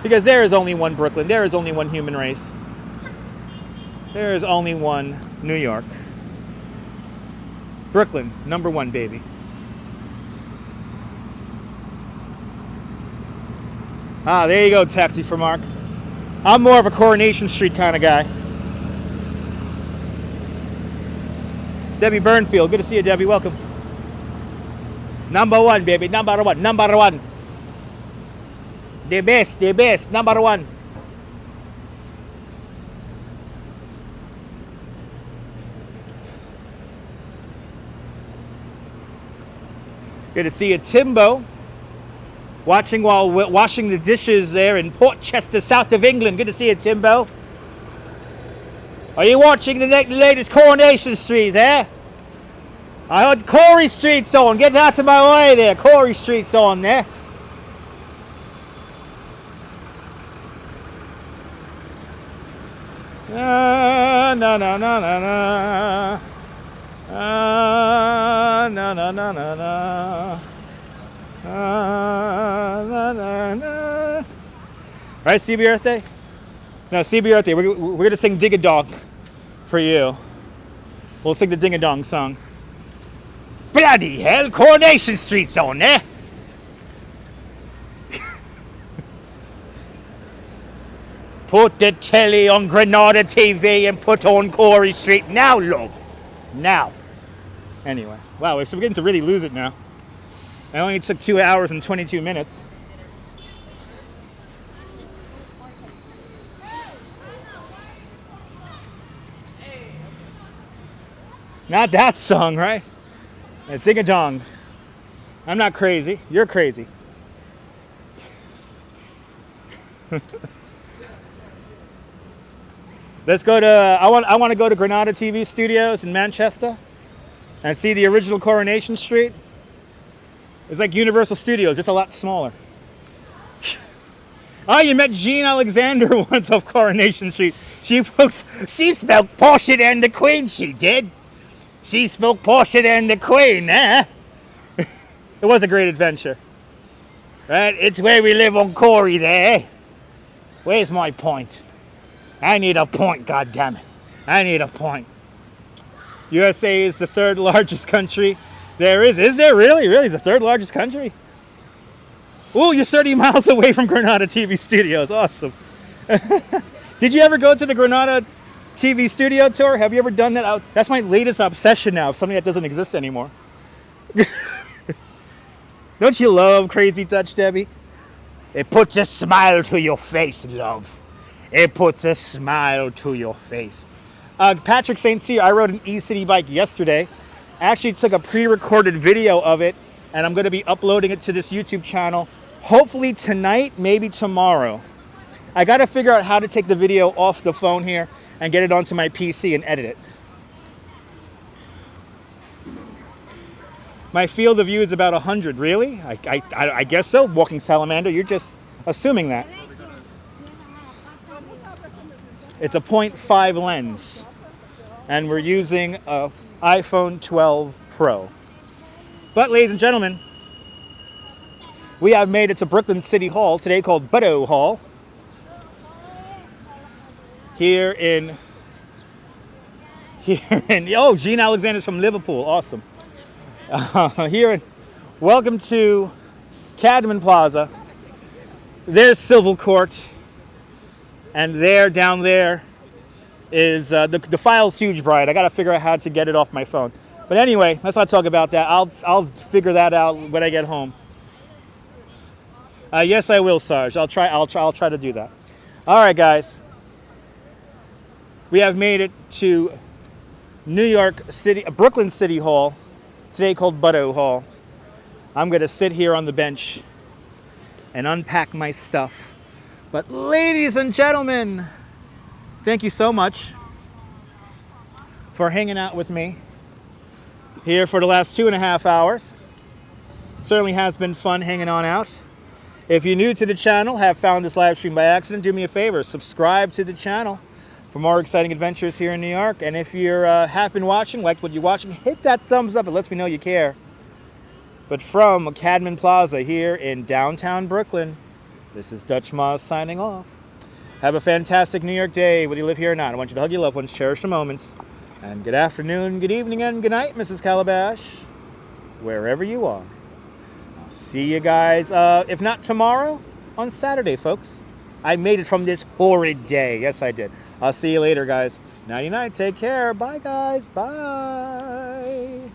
because there is only one Brooklyn. There is only one human race. There is only one New York. Brooklyn, #1, baby. Ah, there you go, Taxi for Mark. I'm more of a Coronation Street kind of guy. Debbie Burnfield, good to see you, Debbie. Welcome. #1, baby. #1. #1. The best. #1. Good to see you, Timbo. Watching while washing the dishes there in Portchester, south of England. Good to see you, Timbo. Are you watching the latest Coronation Street there? I heard Corey Street's on. Get out of my way there. Corey Street's on there. Na na na na na na. Na na na na na. Na, na, na. Right, CB Earth Day? No, CB Earth Day. We're going to sing Dig a Dong for you. We'll sing the Ding a Dong song. Bloody hell, Coronation Street's on there. Put the telly on Granada TV and put on Corey Street now, love. Now. Anyway, wow, so we're getting to really lose it now. It only took 2 hours and 22 minutes. Not that song, right? Ding a dong. I'm not crazy. You're crazy. Let's go to. I want to go to Granada TV Studios in Manchester and see the original Coronation Street. It's like Universal Studios, just a lot smaller. Oh, you met Jean Alexander once off Coronation Street. She spoke Porsche and the Queen, she did. She spoke Porsche and the Queen, eh? It was a great adventure. Right? It's where we live on Corey there. Where's my point? I need a point, goddammit. I need a point. USA is the 3rd largest country there is. Is there really? Really? It's the 3rd largest country? Ooh, you're 30 miles away from Granada TV Studios. Awesome. Did you ever go to the Granada TV studio tour? Have you ever done that? That's my latest obsession now, something that doesn't exist anymore. Don't you love Crazy Touch, Debbie? It puts a smile to your face, love. It puts a smile to your face. Patrick St. Cyr, I rode an e-city bike yesterday. I actually took a pre-recorded video of it, and I'm going to be uploading it to this YouTube channel, hopefully tonight, maybe tomorrow. I got to figure out how to take the video off the phone here and get it onto my PC and edit it. My field of view is about 100. Really? I guess so. Walking salamander. You're just assuming that. It's a 0.5 lens, and we're using a iPhone 12 Pro. But ladies and gentlemen, we have made it to Brooklyn City Hall today, called Butto Hall. Here in, oh, Jean Alexander's from Liverpool. Awesome. Welcome to Cadman Plaza. There's Civil Court. And there, down there, is the file's huge, Brian. I got to figure out how to get it off my phone. But anyway, let's not talk about that. I'll figure that out when I get home. Yes, I will, Sarge. I'll try to do that. All right, guys. We have made it to New York City, Brooklyn City Hall, today called Butto Hall. I'm going to sit here on the bench and unpack my stuff. But ladies and gentlemen, thank you so much for hanging out with me here for the last 2.5 hours. Certainly has been fun hanging on out. If you're new to the channel, have found this live stream by accident, do me a favor, subscribe to the channel for more exciting adventures here in New York. And if you're have been watching, like what you're watching, hit that thumbs up. It lets me know you care. But from Cadman Plaza here in downtown Brooklyn, this is Dutch Moz signing off. Have a fantastic New York day, whether you live here or not. I want you to hug your loved ones, cherish the moments. And good afternoon, good evening, and good night, Mrs. Calabash, wherever you are. I'll see you guys, if not tomorrow, on Saturday, folks. I made it from this horrid day. Yes, I did. I'll see you later, guys. Nighty night. Take care. Bye, guys. Bye.